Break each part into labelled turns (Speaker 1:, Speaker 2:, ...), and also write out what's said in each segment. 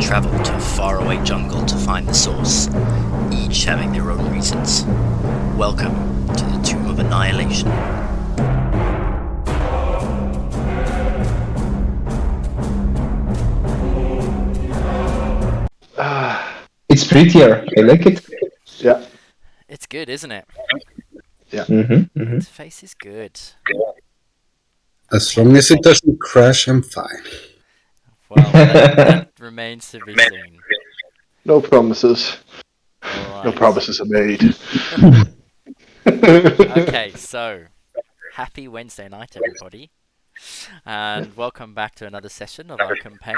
Speaker 1: travel to a faraway jungle to find the source, each having their own reasons. Welcome to the Tomb of Annihilation.
Speaker 2: It's prettier. I like it.
Speaker 3: Yeah.
Speaker 1: It's good, isn't it?
Speaker 3: Yeah.
Speaker 1: The face is good.
Speaker 4: As long as it doesn't crash, I'm fine.
Speaker 1: Well, that remains to be seen.
Speaker 3: No promises.
Speaker 1: All
Speaker 3: No
Speaker 1: right.
Speaker 3: promises are made.
Speaker 1: Okay, so happy Wednesday night, everybody, and welcome back to another session of our campaign.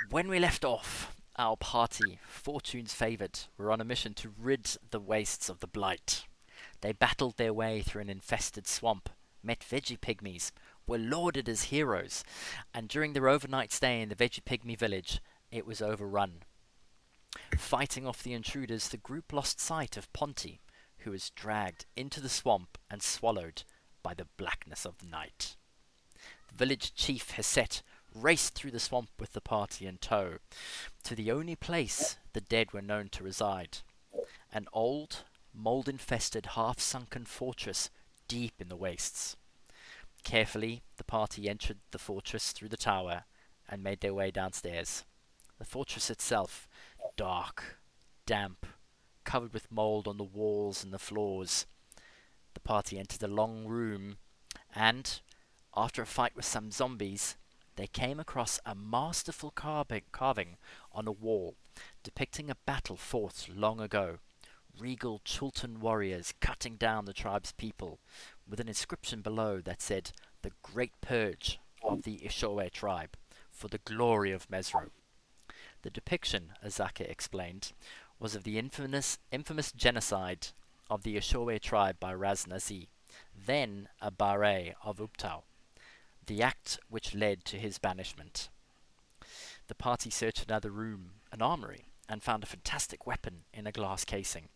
Speaker 1: When we left off, our party, Fortune's favoured, were on a mission to rid the wastes of the blight. They battled their way through an infested swamp, met veggie pygmies, were lauded as heroes, and during their overnight stay in the veggie pygmy village, it was overrun. Fighting off the intruders, the group lost sight of Ponty, who was dragged into the swamp and swallowed by the blackness of the night. The village chief Hiset raced through the swamp with the party in tow, to the only place the dead were known to reside, an old, mould-infested, half-sunken fortress deep in the wastes. Carefully, the party entered the fortress through the tower and made their way downstairs. The fortress itself, dark, damp, covered with mould on the walls and the floors. The party entered a long room, and, after a fight with some zombies, they came across a masterful carving on a wall, depicting a battle fought long ago. Regal Chultan warriors cutting down the tribe's people, with an inscription below that said, "The Great Purge of the Ishowe tribe, for the glory of Mesro." The depiction, Azaka explained, was of the infamous genocide of the Ishowe tribe by Raz Nazi, then a Bare of Uptau, the act which led to his banishment. The party searched another room, an armory, and found a fantastic weapon in a glass casing.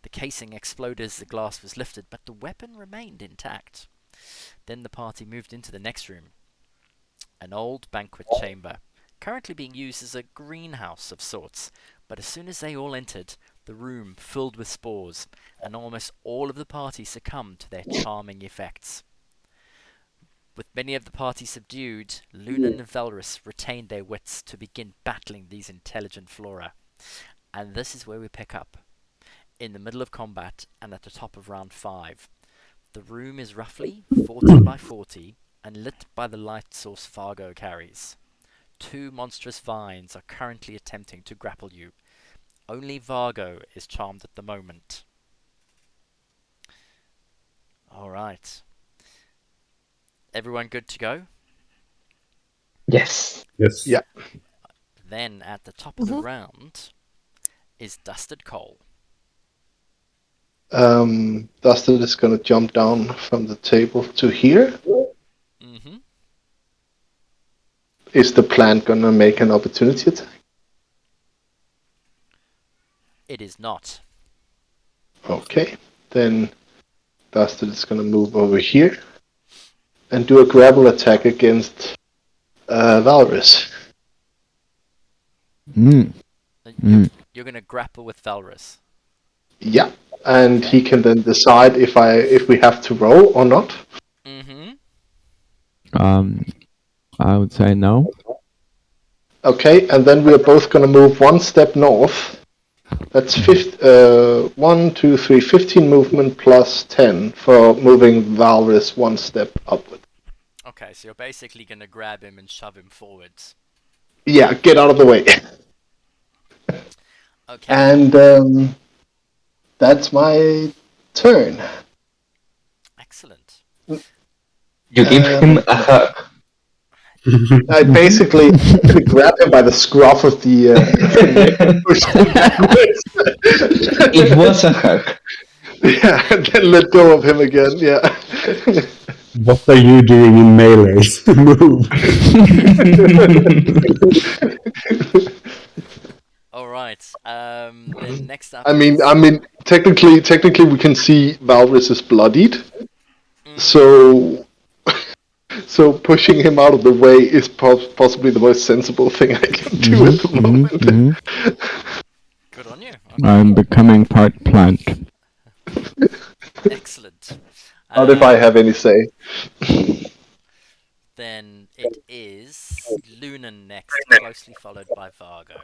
Speaker 1: The casing exploded as the glass was lifted, but the weapon remained intact. Then the party moved into the next room, an old banquet chamber, currently being used as a greenhouse of sorts, but as soon as they all entered, the room filled with spores, and almost all of the party succumbed to their charming effects. With many of the party subdued, Luna and Valrus retained their wits to begin battling these intelligent flora. And this is where we pick up, in the middle of combat and at the top of round 5. The room is roughly 40 by 40 and lit by the light source Fargo carries. 2 monstrous vines are currently attempting to grapple you. Only Vargo is charmed at the moment. Alright. Everyone good to go?
Speaker 2: Yes.
Speaker 4: Yes.
Speaker 3: Yeah.
Speaker 1: Then at the top of the round is Dusted Coal.
Speaker 3: Dustin is going to jump down from the table to here.
Speaker 1: Mm-hmm.
Speaker 3: Is the plant going to make an opportunity attack?
Speaker 1: It is not.
Speaker 3: Okay. Then Dustin is going to move over here and do a grapple attack against Valrus.
Speaker 1: You're going to grapple with Valrus.
Speaker 3: Yeah. And he can then decide if we have to roll or not.
Speaker 1: Mm-hmm.
Speaker 5: I would say no.
Speaker 3: Okay, and then we are both going to move 1 step north. That's 15 movement plus 10 for moving Valrus 1 step upward.
Speaker 1: Okay, so you're basically going to grab him and shove him forwards.
Speaker 3: Yeah, get out of the way.
Speaker 1: Okay.
Speaker 3: And that's my turn.
Speaker 1: Excellent.
Speaker 2: You give him a hug.
Speaker 3: I basically grab him by the scruff of the
Speaker 2: It was a hug.
Speaker 3: Yeah, and then let go of him again, yeah.
Speaker 4: What are you doing in melee? Move.
Speaker 1: Alright, then next up
Speaker 3: I mean, technically we can see Valrus is bloodied. So So pushing him out of the way is possibly the most sensible thing I can do at the moment.
Speaker 1: Good on you.
Speaker 5: I'm
Speaker 1: Okay,
Speaker 5: becoming part plant.
Speaker 1: excellent.
Speaker 3: Not if I have any say.
Speaker 1: Then it is Lunan next, closely followed by Vargo.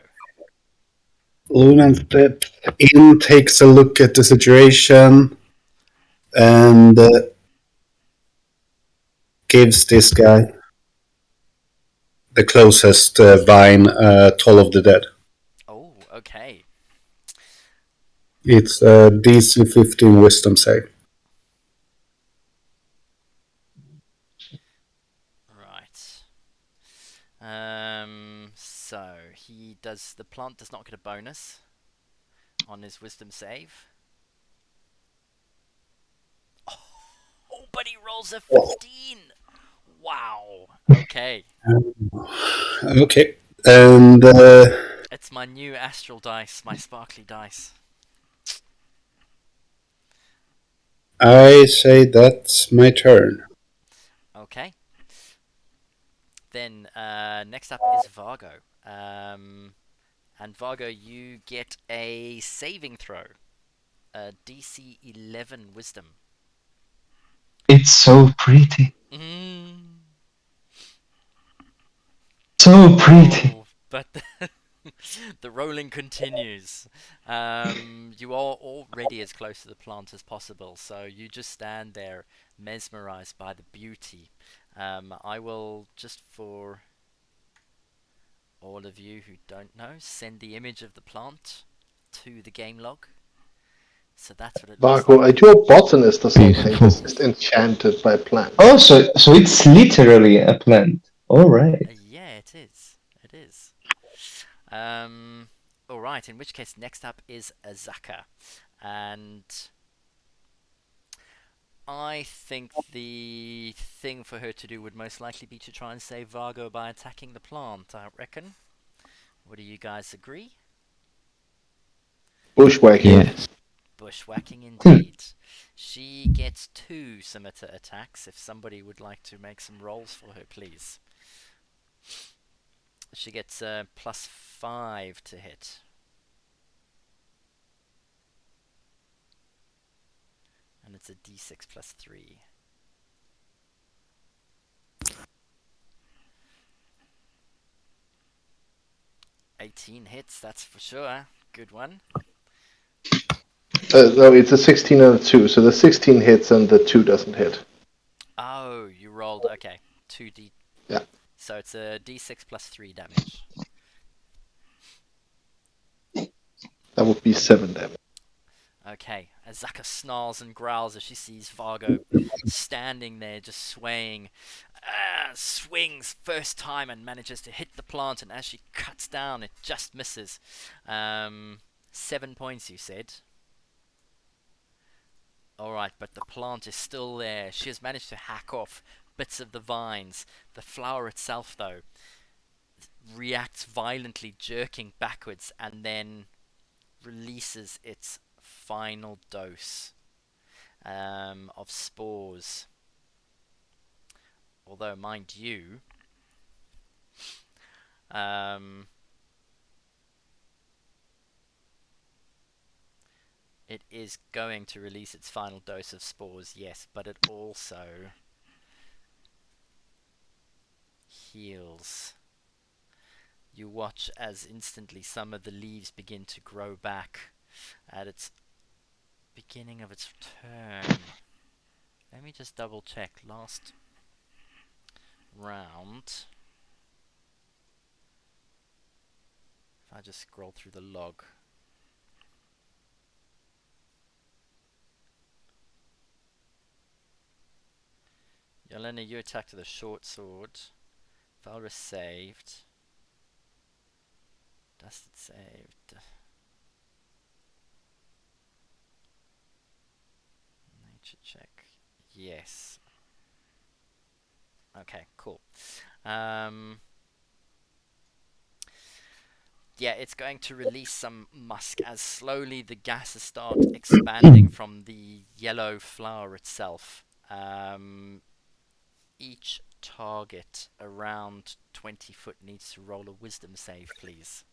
Speaker 4: Luna steps in, takes a look at the situation, and gives this guy the closest vine, Toll of the Dead.
Speaker 1: Oh, okay.
Speaker 4: It's a DC 15 Wisdom save.
Speaker 1: Right. So he does. The plant does not get a bonus on his wisdom save. Oh, but he rolls a 15. Wow. Okay.
Speaker 4: Okay, and
Speaker 1: It's my new astral dice, my sparkly dice.
Speaker 4: I say that's my turn.
Speaker 1: Okay. Then next up is Vargo. And Vargo, you get a saving throw. DC 11 wisdom.
Speaker 2: It's so pretty.
Speaker 1: Mm.
Speaker 2: So pretty.
Speaker 1: Oh, but the rolling continues. You are already as close to the plant as possible, so you just stand there, mesmerized by the beauty. I will, just for all of you who don't know, send the image of the plant to the game log. So that's what it looks
Speaker 3: Marco,
Speaker 1: like.
Speaker 3: are you a botanist or something?
Speaker 5: Beautiful.
Speaker 3: That's just enchanted by plants.
Speaker 2: Oh, so it's literally a plant. All right.
Speaker 1: Yeah, it is. It is. Um, all right. In which case, next up is Azaka, and I think the thing for her to do would most likely be to try and save Vargo by attacking the plant. I reckon. What do you guys agree?
Speaker 3: Bushwhacking.
Speaker 5: Yes.
Speaker 1: Bushwhacking indeed. She gets 2 scimitar attacks. If somebody would like to make some rolls for her, please. She gets +5 to hit. And it's a d6 +3. 18 hits, that's for sure. Good one.
Speaker 3: No, it's a 16 and a 2, so the 16 hits and the 2 doesn't hit.
Speaker 1: Oh, you rolled, okay. 2d.
Speaker 3: Yeah.
Speaker 1: So it's a d6 +3 damage.
Speaker 3: That would be 7 damage.
Speaker 1: Okay, Azaka snarls and growls as she sees Vargo standing there just swaying. Swings first time and manages to hit the plant, and as she cuts down, it just misses. 7 points, you said. Alright, but the plant is still there. She has managed to hack off bits of the vines. The flower itself, though, reacts violently, jerking backwards, and then releases its final dose of spores. Although, mind you, it is going to release its final dose of spores, yes, but it also heals. You watch as instantly some of the leaves begin to grow back at its beginning of its turn. Let me just double check. Last round, if I just scroll through the log. Yelena, you attacked with a short sword. Valrus saved. Dusted saved. Nature check. Yes. Okay, cool. Yeah, it's going to release some musk as slowly the gases start expanding from the yellow flower itself. Each target around 20 foot needs to roll a wisdom save, please.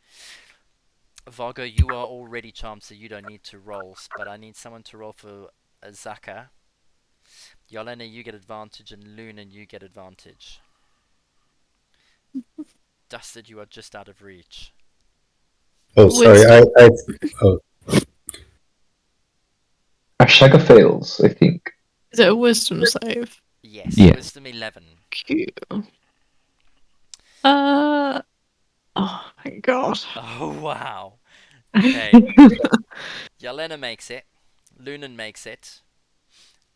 Speaker 1: Vargo, you are already charmed, so you don't need to roll, but I need someone to roll for Azaka. Yelena, you get advantage, and Luna, you get advantage. Dusted, you are just out of reach.
Speaker 4: Oh, sorry. Oh,
Speaker 2: Ashaka fails, I think.
Speaker 5: Is it a wisdom save?
Speaker 1: Yes,
Speaker 2: Yeah.
Speaker 1: wisdom 11.
Speaker 5: Cute. Oh my god.
Speaker 1: Oh, wow. Okay. Yelena makes it. Lunan makes it.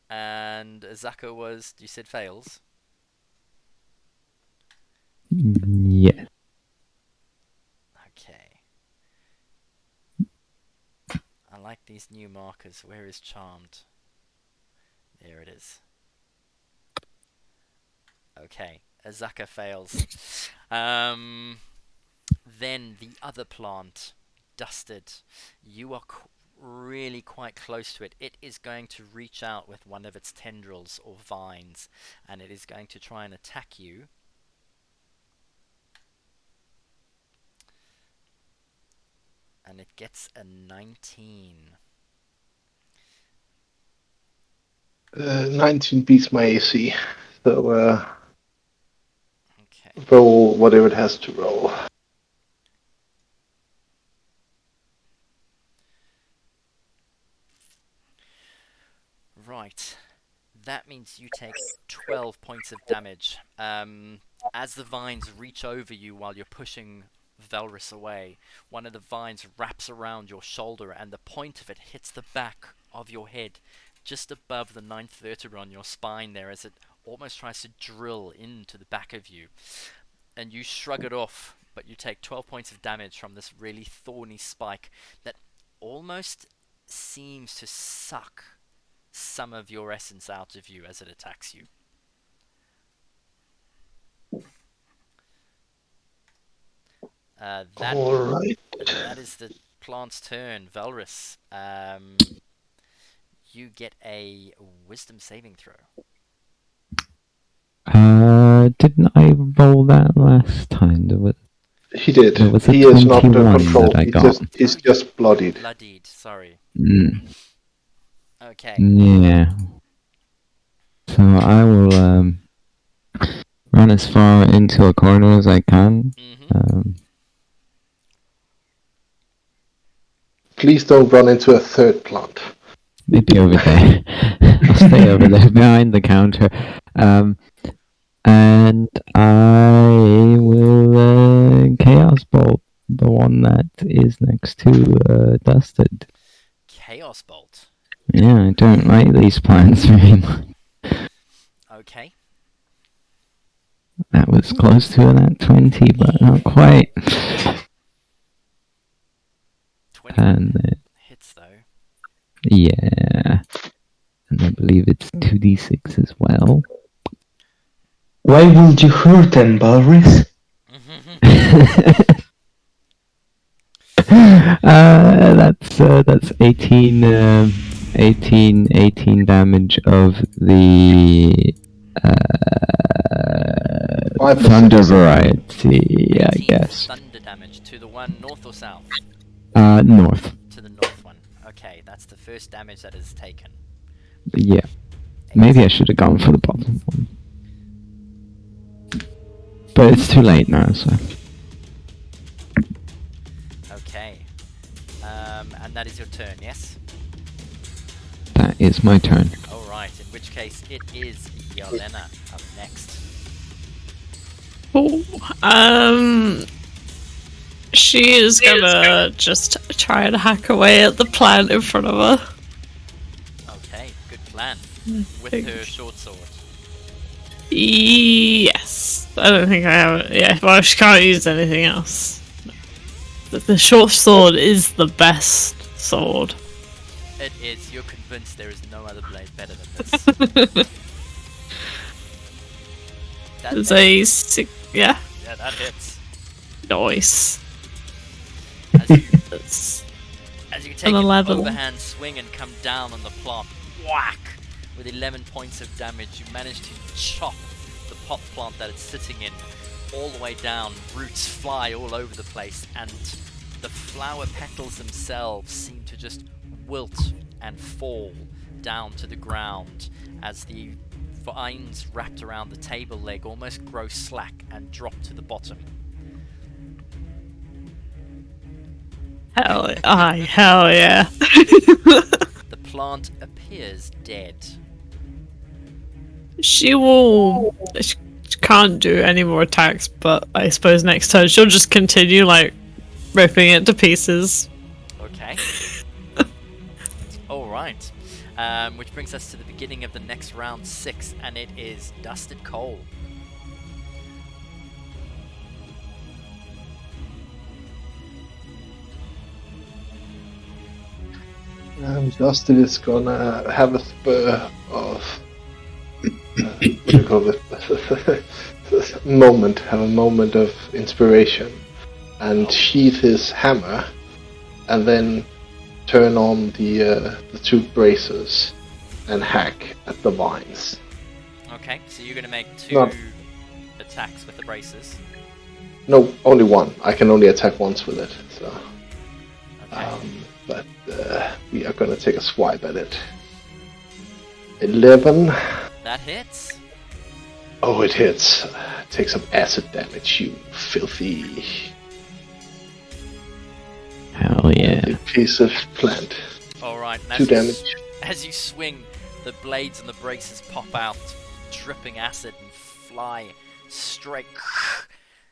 Speaker 1: And Azaka was, you said fails?
Speaker 6: Yeah.
Speaker 1: Okay. I like these new markers. Where is charmed? There it is. Okay, Azaka fails. Then the other plant, Dusted. You are really quite close to it. It is going to reach out with one of its tendrils or vines, and it is going to try and attack you. And it gets a 19.
Speaker 3: 19 beats my AC. So
Speaker 1: Okay.
Speaker 3: roll whatever it has to roll.
Speaker 1: Right. That means you take 12 points of damage. As the vines reach over you while you're pushing Velrus away, one of the vines wraps around your shoulder and the point of it hits the back of your head, just above the 9th vertebra on your spine there, as it almost tries to drill into the back of you. And you shrug it off, but you take 12 points of damage from this really thorny spike that almost seems to suck some of your essence out of you as it attacks you.
Speaker 3: Alright.
Speaker 1: That is the plant's turn. Velrus, you get a wisdom saving throw.
Speaker 6: Didn't I roll that last time?
Speaker 3: He did.
Speaker 6: There was a
Speaker 3: He is not
Speaker 6: 21
Speaker 3: controlled.
Speaker 6: that I got.
Speaker 3: He's just bloodied.
Speaker 1: Bloodied, sorry. Okay.
Speaker 6: Yeah. So I will run as far into a corner as I can.
Speaker 3: Please don't run into a third plant.
Speaker 6: Maybe over there. I'll stay over there behind the counter. And I will Chaos Bolt the one that is next to Dusted.
Speaker 1: Chaos Bolt.
Speaker 6: Yeah, I don't like these plants very much.
Speaker 1: Okay.
Speaker 6: That was close to that 20, but not quite.
Speaker 1: 20
Speaker 6: And
Speaker 1: hits though.
Speaker 6: yeah, and I believe it's 2d6 as well.
Speaker 2: Why would you hurt them, Balris?
Speaker 6: That's 18 damage of the thunder variety, I
Speaker 1: 18
Speaker 6: guess.
Speaker 1: thunder damage to the one north or south?
Speaker 6: North.
Speaker 1: To the north one. Okay, that's the first damage that is taken.
Speaker 6: Yeah. Maybe I should have gone for the bottom one. But it's too late now, so.
Speaker 1: Okay. And that is your turn, yes?
Speaker 6: That is my turn.
Speaker 1: Alright, in which case it is Yelena up next.
Speaker 5: She is gonna just try and hack away at the plant in front of her.
Speaker 1: Okay, good plan. With her short sword.
Speaker 5: Yes. I don't think I have it. Yeah, well, she can't use anything else. The short sword is the best sword.
Speaker 1: It is. You're convinced there is no other blade better than this. That
Speaker 5: It's
Speaker 1: hits.
Speaker 5: a six. Yeah.
Speaker 1: Yeah, that hits.
Speaker 5: Nice.
Speaker 1: As you,
Speaker 5: That's
Speaker 1: as you take
Speaker 5: an
Speaker 1: an
Speaker 5: 11.
Speaker 1: overhand swing and come down on the plant, whack! With 11 points of damage, you manage to chop the pot plant that it's sitting in all the way down. Roots fly all over the place, and the flower petals themselves seem to just wilt and fall down to the ground as the vines wrapped around the table leg almost grow slack and drop to the bottom.
Speaker 5: Hell yeah.
Speaker 1: The plant appears dead.
Speaker 5: She can't do any more attacks, but I suppose next turn she'll just continue, like, ripping it to pieces.
Speaker 1: Okay. Alright. Which brings us to the beginning of the next round 6, and it is Dusted Coal.
Speaker 3: Dustin is gonna have a spur of what do you call it? Have a moment of inspiration, and sheath his hammer, and then turn on the 2 braces and hack at the vines.
Speaker 1: Okay, so you're going to make 2
Speaker 3: Not-
Speaker 1: attacks with the braces.
Speaker 3: No, only one. I can only attack once with it. So,
Speaker 1: Okay.
Speaker 3: but we are gonna take a swipe at it. 11.
Speaker 1: That hits.
Speaker 3: Oh, it hits. Take some acid damage, you filthy
Speaker 6: Hell yeah.
Speaker 3: piece of plant.
Speaker 1: Alright, and
Speaker 3: 2 damage.
Speaker 1: as you swing, the blades and the braces pop out, dripping acid, and fly straight,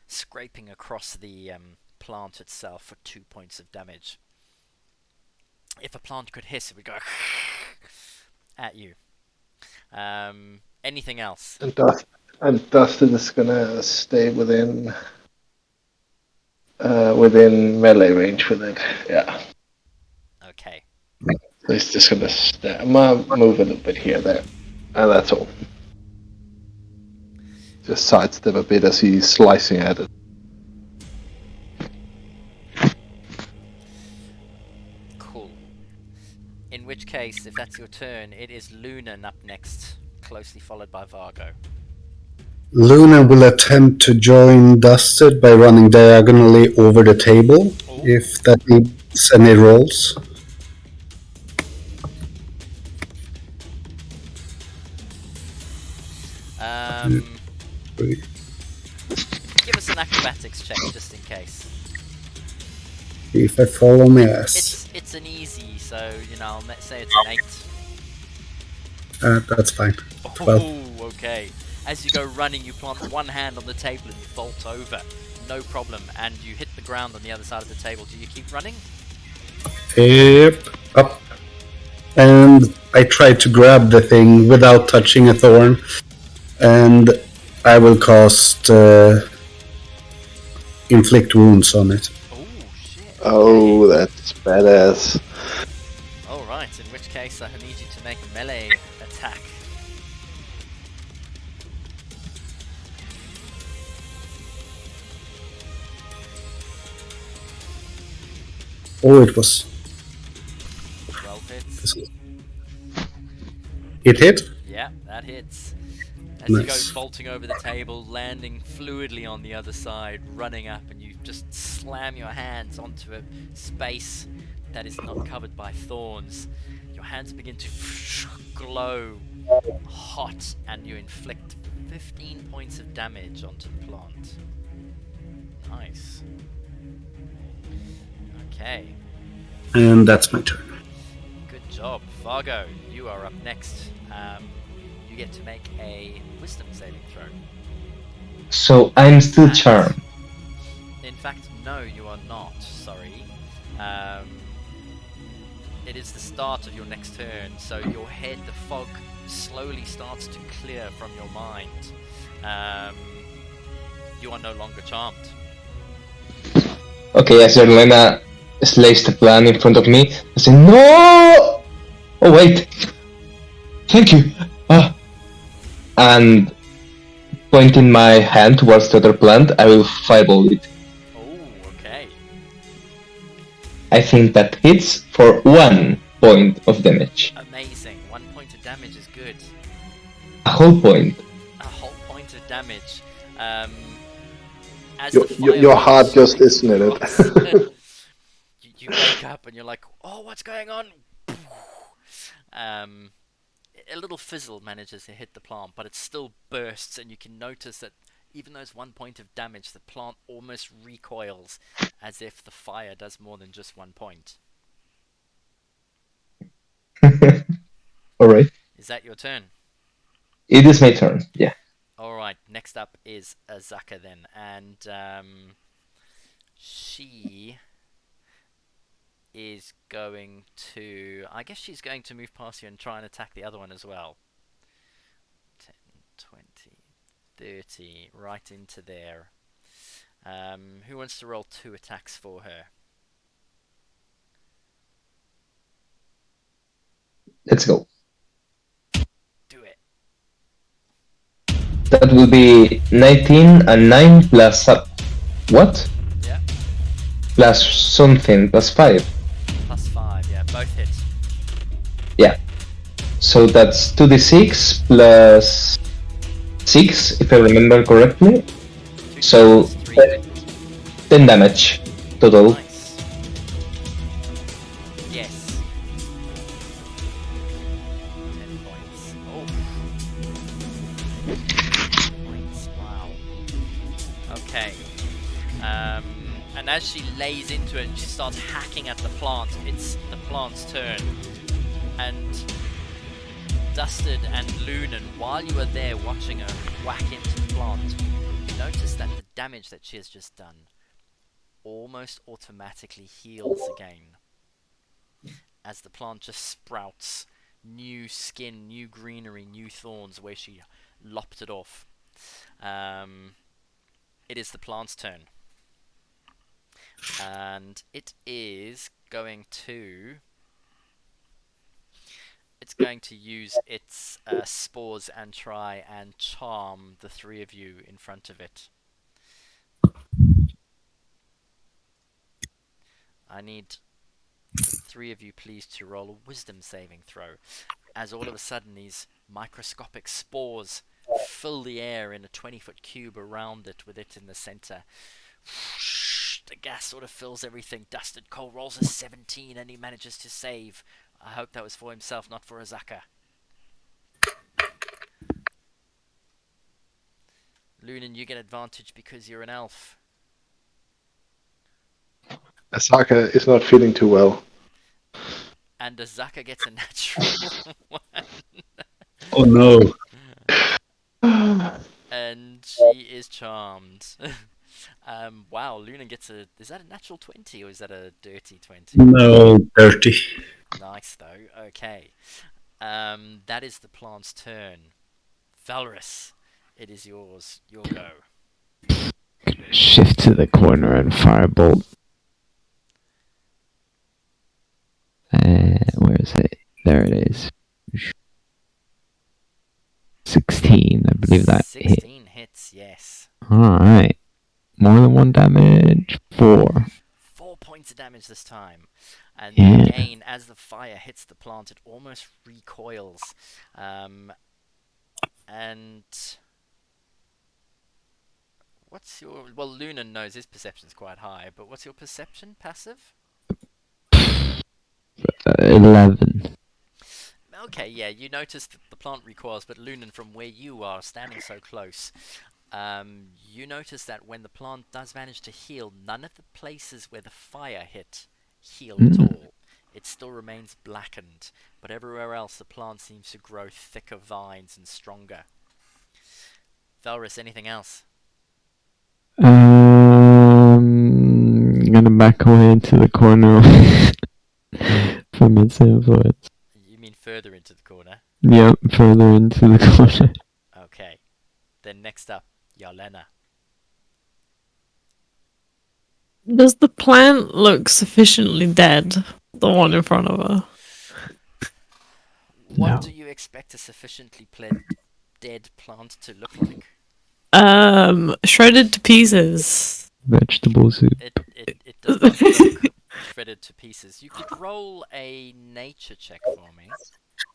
Speaker 1: scraping across the plant itself for 2 points of damage. If a plant could hiss, it would go at you. Anything else?
Speaker 3: And Dustin is gonna stay within melee range with it. Yeah.
Speaker 1: Okay.
Speaker 3: So he's just gonna move a little bit here, there, and that's all. Just sidestep a bit as he's slicing at it.
Speaker 1: Cool. In which case, if that's your turn, it is Lunan up next, closely followed by Vargo.
Speaker 4: Luna will attempt to join Dusted by running diagonally over the table,
Speaker 1: Oh.
Speaker 4: if that needs any rolls.
Speaker 1: Give us an acrobatics check just in case.
Speaker 4: If I follow my ass.
Speaker 1: It's an easy, so let's say it's an 8.
Speaker 4: That's fine. 12.
Speaker 1: Oh, okay. As you go running, you plant one hand on the table and you vault over. No problem. And you hit the ground on the other side of the table. Do you keep running?
Speaker 4: Yep. Up. And I try to grab the thing without touching a thorn. And I will cast Inflict Wounds on it.
Speaker 1: Oh, shit.
Speaker 3: Oh, that's badass.
Speaker 1: Alright, in which case I need you to make a melee attack.
Speaker 4: Oh, it was.
Speaker 1: 12 hits.
Speaker 4: It hit?
Speaker 1: Yeah, that hits. As
Speaker 4: Nice.
Speaker 1: you go vaulting over the table, landing fluidly on the other side, running up, and you just slam your hands onto a space that is not covered by thorns. Your hands begin to glow hot, and you inflict 15 points of damage onto the plant. Nice. Okay,
Speaker 4: And that's my turn.
Speaker 1: good job. Vargo, you are up next. You get to make a wisdom saving throw.
Speaker 2: So I'm still charmed.
Speaker 1: In fact, no, you are not. Sorry. It is the start of your next turn, so your head, the fog, slowly starts to clear from your mind. You are no longer charmed.
Speaker 2: Okay, as Erlena slays the plan in front of me, I say, no! Oh, wait. Thank you. And pointing my hand towards the other plant, I will fireball it.
Speaker 1: Oh, okay.
Speaker 2: I think that hits for 1 point of damage.
Speaker 1: Amazing. 1 point of damage is good.
Speaker 2: A whole point.
Speaker 1: A whole point of damage. As
Speaker 3: Your,
Speaker 1: the
Speaker 3: your, your heart
Speaker 1: fireballs
Speaker 3: just
Speaker 1: hit
Speaker 3: isn't in
Speaker 1: the
Speaker 3: it.
Speaker 1: rocks, you wake up and you're like, oh, what's going on? A little fizzle manages to hit the plant, but it still bursts, and you can notice that even though it's 1 point of damage, the plant almost recoils as if the fire does more than just 1 point.
Speaker 2: Alright.
Speaker 1: Is that your turn?
Speaker 2: It is my turn, yeah.
Speaker 1: Alright, next up is Azaka then, and she is going to... I guess she's going to move past you and try and attack the other one as well. 10, 20, 30, right into there. Who wants to roll 2 attacks for her?
Speaker 2: Let's go.
Speaker 1: Do it.
Speaker 2: That will be 19 and 9 plus what?
Speaker 1: Yeah.
Speaker 2: Plus something, plus 5.
Speaker 1: Plus 5, yeah, both hit.
Speaker 2: Yeah. So that's 2d6 plus 6, if I remember correctly.
Speaker 1: 2
Speaker 2: So
Speaker 1: plus 3.
Speaker 2: 10 damage total.
Speaker 1: Nice. Yes. 10 points. Oh. Points, wow. Okay. And as she lays into it and she starts hacking at the plant, it's the plant's turn. And Dusted and Lunan, while you are there watching her whack into the plant, you notice that the damage that she has just done almost automatically heals again. As the plant just sprouts new skin, new greenery, new thorns where she lopped it off. It is the plant's turn. And it is going to... It's going to use its spores and try and charm the 3 of you in front of it. I need the 3 of you please to roll a wisdom saving throw, as all of a sudden these microscopic spores fill the air in a 20-foot cube around it, with it in the center. The gas sort of fills everything. Dusted Cole rolls a 17 and he manages to save. I hope that was for himself, not for Azaka. Lunan, you get advantage because you're an elf.
Speaker 3: Asaka is not feeling too well.
Speaker 1: And Azaka gets a natural 1.
Speaker 4: Oh no.
Speaker 1: And she is charmed. Wow, Lunan gets a... Is that a natural 20 or is that a dirty 20?
Speaker 4: No, dirty.
Speaker 1: Nice though, okay. That is the plant's turn. Valrus, it is yours. Your go.
Speaker 6: Shift to the corner and firebolt. Where is it? There it is. 16, I believe that hit.
Speaker 1: 16 hits, yes.
Speaker 6: Alright. More than 1 damage. 4.
Speaker 1: 4 points of damage this time. And
Speaker 6: Yeah.
Speaker 1: again, as the fire hits the plant, it almost recoils. And what's your... Well, Lunan knows his perception's quite high, but what's your perception passive?
Speaker 6: 11.
Speaker 1: Okay, yeah, you notice that the plant recoils, but Lunan, from where you are, standing so close, you notice that when the plant does manage to heal, none of the places where the fire hit heal at all. It still remains blackened, but everywhere else the plant seems to grow thicker vines and stronger. Valrus, anything else?
Speaker 6: I'm gonna back away into the corner from its influence.
Speaker 1: You mean further into the corner?
Speaker 6: Yep, further into the corner.
Speaker 1: Okay. Then next up, Yarlena.
Speaker 5: Does the plant look sufficiently dead? The one in front of her.
Speaker 1: What
Speaker 6: No.
Speaker 1: do you expect a sufficiently dead plant to look like?
Speaker 5: Shredded to pieces.
Speaker 6: Vegetable soup.
Speaker 1: It does not look shredded to pieces. You could roll a nature check for me.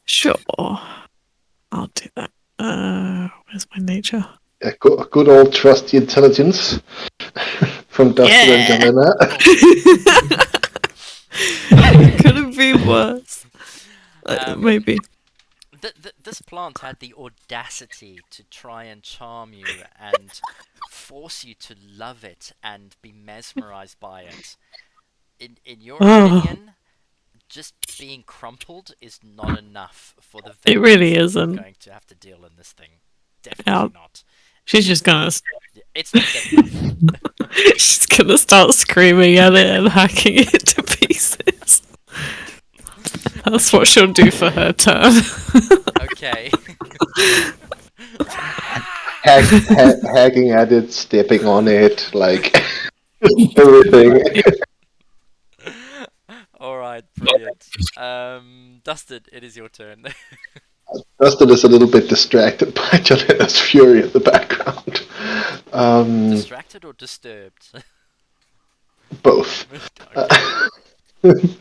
Speaker 5: Sure. I'll do that. Where's my nature?
Speaker 3: a good old trusty intelligence from Dustin and
Speaker 5: Yeah.
Speaker 3: Jelena.
Speaker 5: Couldn't be worse. Maybe.
Speaker 1: This plant had the audacity to try and charm you and force you to love it and be mesmerized by it. In your
Speaker 5: Oh.
Speaker 1: opinion, just being crumpled is not enough for the
Speaker 5: It really
Speaker 1: vengeance that
Speaker 5: isn't.
Speaker 1: you're going to have to deal in this thing. Definitely not.
Speaker 5: She's just gonna.
Speaker 1: It's not good enough.
Speaker 5: She's gonna start screaming at it and hacking it to pieces. That's what she'll do for her turn.
Speaker 1: Okay.
Speaker 3: Hacking at it, stepping on it, like everything.
Speaker 1: Alright, brilliant. Dustin, it is your turn.
Speaker 3: Dustin is a little bit distracted by Jelena's fury in the background.
Speaker 1: Distracted or disturbed?
Speaker 3: Both.
Speaker 1: Okay.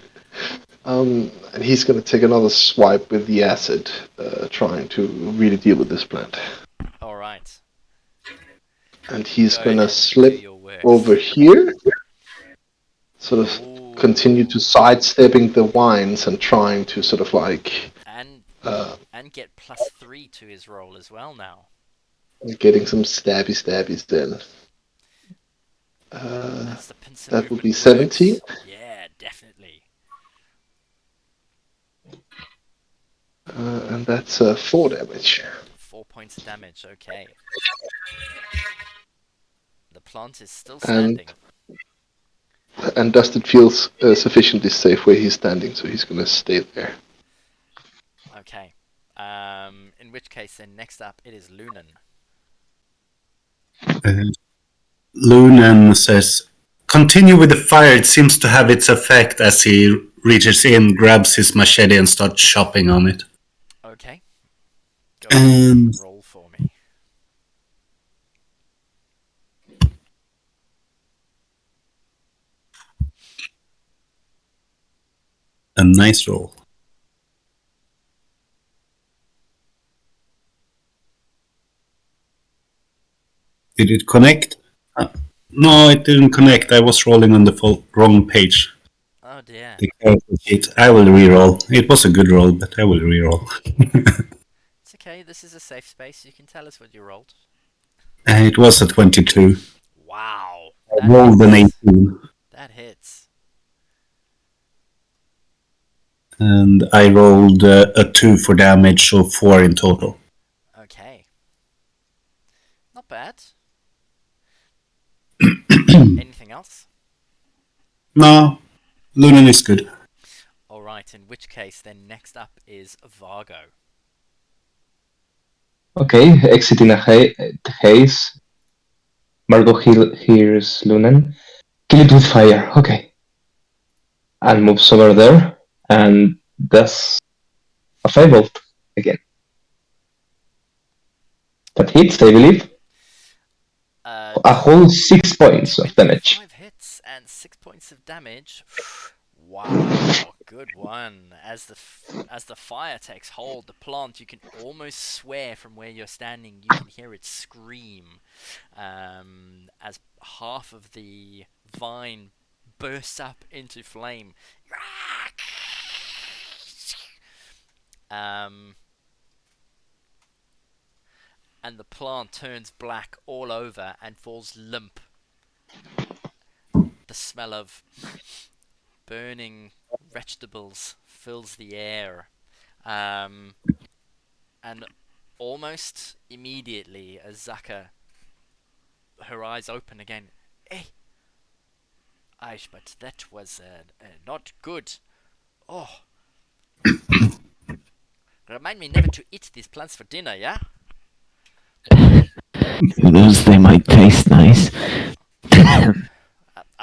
Speaker 3: And he's going to take another swipe with the acid, trying to really deal with this plant.
Speaker 1: Alright.
Speaker 3: And he's
Speaker 1: Go
Speaker 3: going to
Speaker 1: ahead, do
Speaker 3: slip
Speaker 1: your works.
Speaker 3: over here, sort of
Speaker 1: Ooh.
Speaker 3: continue to sidestepping the vines and trying to sort of like
Speaker 1: And get +3 to his roll as well now.
Speaker 3: getting some stabbies in.
Speaker 1: That's the pincer
Speaker 3: That would be
Speaker 1: movement
Speaker 3: 17.
Speaker 1: works. Yeah, definitely.
Speaker 3: And that's 4 damage.
Speaker 1: 4 points of damage, okay. The plant is still
Speaker 3: And
Speaker 1: standing.
Speaker 3: And Dustin feels sufficiently safe where he's standing, so he's going to stay there.
Speaker 1: Okay. In which case, then next up, it is Lunan.
Speaker 4: Lunan says, "Continue with the fire. It seems to have its effect," as he reaches in, grabs his machete, and starts chopping on it.
Speaker 1: Okay. Go ahead and roll for me.
Speaker 4: A nice roll. Did it connect? No, it didn't connect. I was rolling on the wrong page.
Speaker 1: Oh dear.
Speaker 4: The character sheet. I will re-roll. It was a good roll, but I will re-roll.
Speaker 1: It's okay, this is a safe space. You can tell us what you rolled.
Speaker 4: It was a 22.
Speaker 1: Wow.
Speaker 4: I rolled an 18.
Speaker 1: That hits.
Speaker 4: And I rolled a 2 for damage, so 4 in total.
Speaker 1: Okay. Not bad. Anything else?
Speaker 4: No, Lunan is good.
Speaker 1: Alright, in which case, then next up is Vargo.
Speaker 2: Okay, exiting the haze. Margot hears Lunan. Kill it with fire. Okay. And moves over there and does a firebolt again. That hits, I believe. A whole 6 points of damage.
Speaker 1: 5 hits and 6 points of damage. Wow, good one. As the fire takes hold, the plant, you can almost swear from where you're standing, you can hear it scream as half of the vine bursts up into flame. And the plant turns black all over and falls limp. The smell of burning vegetables fills the air. And almost immediately, as Zaka, her eyes open again. Hey! Aish, but that was not good. Oh! Remind me never to eat these plants for dinner, yeah?
Speaker 6: Those they might taste nice.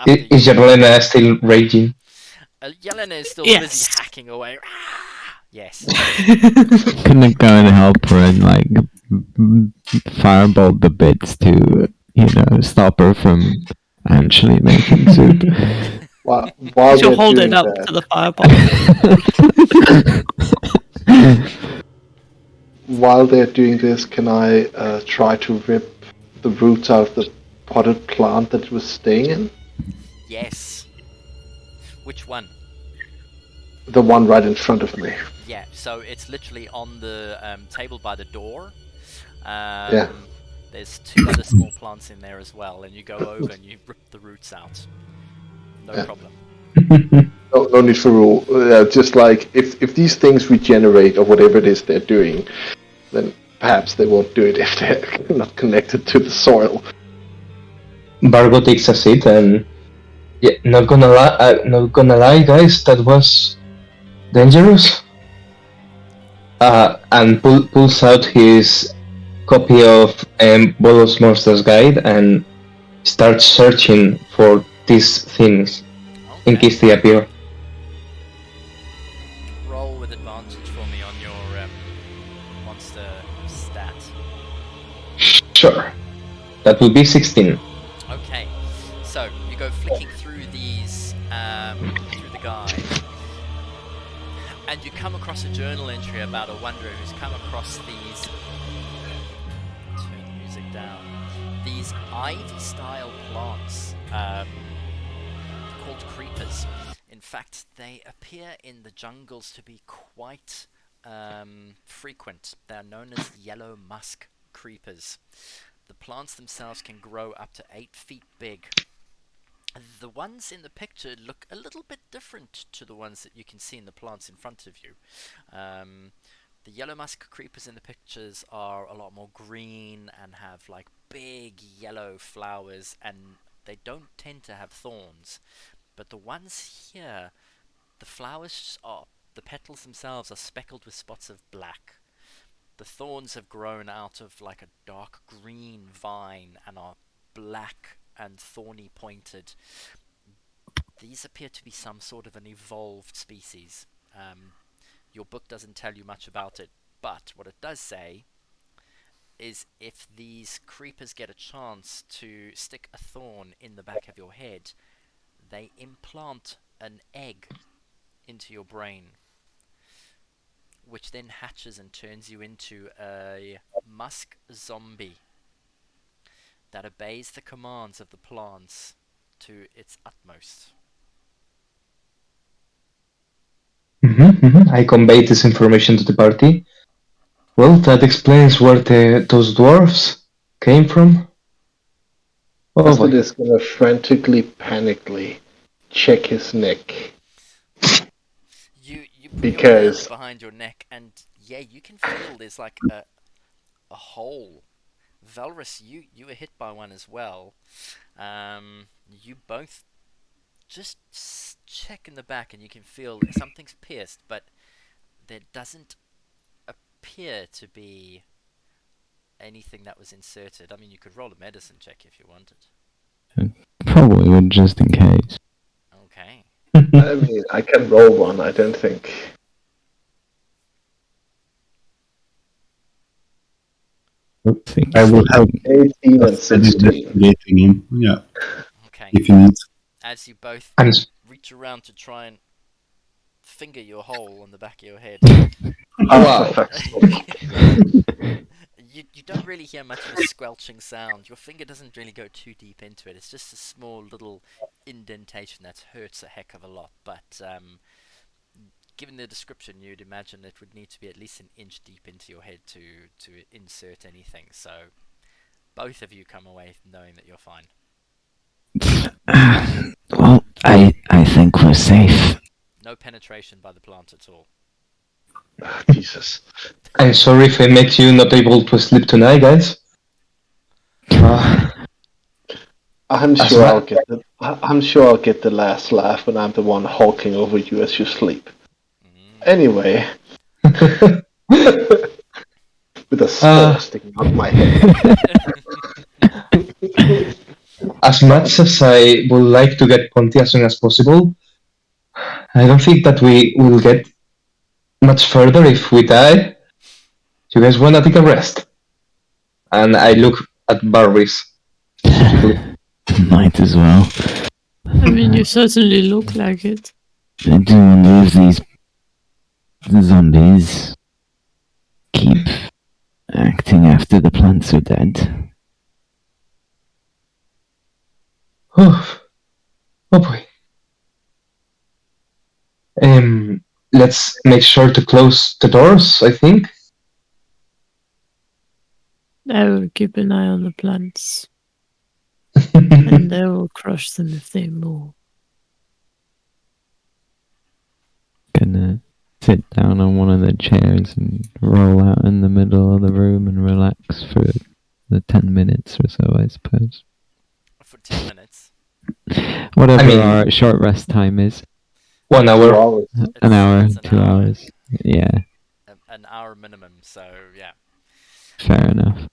Speaker 2: Is Jelena still raging?
Speaker 1: Yelena is still
Speaker 5: Yes.
Speaker 1: busy hacking away. Yes.
Speaker 6: Couldn't I go and help her and like firebolt the bits to, stop her from actually making soup?
Speaker 3: While
Speaker 5: She'll
Speaker 3: they're
Speaker 5: hold
Speaker 3: doing
Speaker 5: it up
Speaker 3: that,
Speaker 5: to the fireball.
Speaker 3: while they're doing this, can I try to rip the roots out of the potted plant that it was staying in?
Speaker 1: Yes. Which one?
Speaker 3: The one right in front of me.
Speaker 1: Yeah, so it's literally on the table by the door.
Speaker 3: Yeah.
Speaker 1: There's 2 other small plants in there as well, and you go over and you rip the roots out. No
Speaker 3: Yeah.
Speaker 1: problem.
Speaker 3: No need for rule. Just like if these things regenerate or whatever it is they're doing, then perhaps they won't do it if they're not connected to the soil.
Speaker 2: Bargo takes a seat and yeah, not gonna lie, guys, that was dangerous. And pulls out his copy of Bolos Monsters Guide and starts searching for these things in case they appear.
Speaker 1: Roll with advantage for me on your monster stat.
Speaker 2: Sure. That will be 16.
Speaker 1: Okay, so you go flicking through these, through the guide, and you come across a journal entry about a wanderer who's come across these. Turn the music down. These ivy-style plants, called creepers. In fact, they appear in the jungles to be quite frequent. They're known as yellow musk creepers. The plants themselves can grow up to 8 feet big. The ones in the picture look a little bit different to the ones that you can see in the plants in front of you. The yellow musk creepers in the pictures are a lot more green and have like big yellow flowers, and they don't tend to have thorns. But the ones here, the petals themselves are speckled with spots of black. The thorns have grown out of like a dark green vine and are black and thorny pointed. These appear to be some sort of an evolved species. Your book doesn't tell you much about it, but what it does say is if these creepers get a chance to stick a thorn in the back of your head, they implant an egg into your brain, which then hatches and turns you into a musk zombie that obeys the commands of the plants to its utmost.
Speaker 2: I conveyed this information to the party. Well, that explains where those dwarves came from.
Speaker 3: Austin is gonna frantically, panically check his neck.
Speaker 1: You put
Speaker 3: Because-
Speaker 1: your hands behind your neck, and yeah, you can feel there's like a hole. Valrus, you were hit by one as well. You both just check in the back, and you can feel something's pierced, but there doesn't appear to be anything that was inserted. I mean, you could roll a medicine check if you wanted.
Speaker 6: Probably would, just in case.
Speaker 1: Okay.
Speaker 3: I mean, I can roll one, I don't think.
Speaker 4: I will have
Speaker 3: 18 and 16.
Speaker 4: investigating him. Yeah,
Speaker 1: Okay.
Speaker 4: if he needs.
Speaker 1: As you both
Speaker 2: And
Speaker 1: reach around to try and finger your hole on the back of your head,
Speaker 3: Oh, for fuck's sake.
Speaker 1: you don't really hear much of a squelching sound. Your finger doesn't really go too deep into it. It's just a small little indentation that hurts a heck of a lot. But given the description, you'd imagine it would need to be at least an inch deep into your head to insert anything. So both of you come away knowing that you're fine.
Speaker 6: Well, I think we're safe.
Speaker 1: No penetration by the plant at all.
Speaker 3: Jesus.
Speaker 2: I'm sorry if I make you not able to sleep tonight, guys.
Speaker 3: I'm
Speaker 2: As
Speaker 3: sure
Speaker 2: ma-
Speaker 3: I'll get the. I'm sure I'll get the last laugh when I'm the one hulking over you as you sleep. Anyway, with a spore sticking out my head.
Speaker 2: As much as I would like to get Ponty as soon as possible, I don't think that we will get much further if we die. You guys wanna take a rest? And I look at Barbies.
Speaker 6: Might as well.
Speaker 5: I mean, you certainly look like it.
Speaker 6: I do wonder if these zombies keep acting after the plants are dead.
Speaker 2: Oh, oh boy. Let's make sure to close the doors, I think.
Speaker 5: I will keep an eye on the plants, and I will crush them if they move.
Speaker 6: Gonna sit down on one of the chairs and roll out in the middle of the room and relax for the 10 minutes or so, I suppose.
Speaker 1: For 10 minutes.
Speaker 6: Whatever
Speaker 2: I mean-
Speaker 6: our short rest time is.
Speaker 2: 1
Speaker 3: 2
Speaker 2: hour.
Speaker 3: hours.
Speaker 6: An hour,
Speaker 1: It's an
Speaker 6: 2
Speaker 1: hour.
Speaker 6: hours. Yeah,
Speaker 1: An hour minimum, so yeah.
Speaker 6: fair enough.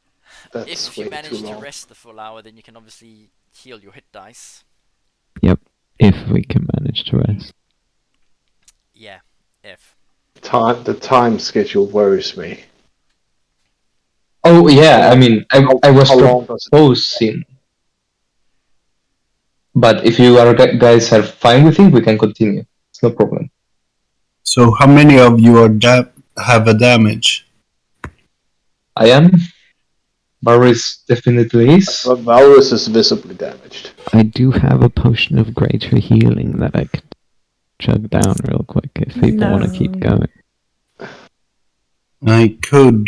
Speaker 3: That's
Speaker 1: If
Speaker 3: way
Speaker 1: you
Speaker 3: too
Speaker 1: manage to
Speaker 3: long.
Speaker 1: rest the full hour, then you can obviously heal your hit dice.
Speaker 6: If we can manage to rest.
Speaker 1: Yeah, if.
Speaker 3: The time schedule worries me.
Speaker 2: Oh yeah, I mean, I was
Speaker 3: How long does it?
Speaker 2: proposing. But if you guys are fine with it, we can continue. It's no problem.
Speaker 4: So how many of you have a damage?
Speaker 2: I am. Baris definitely is.
Speaker 3: Valrus is visibly damaged.
Speaker 6: I do have a potion of greater healing that I could chug down real quick if people want to keep
Speaker 5: No.
Speaker 6: going.
Speaker 4: I could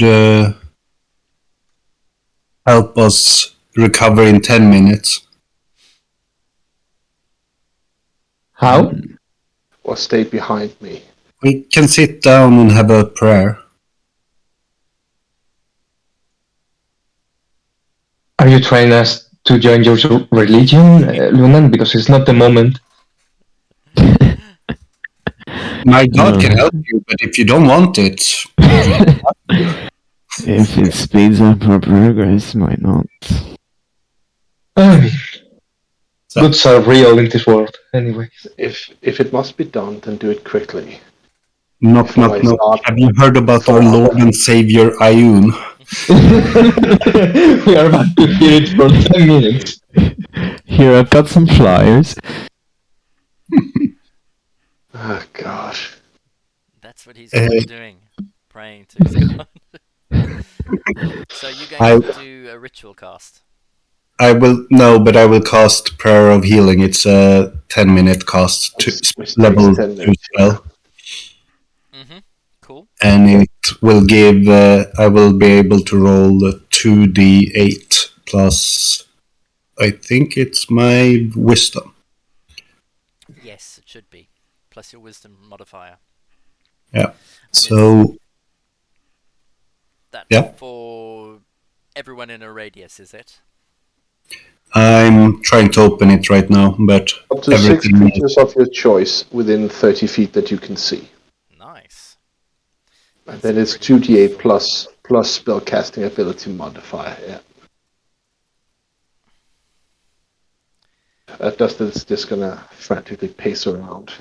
Speaker 4: help us recover in 10 minutes.
Speaker 2: How?
Speaker 3: Or stay behind me.
Speaker 4: We can sit down and have a prayer.
Speaker 2: Are you trying us to join your religion, Lunan? Because it's not the moment.
Speaker 4: My God can help you, but if you don't want it,
Speaker 6: If it speeds up our progress, why not?
Speaker 2: I mean,
Speaker 4: So-
Speaker 2: goods are real in this world, anyway.
Speaker 3: If it must be done, then do it quickly.
Speaker 4: knock, knock, knock. Have you heard about our Lord and Savior Ayun?
Speaker 2: We are about to hear it for 10 minutes.
Speaker 6: Here, I've got some flyers.
Speaker 3: Oh gosh.
Speaker 1: That's what he's going to be doing. Praying to his god. So you're going to do a ritual cast.
Speaker 4: I will cast Prayer of Healing. It's a 10-minute cast to
Speaker 3: Which
Speaker 4: level
Speaker 3: takes 10
Speaker 4: 2
Speaker 3: minutes,
Speaker 4: spell.
Speaker 1: Mm-hmm. Cool.
Speaker 4: And it will give, I will be able to roll 2d8 plus, I think it's my wisdom.
Speaker 1: Yes, it should be. Plus your wisdom modifier.
Speaker 4: Yeah.
Speaker 1: And
Speaker 4: So,
Speaker 1: That's
Speaker 4: yeah.
Speaker 1: for everyone in a radius, is it?
Speaker 4: I'm trying to open it right now, but
Speaker 3: Up to 6
Speaker 4: everything
Speaker 3: creatures of your choice within 30 feet that you can see.
Speaker 1: Nice.
Speaker 3: And
Speaker 1: That's
Speaker 3: then it's
Speaker 1: pretty
Speaker 3: 2d8
Speaker 1: useful.
Speaker 3: plus spellcasting ability modifier, yeah. Dustin's just gonna frantically pace around.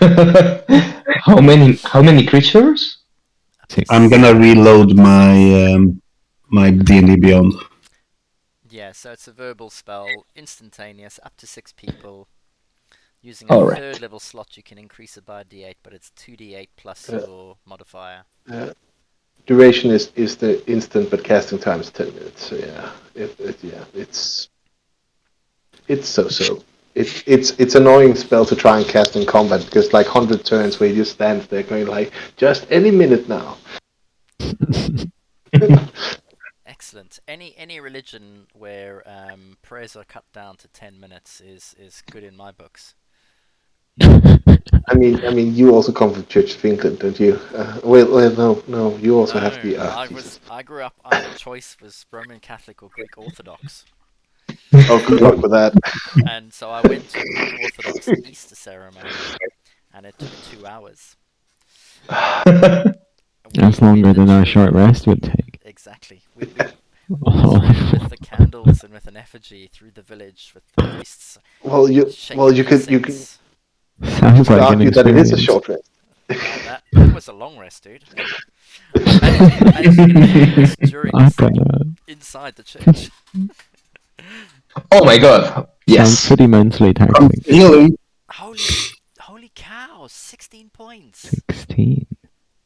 Speaker 2: How many creatures?
Speaker 4: I'm gonna reload my D&D Beyond.
Speaker 1: Yeah, so it's a verbal spell, instantaneous, up to 6 people. Using a
Speaker 2: Alright.
Speaker 1: 3rd level slot, you can increase it by a d8, but it's 2d8 plus
Speaker 3: Yeah.
Speaker 1: your modifier.
Speaker 3: Duration is the instant, but casting time is 10 minutes. So yeah, it's so. It's annoying spell to try and cast in combat because like 100 turns where you just stand there going like just any minute now.
Speaker 1: Excellent. Any religion where prayers are cut down to 10 minutes is good in my books.
Speaker 3: I mean, you also come from Church of England, don't you? Well, no, you also have the.
Speaker 1: I grew up. Either choice was Roman Catholic or Greek Orthodox,
Speaker 3: Oh, good luck with that.
Speaker 1: and so I went to Greek Orthodox Easter ceremony, and it took 2 hours.
Speaker 6: That's longer than our short rest would take.
Speaker 1: Exactly. We with the candles and with an effigy through the village with the priests.
Speaker 3: You could
Speaker 6: Sounds like an
Speaker 3: argue that it is a
Speaker 6: experience.
Speaker 3: short rest.
Speaker 1: That was a long rest, dude. I managed to get a long rest during
Speaker 6: I've
Speaker 1: this,
Speaker 6: got a...
Speaker 1: inside the church.
Speaker 2: Oh my god.
Speaker 6: Sounds
Speaker 2: Yes.
Speaker 6: pretty mentally taxing.
Speaker 4: Healing.
Speaker 1: Holy cow! 16 points.
Speaker 6: 16.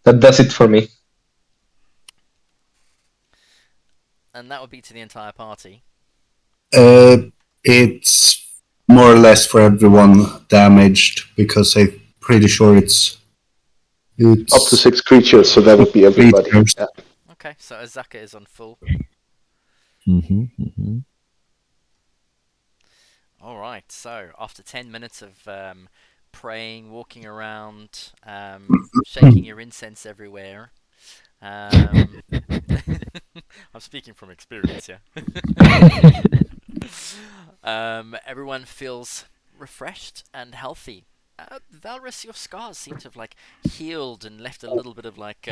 Speaker 2: That does it for me.
Speaker 1: And that would be to the entire party.
Speaker 4: It's more or less for everyone damaged, because I'm pretty sure it's
Speaker 3: Up to 6 creatures, so that would be everybody.
Speaker 4: creatures.
Speaker 3: Yeah.
Speaker 1: Okay, so Azaka is on full. All right. So after 10 minutes of praying, walking around, shaking your incense everywhere. I'm speaking from experience here. Everyone feels refreshed and healthy. Valrus, your scars seem to have like healed and left a little bit of like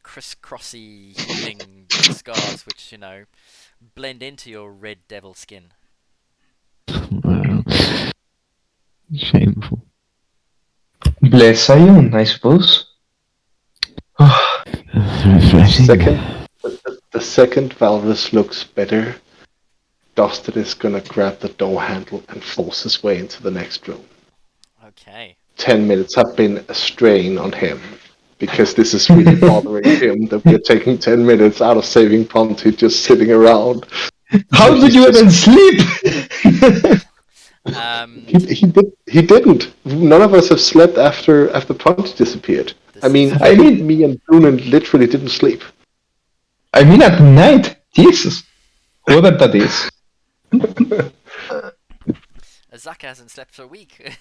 Speaker 1: crisscrossy healing scars, which blend into your red devil skin.
Speaker 6: Wow. Shameful.
Speaker 2: Bless Zion, I suppose.
Speaker 6: Refreshing.
Speaker 3: The second Valrus looks better, Dustin is gonna grab the door handle and force his way into the next room.
Speaker 1: Okay.
Speaker 3: 10 minutes have been a strain on him, because this is really bothering him that we're taking 10 minutes out of saving Ponty just sitting around.
Speaker 2: How did you even sleep?
Speaker 3: He didn't. None of us have slept after Ponty disappeared.
Speaker 1: This is
Speaker 2: I
Speaker 3: you,
Speaker 2: mean-
Speaker 3: me and Brunan literally didn't sleep.
Speaker 2: I mean, at night. Jesus. Whoever that is.
Speaker 1: Azaka hasn't slept for a week.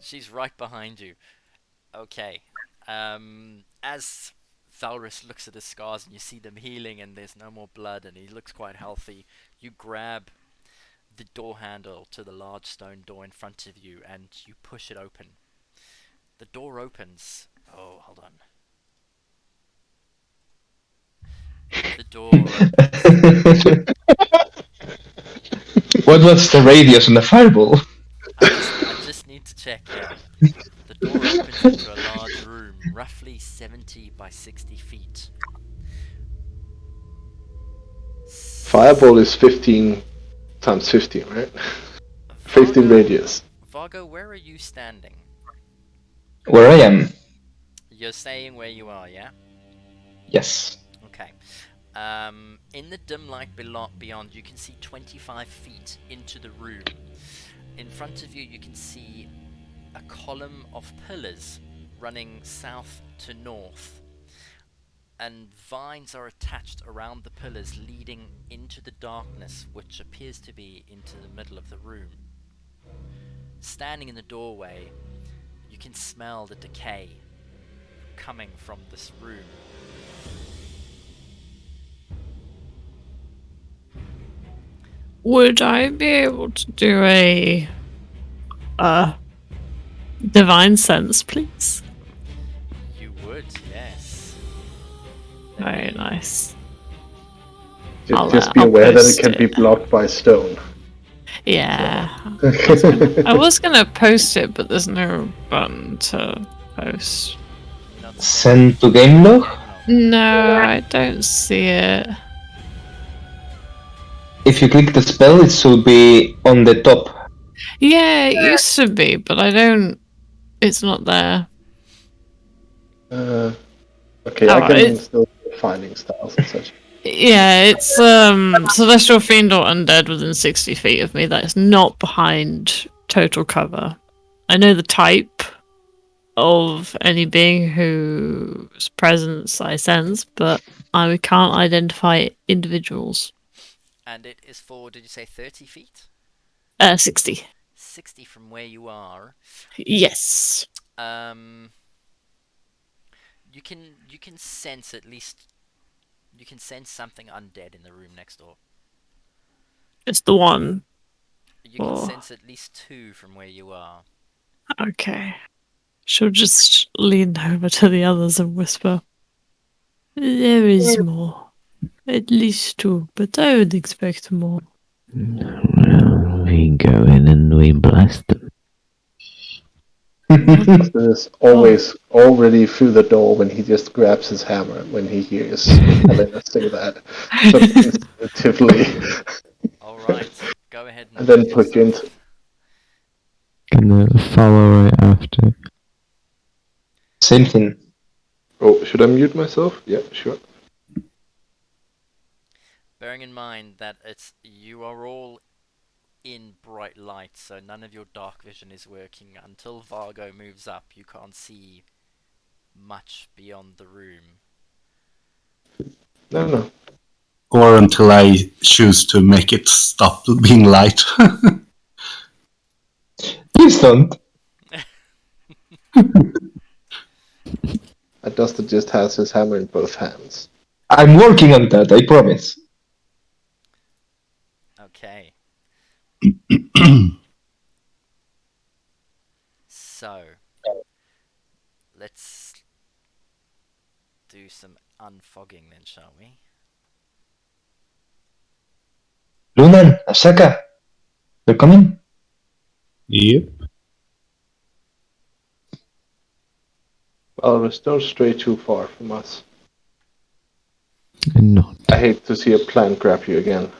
Speaker 1: She's right behind you. Okay. As Valrus looks at his scars and you see them healing and there's no more blood and he looks quite healthy, you grab the door handle to the large stone door in front of you and you push it open. The door opens. Oh, hold on. The door opens.
Speaker 2: What was the radius on the fireball?
Speaker 1: I just need to check, yeah. The door opens into a large room, roughly 70 by 60 feet.
Speaker 3: Fireball is 15 times 15, right? 15 radius.
Speaker 1: Vargo, where are you standing?
Speaker 2: Where I am.
Speaker 1: You're staying where you are, yeah?
Speaker 2: Yes.
Speaker 1: Okay. In the dim light beyond, you can see 25 feet into the room. In front of you, you can see a column of pillars running south to north. And vines are attached around the pillars, leading into the darkness, which appears to be into the middle of the room. Standing in the doorway, you can smell the decay coming from this room.
Speaker 5: Would I be able to do a divine sense, please?
Speaker 1: You would, yes.
Speaker 5: Very nice.
Speaker 3: Just be
Speaker 5: I'll
Speaker 3: aware that it
Speaker 5: post
Speaker 3: can be
Speaker 5: it.
Speaker 3: blocked by stone.
Speaker 5: Yeah. I was gonna post it, but there's no button to post.
Speaker 1: Not
Speaker 2: Send to game log?
Speaker 5: No, I don't see it.
Speaker 2: If you click the spell, it should be on the top.
Speaker 5: Yeah, it used to be, but I don't. It's not there.
Speaker 3: Okay, I can still do finding styles and such.
Speaker 5: Yeah, it's celestial fiend or undead within 60 feet of me. That is not behind total cover. I know the type of any being whose presence I sense, but I can't identify individuals.
Speaker 1: And it is for, did you say 30 feet?
Speaker 5: 60.
Speaker 1: 60 from where you are.
Speaker 5: Yes.
Speaker 1: You can sense at least. You can sense something undead in the room next door.
Speaker 5: Just the one.
Speaker 1: You can sense at least 2 from where you are.
Speaker 5: Okay. She'll just lean over to the others and whisper, "There is more. At least 2, but I would expect more."
Speaker 6: Well, we go in and we blast them.
Speaker 3: Dustin is always already through the door when he just grabs his hammer when he hears Helena say that. So instinctively.
Speaker 1: Alright, go ahead
Speaker 3: And then put you into.
Speaker 6: Gonna follow right after.
Speaker 2: Same thing.
Speaker 3: Oh, should I mute myself? Yeah, sure.
Speaker 1: Bearing in mind that you are all in bright light, so none of your dark vision is working. Until Vargo moves up, you can't see much beyond the room.
Speaker 3: No.
Speaker 4: Or until I choose to make it stop being light.
Speaker 2: Please don't.
Speaker 3: Dustin just has his hammer in both hands.
Speaker 2: I'm working on that, I promise.
Speaker 1: Okay. So, let's do some unfogging then, shall we?
Speaker 2: Lunan, Asaka, they're coming.
Speaker 4: Yep.
Speaker 3: Valrus, don't stray too far from us.
Speaker 6: And not.
Speaker 3: I hate to see a plant grab you again.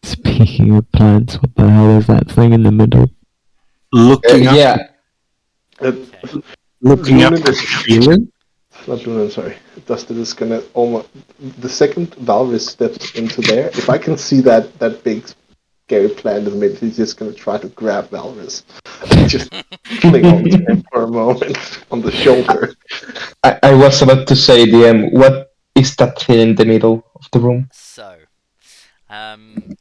Speaker 6: Speaking of plants, what the hell is that thing in the middle?
Speaker 4: Looking up,
Speaker 2: Yeah,
Speaker 1: Okay.
Speaker 4: looking up
Speaker 3: Lunan
Speaker 4: the
Speaker 3: is-
Speaker 4: ceiling.
Speaker 3: Not Lunan, sorry. Dustin is gonna almost. The second Valrus steps into there, if I can see that big scary plant in the middle, he's just gonna try to grab Valrus. Just cling on to him for a moment on the shoulder.
Speaker 2: I was about to say, DM, what is that thing in the middle of the room?
Speaker 1: So,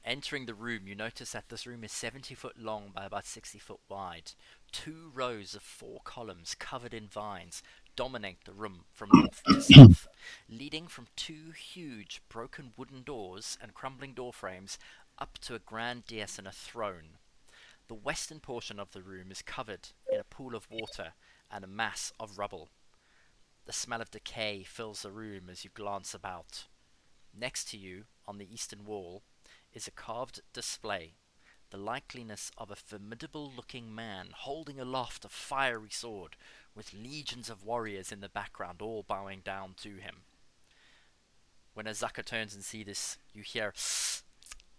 Speaker 1: entering the room, you notice that this room is 70 foot long by about 60 foot wide. 2 rows of 4 columns covered in vines dominate the room from north to south, leading from 2 huge broken wooden doors and crumbling door frames up to a grand dais and a throne. The western portion of the room is covered in a pool of water and a mass of rubble. The smell of decay fills the room as you glance about. Next to you, on the eastern wall, is a carved display, the likeliness of a formidable-looking man holding aloft a fiery sword, with legions of warriors in the background all bowing down to him. When Azaka turns and sees this, you hear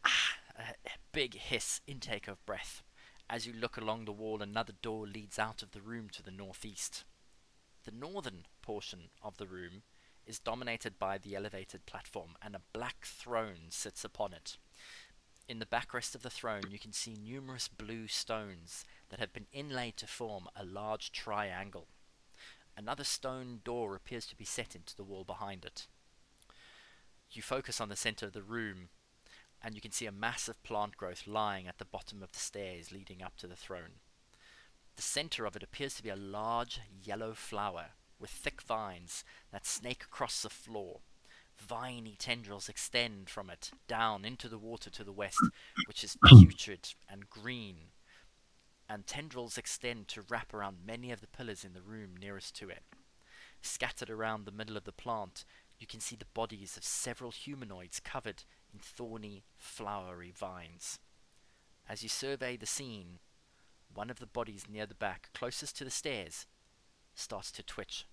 Speaker 1: a big hiss, intake of breath. As you look along the wall, another door leads out of the room to the northeast. The northern portion of the room is dominated by the elevated platform, and a black throne sits upon it. In the backrest of the throne, you can see numerous blue stones that have been inlaid to form a large triangle. Another stone door appears to be set into the wall behind it. You focus on the center of the room, and you can see a massive plant growth lying at the bottom of the stairs leading up to the throne. The center of it appears to be a large yellow flower with thick vines that snake across the floor. Viney tendrils extend from it down into the water to the west, which is putrid and green, and tendrils extend to wrap around many of the pillars in the room nearest to it. Scattered around the middle of the plant, you can see the bodies of several humanoids covered in thorny, flowery vines. As you survey the scene, one of the bodies near the back, closest to the stairs, starts to twitch.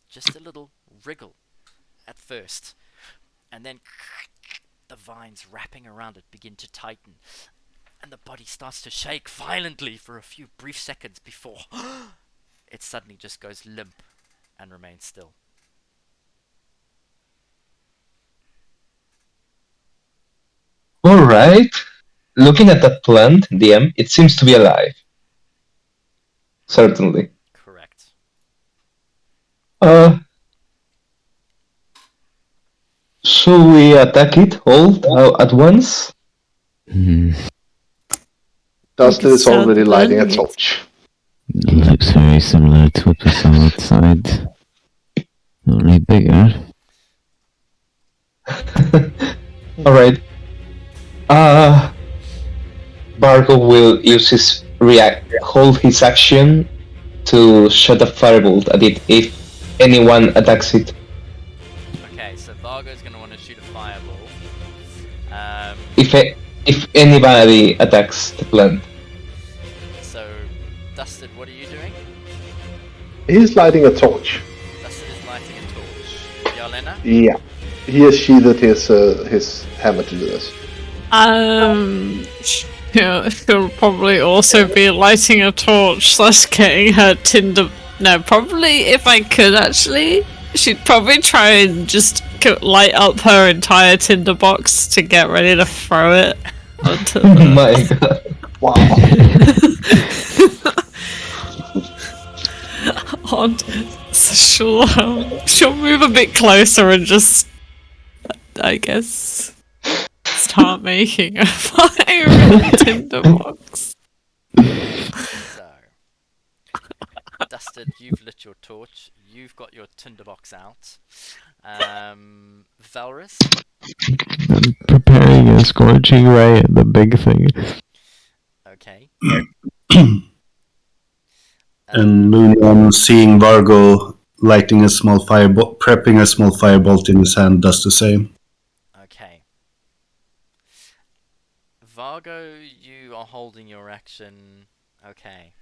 Speaker 1: Just a little wriggle at first, and then the vines wrapping around it begin to tighten, and the body starts to shake violently for a few brief seconds before it suddenly just goes limp and remains still.
Speaker 2: Alright. Looking at that plant, DM, it seems to be alive. Certainly.
Speaker 1: Correct.
Speaker 2: Should we attack it all at once?
Speaker 3: Dustin
Speaker 5: could
Speaker 3: is
Speaker 5: start
Speaker 3: already lighting a
Speaker 5: burning it.
Speaker 3: torch.
Speaker 6: Looks very similar to what we saw outside. Only bigger.
Speaker 2: Alright. Bargo will use his hold his action to shot a firebolt at it if anyone attacks it.
Speaker 1: Okay, so Vargo's going to want to shoot a fireball.
Speaker 2: If anybody attacks the plant.
Speaker 1: So, Dustin, what are you doing?
Speaker 3: He's lighting a torch.
Speaker 1: Dustin is lighting a torch. Yarlena?
Speaker 3: Yeah. He has sheathed his hammer to do this.
Speaker 5: She'll probably also be lighting a torch / getting her tinder. No, probably if I could actually, she'd probably try and just light up her entire tinderbox to get ready to throw it onto
Speaker 2: Oh
Speaker 5: the...
Speaker 2: my god.
Speaker 3: Wow.
Speaker 5: So she'll move a bit closer and just, I guess, start making a fire in the tinderbox.
Speaker 1: So, Dustin, you've lit your torch. You've got your tinderbox out. Valrus?
Speaker 6: I'm preparing a scorching ray at the big thing.
Speaker 1: Okay.
Speaker 4: And Lunan, seeing Vargo lighting a small firebolt, prepping a small firebolt in his hand, does the same.
Speaker 1: Okay. Vargo, you are holding your action. Okay.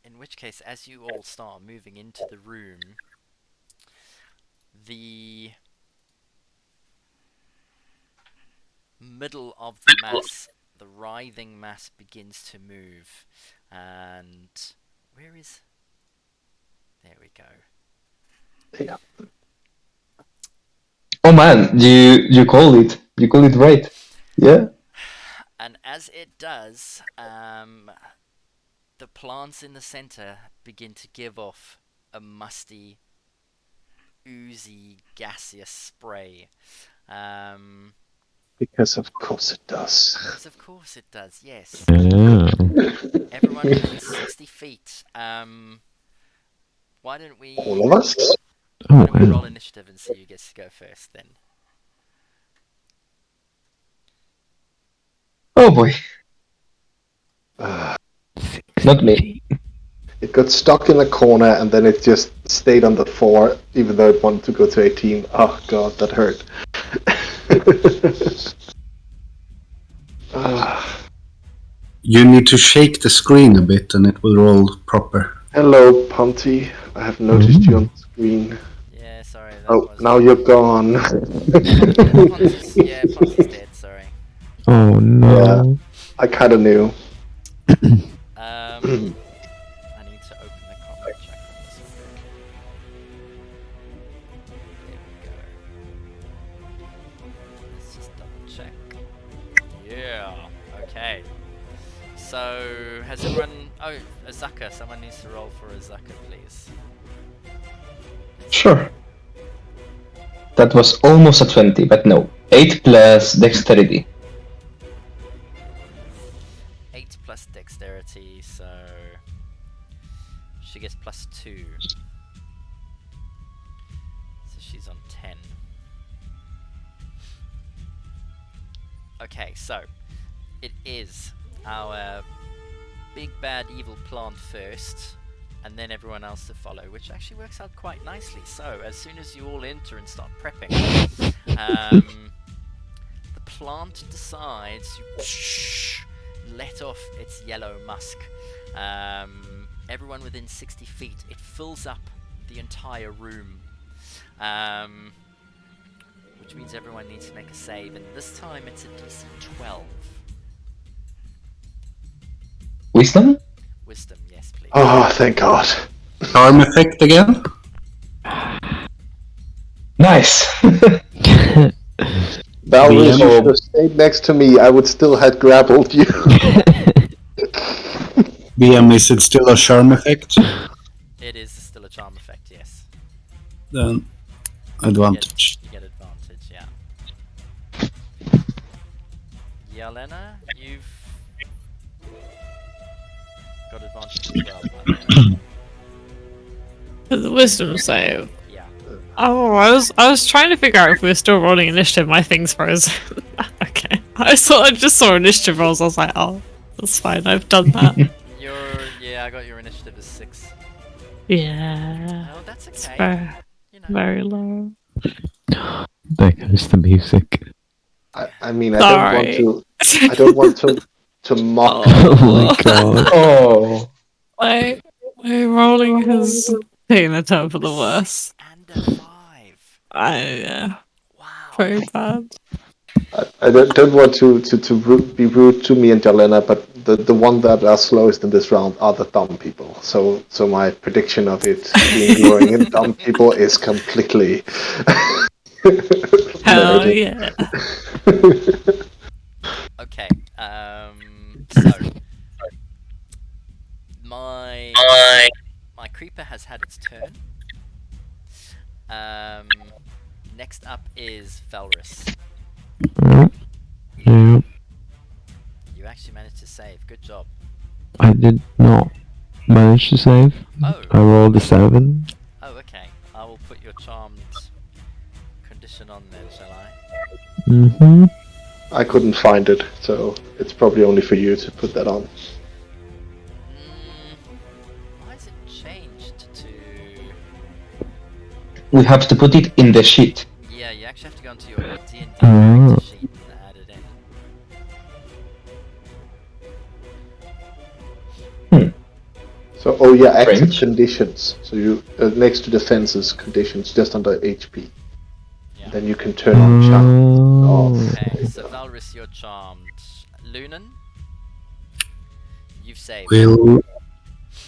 Speaker 1: In which case, as you all start moving into the room, the middle of the mass, the writhing mass, begins to move. And where is... There we go.
Speaker 3: Yeah.
Speaker 2: Oh man, you called it. You called it right. Yeah.
Speaker 1: And as it does, the plants in the center begin to give off a musty, oozy, gaseous spray.
Speaker 3: Because of course it does.
Speaker 1: Because of course it does, yes.
Speaker 6: Oh.
Speaker 1: Everyone within 60 feet. Why don't we...
Speaker 3: All of us?
Speaker 1: Why
Speaker 6: Oh,
Speaker 1: don't we roll initiative and see who gets to go first then?
Speaker 2: Oh boy.
Speaker 3: Uh,
Speaker 2: Not me.
Speaker 3: it got stuck in a corner and then it just stayed on the 4, even though it wanted to go to 18. Oh god, that hurt.
Speaker 4: You need to shake the screen a bit and it will roll proper.
Speaker 3: Hello, Ponty. I have noticed you on the screen.
Speaker 1: Yeah, sorry. That
Speaker 3: Oh,
Speaker 1: was...
Speaker 3: now you're gone.
Speaker 1: Ponty's dead, sorry.
Speaker 6: Oh no.
Speaker 3: I kind of knew.
Speaker 1: I need to open the combat check on this one. There we go. Let's just double check. Yeah, okay. So, has everyone... Oh, Azaka. Someone needs to roll for Azaka, please.
Speaker 2: Sure. That was almost a 20, but no. 8 plus dexterity.
Speaker 1: 8 plus dexterity, so... She gets plus 2. So she's on 10. Okay, so... It is our big bad evil plant first, and then everyone else to follow, which actually works out quite nicely. So, as soon as you all enter and start prepping, the plant decides to let off its yellow musk. Everyone within 60 feet, it fills up the entire room, which means everyone needs to make a save, and this time it's a DC 12.
Speaker 2: Wisdom?
Speaker 1: Wisdom, yes, please.
Speaker 3: Oh, thank God.
Speaker 4: Charm effect again?
Speaker 2: Nice.
Speaker 3: Valrus, you
Speaker 2: VM.
Speaker 3: should have stayed next to me. I would still have grappled you.
Speaker 4: BM, is it still a charm effect?
Speaker 1: It is still a charm effect, yes.
Speaker 4: Then advantage.
Speaker 1: You get advantage, yeah. Yelena, you've got advantage as well, by the way.
Speaker 5: For the wisdom save.
Speaker 1: Yeah.
Speaker 5: Oh, I was trying to figure out if we were still rolling initiative. My thing's froze. Okay, I just saw initiative rolls. I was like, oh, that's fine. I've done that.
Speaker 1: I got your initiative as 6.
Speaker 5: Yeah,
Speaker 1: Oh, that's
Speaker 5: it's
Speaker 1: okay.
Speaker 5: very,
Speaker 1: You know.
Speaker 5: very low.
Speaker 6: There goes the music.
Speaker 3: I mean, I
Speaker 5: Sorry.
Speaker 3: don't want to mock.
Speaker 6: Oh my god.
Speaker 2: Oh.
Speaker 5: my rolling has taken a turn for the worse.
Speaker 1: And a 5.
Speaker 5: Yeah,
Speaker 1: Wow.
Speaker 5: very bad.
Speaker 3: I don't want to be rude to me and Jalena, but the one that are slowest in this round are the dumb people. So my prediction of it being glowing in dumb people is completely
Speaker 5: Hell
Speaker 3: limited.
Speaker 5: yeah.
Speaker 1: Okay. So my my creeper has had its turn. Next up is Valrus.
Speaker 6: Yeah,
Speaker 1: You actually managed to save. Good job.
Speaker 6: I did not manage to save.
Speaker 1: Oh.
Speaker 6: I rolled a 7.
Speaker 1: Oh, okay. I will put your charmed condition on then, shall I?
Speaker 6: Mm-hmm.
Speaker 3: I couldn't find it, so it's probably only for you to put that on.
Speaker 1: Why is it changed to?
Speaker 2: We have to put it in the sheet.
Speaker 1: Yeah, you actually have to go into your D&D character sheet and add it in.
Speaker 3: So, oh yeah, active
Speaker 2: French.
Speaker 3: conditions. So you next to defenses conditions, just under HP.
Speaker 1: Yeah.
Speaker 3: Then you can turn on charm.
Speaker 6: Oh.
Speaker 1: Okay, so Valrus, you're charmed. Lunan, you've saved.
Speaker 4: Will.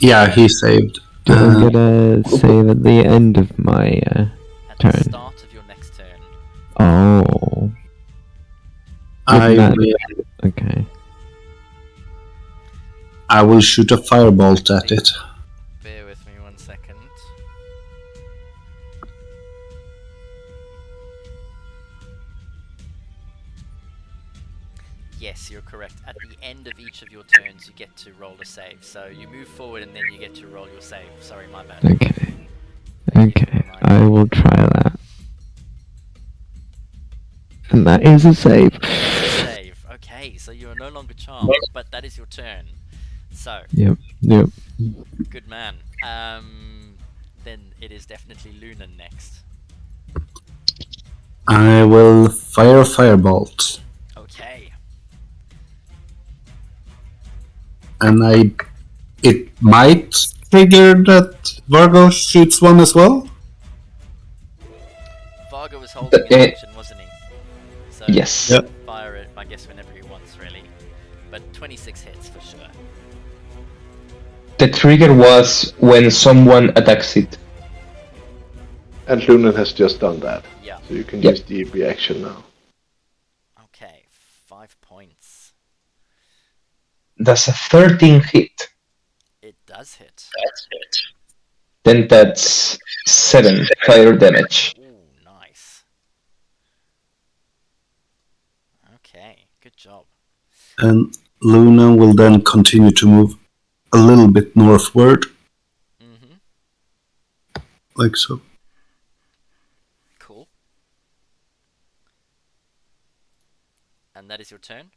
Speaker 4: Yeah, he saved.
Speaker 6: Do I get a save at the end of my
Speaker 1: At the
Speaker 6: turn?
Speaker 1: start of your next turn.
Speaker 6: Oh.
Speaker 4: I
Speaker 6: Isn't that-
Speaker 4: will,
Speaker 6: Okay.
Speaker 4: I will shoot a firebolt at it.
Speaker 1: Bear with me 1 second. Yes, you're correct. At the end of each of your turns, you get to roll a save. So you move forward and then you get to roll your save. Sorry, my bad.
Speaker 6: Okay.
Speaker 1: Thank you for
Speaker 6: Okay.
Speaker 1: reminding
Speaker 6: I
Speaker 1: me.
Speaker 6: will try that. And that is a save.
Speaker 1: Save. Okay, so you are no longer charmed, but that is your turn. So,
Speaker 6: Yep.
Speaker 1: good man. Then it is definitely Lunan next.
Speaker 4: I will fire a firebolt.
Speaker 1: Okay.
Speaker 4: And it might trigger that Vargo shoots one as well?
Speaker 1: Vargo was holding an action, wasn't he? So
Speaker 2: Yes.
Speaker 4: Yep.
Speaker 1: fire it, I guess, whenever he wants, really. But 26 hits for sure.
Speaker 2: The trigger was when someone attacks it.
Speaker 3: And Lunan has just done that.
Speaker 1: Yeah.
Speaker 3: So you can
Speaker 2: Yep.
Speaker 3: use the reaction now.
Speaker 1: Okay, 5 points.
Speaker 2: That's a 13 hit.
Speaker 1: It does hit.
Speaker 2: Then that's 7 fire damage.
Speaker 1: Ooh, nice. Okay, good job.
Speaker 4: And Luna will then continue to move a little bit northward, like so.
Speaker 1: Cool. And that is your turn?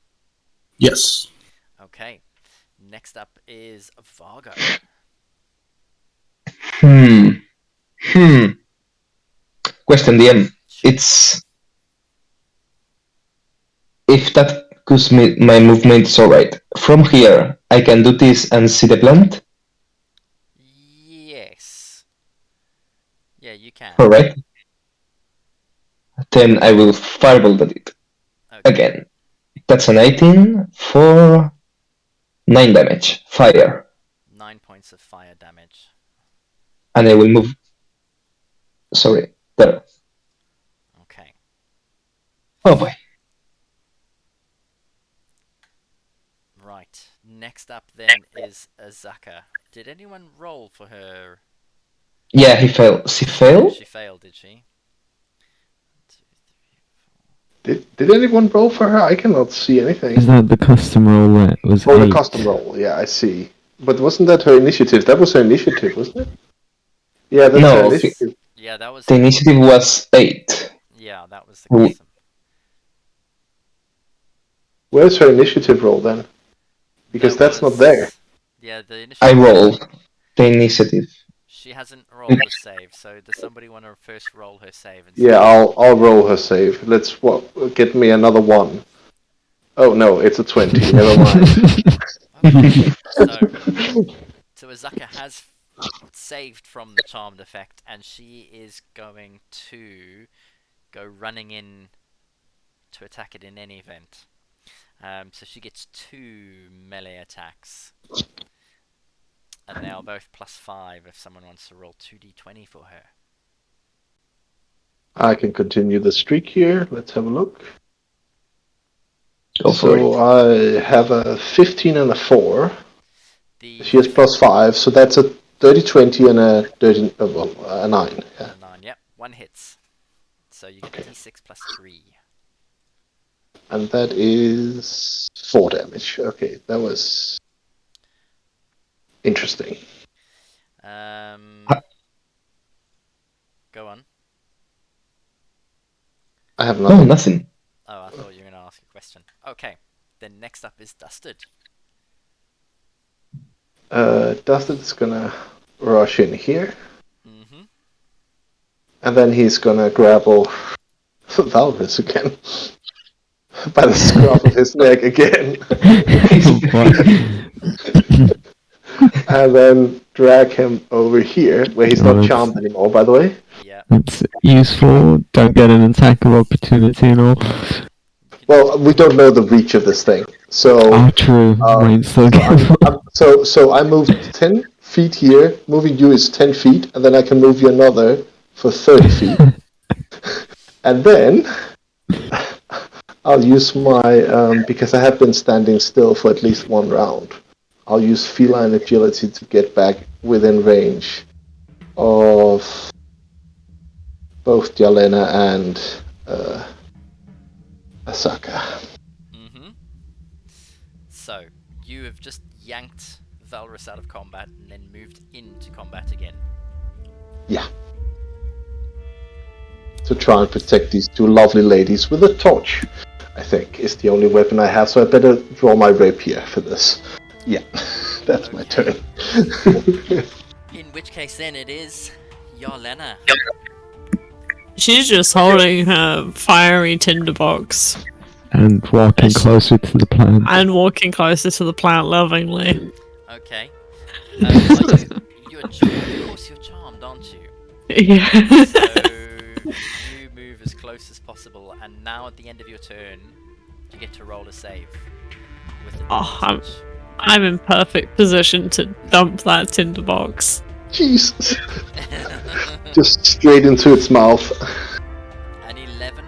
Speaker 4: Yes.
Speaker 1: Okay. Next up is Vargo.
Speaker 2: Question DM. It's if that because my movement is alright. From here, I can do this and see the plant.
Speaker 1: Yes. Yeah, you can.
Speaker 2: Alright. Then I will firebolt at it
Speaker 1: Okay.
Speaker 2: again. That's an 18 for 9 damage. Fire.
Speaker 1: 9 points of fire damage.
Speaker 2: And I will move. Sorry, there.
Speaker 1: Okay.
Speaker 2: Oh boy.
Speaker 1: Right. Next up then is Azaka. Did anyone roll for her?
Speaker 2: Yeah, he failed. She failed?
Speaker 1: She failed, did she? 1, 2, 3, 4.
Speaker 3: Did anyone roll for her? I cannot see anything.
Speaker 6: Is that the custom roll that was
Speaker 3: Oh,
Speaker 6: 8?
Speaker 3: the custom roll. Yeah, I see. But wasn't that her initiative? That was her initiative, wasn't it? Yeah, that's
Speaker 2: No,
Speaker 3: her
Speaker 2: okay.
Speaker 3: initiative.
Speaker 1: Yeah, that was.
Speaker 2: The initiative was 8.
Speaker 1: Yeah, that was the
Speaker 2: Mm.
Speaker 1: custom.
Speaker 3: Where's her initiative roll then? Because
Speaker 1: That
Speaker 3: that's not
Speaker 1: was-
Speaker 3: there.
Speaker 1: Yeah, the initiative.
Speaker 2: I rolled the initiative.
Speaker 1: She hasn't rolled the save, so does somebody want to first roll her save? And
Speaker 3: Yeah, I'll roll her save. Let's get me another 1. Oh no, it's a 20. Never mind.
Speaker 1: Okay. So Azaka has saved from the charmed effect, and she is going to go running in to attack it in any event. So she gets 2 melee attacks. And they are both +5 if someone wants to roll 2d20 for her.
Speaker 3: I can continue the streak here. Let's have a look.
Speaker 2: Go for
Speaker 3: So
Speaker 2: it.
Speaker 3: I have a 15 and a 4.
Speaker 1: The
Speaker 3: She has +5, so that's a 30, 20, and a 13, a 9. Yeah.
Speaker 1: a 9, yep, 1 hits. So you get d6 +3.
Speaker 3: And that is 4 damage. Okay, that was interesting.
Speaker 1: Go on.
Speaker 3: I have
Speaker 2: No,
Speaker 3: nothing.
Speaker 2: nothing.
Speaker 1: Oh, I thought you were going to ask a question. Okay, then next up is Dusted.
Speaker 3: Dusted's gonna rush in here,
Speaker 1: Mm-hmm.
Speaker 3: and then he's gonna grapple Valvis again by the scruff of his neck again, and then drag him over here, where he's not charmed anymore, by the way.
Speaker 1: Yeah.
Speaker 6: It's useful. Don't get an attack of opportunity and all.
Speaker 3: Well, we don't know the reach of this thing, so
Speaker 6: True. Wait, so
Speaker 3: so I moved 10 feet here. Moving you is 10 feet, and then I can move you another for 30 feet. And then I'll use my, because I have been standing still for at least one round, I'll use feline agility to get back within range of both Yelena and Asaka.
Speaker 1: Mm-hmm. So, you have just yanked Valrus out of combat and then moved into combat again.
Speaker 3: Yeah. To try and protect these two lovely ladies with a torch, I think, is the only weapon I have, so I better draw my rapier for this. Yeah, that's my turn.
Speaker 1: In which case then it is Yelena.
Speaker 5: She's just holding her fiery tinderbox
Speaker 6: and walking closer to the plant.
Speaker 5: and walking closer to the plant lovingly.
Speaker 1: Okay. You're charmed. Of course you're charmed, aren't you?
Speaker 5: Yeah.
Speaker 1: So you move as close as possible, and now at the end of your turn, you get to roll a save. With advantage.
Speaker 5: I'm in perfect position to dump that tinderbox.
Speaker 3: Jesus. Just straight into its mouth.
Speaker 1: An 11.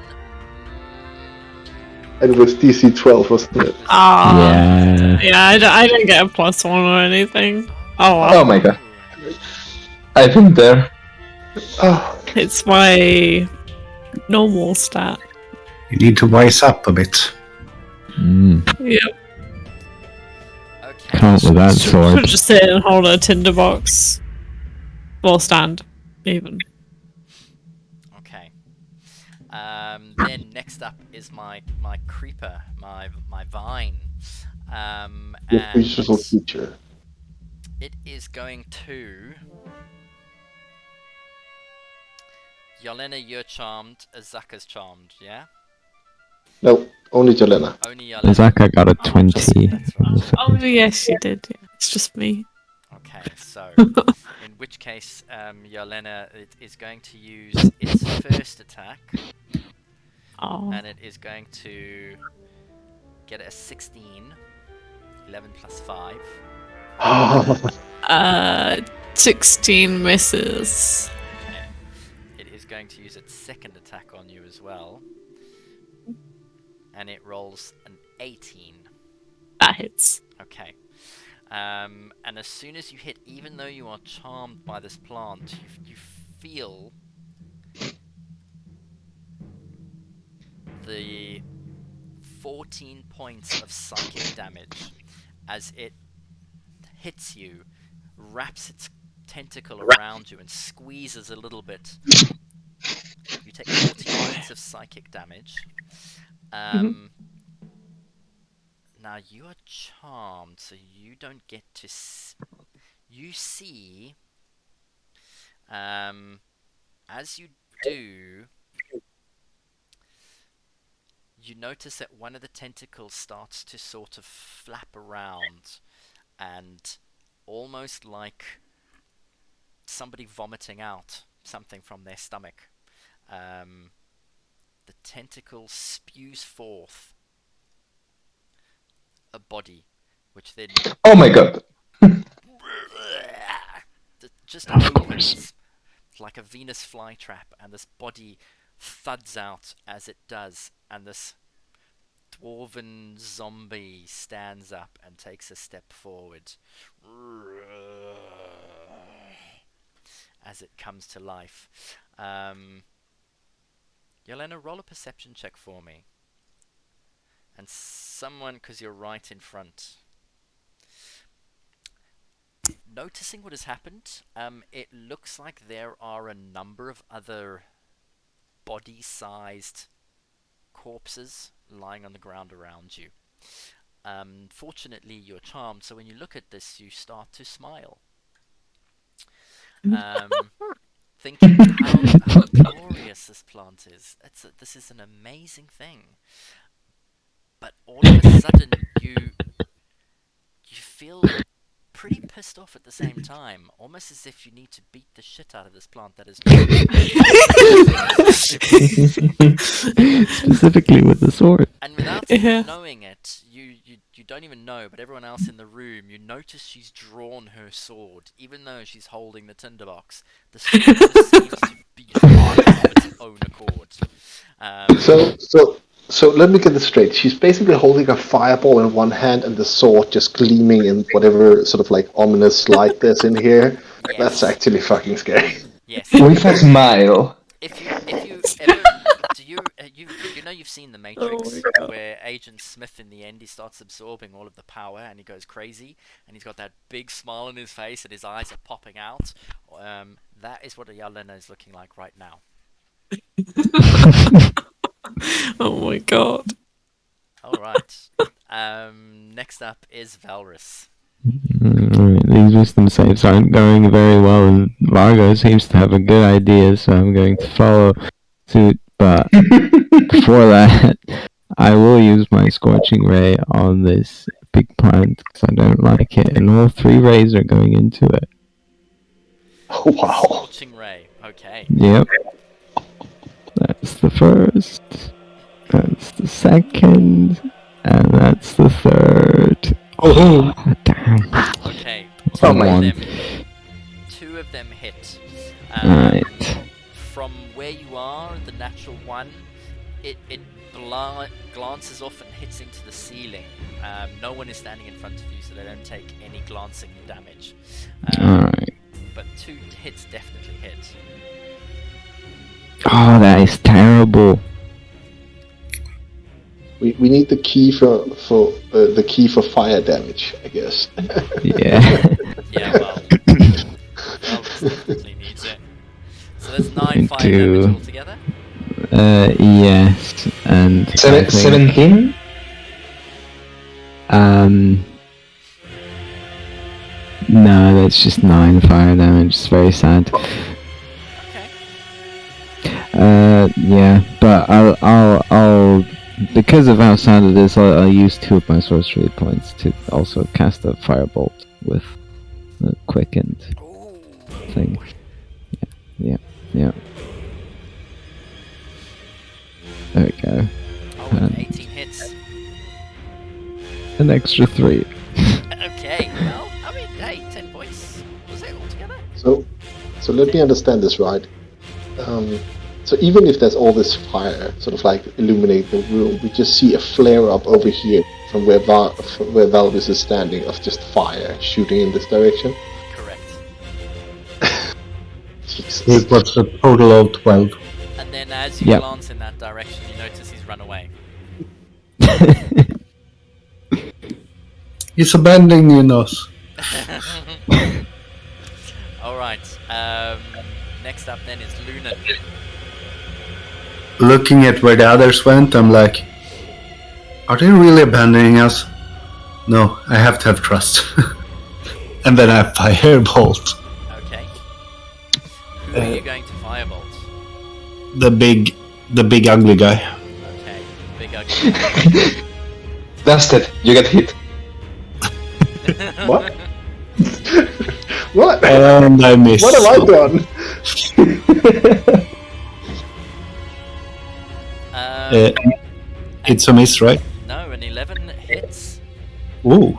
Speaker 3: And with DC 12, wasn't it?
Speaker 5: Yeah, I don't get a +1 or anything. Oh, wow.
Speaker 2: Oh my god. I've been there.
Speaker 3: Oh.
Speaker 5: It's my normal stat.
Speaker 4: You need to wise up a bit.
Speaker 5: Yep.
Speaker 1: Okay.
Speaker 6: Can't with that sword.
Speaker 5: Should just sit and hold a tinderbox. Well, stand, even.
Speaker 1: Okay. Then next up is my creeper, my vine.
Speaker 3: Your
Speaker 1: And
Speaker 3: beautiful creature.
Speaker 1: it is going to. Yelena, you're charmed. Azaka's charmed, yeah?
Speaker 3: No, only Jelena.
Speaker 1: Only Yelena.
Speaker 6: Azaka got a 20.
Speaker 5: Just me.
Speaker 6: on the
Speaker 5: Oh, yes, you did. Yeah. It's just me.
Speaker 1: Okay, so in which case, Yelena is going to use its first attack, and it is going to get a 16, 11 plus 5.
Speaker 5: 16 misses.
Speaker 1: Okay. It is going to use its second attack on you as well, and it rolls an 18.
Speaker 5: That hits.
Speaker 1: Okay. And as soon as you hit, even though you are charmed by this plant, you feel the 14 points of psychic damage as it hits you, wraps its tentacle around you and squeezes a little bit. You take 14 points of psychic damage. Now you are charmed, so you don't get to. You see, as you do, you notice that one of the tentacles starts to sort of flap around, and almost like somebody vomiting out something from their stomach. the tentacle spews forth a body, which then
Speaker 2: Oh my god.
Speaker 1: just
Speaker 6: Of
Speaker 1: opens like a Venus flytrap, and this body thuds out as it does, and this dwarven zombie stands up and takes a step forward as it comes to life. Yelena, roll a perception check for me. And someone, because you're right in front. Noticing what has happened, it looks like there are a number of other body-sized corpses lying on the ground around you. Fortunately, you're charmed, so when you look at this, you start to smile. Thinking how glorious this plant is. This is an amazing thing. But all of a sudden, you feel pretty pissed off at the same time, almost as if you need to beat the shit out of this plant that is
Speaker 6: Specifically with the sword.
Speaker 1: and without
Speaker 5: Yeah.
Speaker 1: knowing it, you don't even know, but everyone else in the room, you notice she's drawn her sword, even though she's holding the tinderbox. The sword just seems to be drawn of its own accord.
Speaker 3: So let me get this straight. She's basically holding a fireball in one hand and the sword just gleaming in whatever sort of like ominous light there's in here.
Speaker 1: Yes.
Speaker 3: That's actually fucking scary.
Speaker 1: Yes.
Speaker 2: With a smile.
Speaker 1: If you ever you've seen The Matrix, where Agent Smith in the end he starts absorbing all of the power and he goes crazy and he's got that big smile on his face and his eyes are popping out. That is what Yelena is looking like right now.
Speaker 5: Oh my god.
Speaker 1: All right. Next up is Valrus.
Speaker 6: Alright, these wisdom saves aren't going very well, and Vargo seems to have a good idea, so I'm going to follow suit. But before that, I will use my Scorching Ray on this big plant because I don't like it, and all 3 rays are going into it.
Speaker 3: Oh wow.
Speaker 1: Scorching Ray. Okay.
Speaker 6: Yep. That's the first, that's the second, and that's the third. Oh, damn.
Speaker 1: Okay.
Speaker 2: Oh my-
Speaker 1: Two of them hit.
Speaker 6: Right.
Speaker 1: From where you are, the natural one, it glances off and hits into the ceiling. No one is standing in front of you, so they don't take any glancing damage.
Speaker 6: Alright.
Speaker 1: But 2 hits definitely hit.
Speaker 6: Oh, that is terrible.
Speaker 3: We need the key for the key for fire damage, I guess.
Speaker 6: Yeah.
Speaker 1: Yeah, well, Valrus definitely needs it. So there's 9 fire damage altogether.
Speaker 6: Yes, and I think,
Speaker 2: 17?
Speaker 6: no, that's just 9 fire damage. It's very sad.
Speaker 1: Okay.
Speaker 6: Yeah, but I'll because of how sad it is, I'll use 2 of my sorcery points to also cast a firebolt with the quickened
Speaker 1: Ooh.
Speaker 6: thing. Yeah. There we go.
Speaker 1: Oh, 18 hits.
Speaker 6: An extra 3.
Speaker 1: Okay, well, I mean, hey, 10 points. Was it altogether?
Speaker 3: So let me understand this right. So even if there's all this fire sort of like illuminating the room, we just see a flare up over here from where Valvis is standing of just fire shooting in this direction.
Speaker 1: Correct.
Speaker 3: Jesus.
Speaker 4: It was a total of 12.
Speaker 1: And then as you
Speaker 6: Yep.
Speaker 1: glance in that direction, you notice he's run away.
Speaker 4: He's abandoning us.
Speaker 1: Alright, next up then is Lunan.
Speaker 4: Looking at where the others went, I'm like, are they really abandoning us? No, I have to have trust. And then I firebolt
Speaker 1: Okay. Who are you going to firebolt?
Speaker 4: the big ugly guy.
Speaker 1: Okay, big ugly.
Speaker 2: That's it. You get hit.
Speaker 3: What? What?
Speaker 4: And I missed.
Speaker 3: What have I done?
Speaker 4: Uh,
Speaker 1: Um,
Speaker 4: it's a miss, right?
Speaker 1: no, an 11 hits.
Speaker 4: Ooh.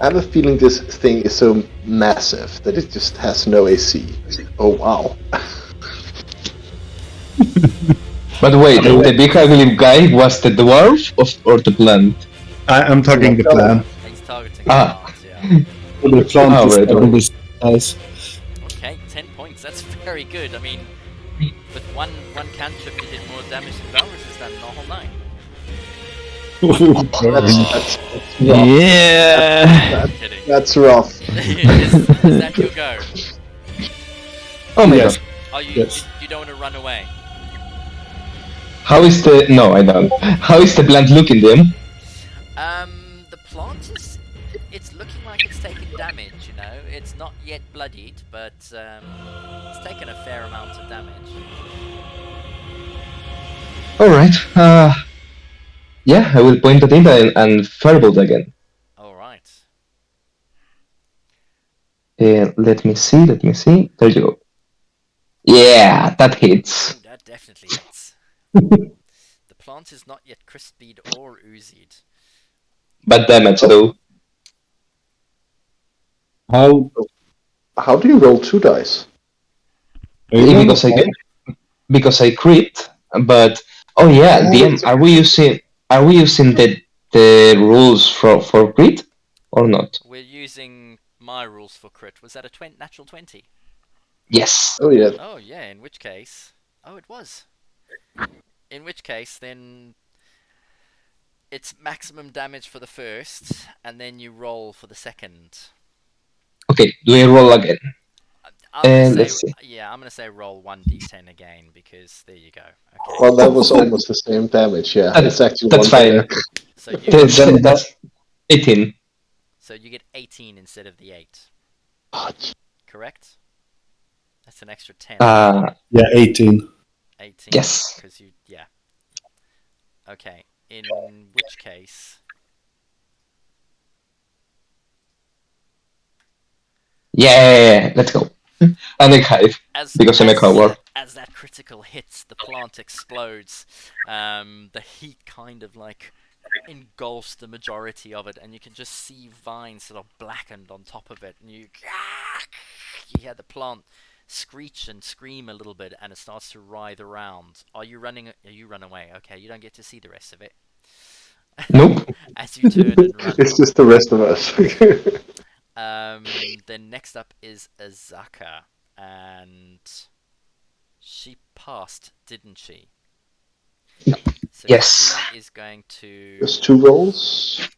Speaker 3: I have a feeling this thing is so massive that it just has no AC. Oh wow.
Speaker 2: But wait, the big ugly guy was the dwarf or the plant?
Speaker 4: I'm talking the plan.
Speaker 1: He's targeting
Speaker 2: Ah.
Speaker 1: the plant, yeah.
Speaker 4: The plant
Speaker 2: Oh,
Speaker 4: is
Speaker 2: right,
Speaker 4: double
Speaker 2: right.
Speaker 4: this size.
Speaker 1: Okay, 10 points. That's very good. I mean, with one cantrip, you did more damage to viruses than the whole 9.
Speaker 3: That's rough.
Speaker 6: Yeah.
Speaker 1: I'm kidding.
Speaker 3: That's rough.
Speaker 1: is that your go?
Speaker 2: Oh my
Speaker 4: Yes.
Speaker 2: god.
Speaker 1: Oh, you,
Speaker 4: Yes.
Speaker 1: you don't want to run away.
Speaker 2: How is the... No, I don't. How is the plant looking, then?
Speaker 1: The plant is... It's looking like it's taken damage, you know? It's not yet bloodied, but it's taken a fair amount of damage.
Speaker 2: Alright. Yeah, I will point at it and firebolt again.
Speaker 1: Alright.
Speaker 2: Let me see. There you go. Yeah, that hits.
Speaker 1: Oh, that definitely hits. The plant is not yet crispied or oozied.
Speaker 2: Bad damage, though.
Speaker 3: How do you roll 2 dice?
Speaker 2: Because I crit, but oh yeah, DM, are we using the rules for crit or not?
Speaker 1: We're using my rules for crit. Was that a natural 20?
Speaker 2: Yes.
Speaker 3: Oh yeah.
Speaker 1: Oh, yeah, in which case... Oh, it was. In which case, then... It's maximum damage for the first, and then you roll for the second.
Speaker 2: Okay, do I roll again?
Speaker 1: Let's say, yeah, I'm gonna say roll 1d10 again, because there you go. Okay.
Speaker 3: Well, that was almost the same damage. Yeah, it's actually
Speaker 2: That's
Speaker 3: one
Speaker 2: fine.
Speaker 3: better.
Speaker 1: So you,
Speaker 2: That's 18.
Speaker 1: so you get 18 instead of the 8. Correct? That's an extra 10.
Speaker 4: Yeah, 18.
Speaker 1: 18.
Speaker 2: Yes.
Speaker 1: Because you, yeah. Okay. In which case,
Speaker 2: Yeah, let's go. And I hide because I'm a coward.
Speaker 1: as that critical hits, the plant explodes. The heat kind of like engulfs the majority of it, and you can just see vines sort of blackened on top of it, and you hear the plant screech and scream a little bit, and it starts to writhe around. Are you running? You run away. Okay, you don't get to see the rest of it.
Speaker 2: Nope.
Speaker 1: As you turn and run.
Speaker 3: It's just the rest of us.
Speaker 1: Then next up is Azaka, and she passed, didn't she? So
Speaker 2: Yes.
Speaker 1: she is going to...
Speaker 3: Just 2 rolls.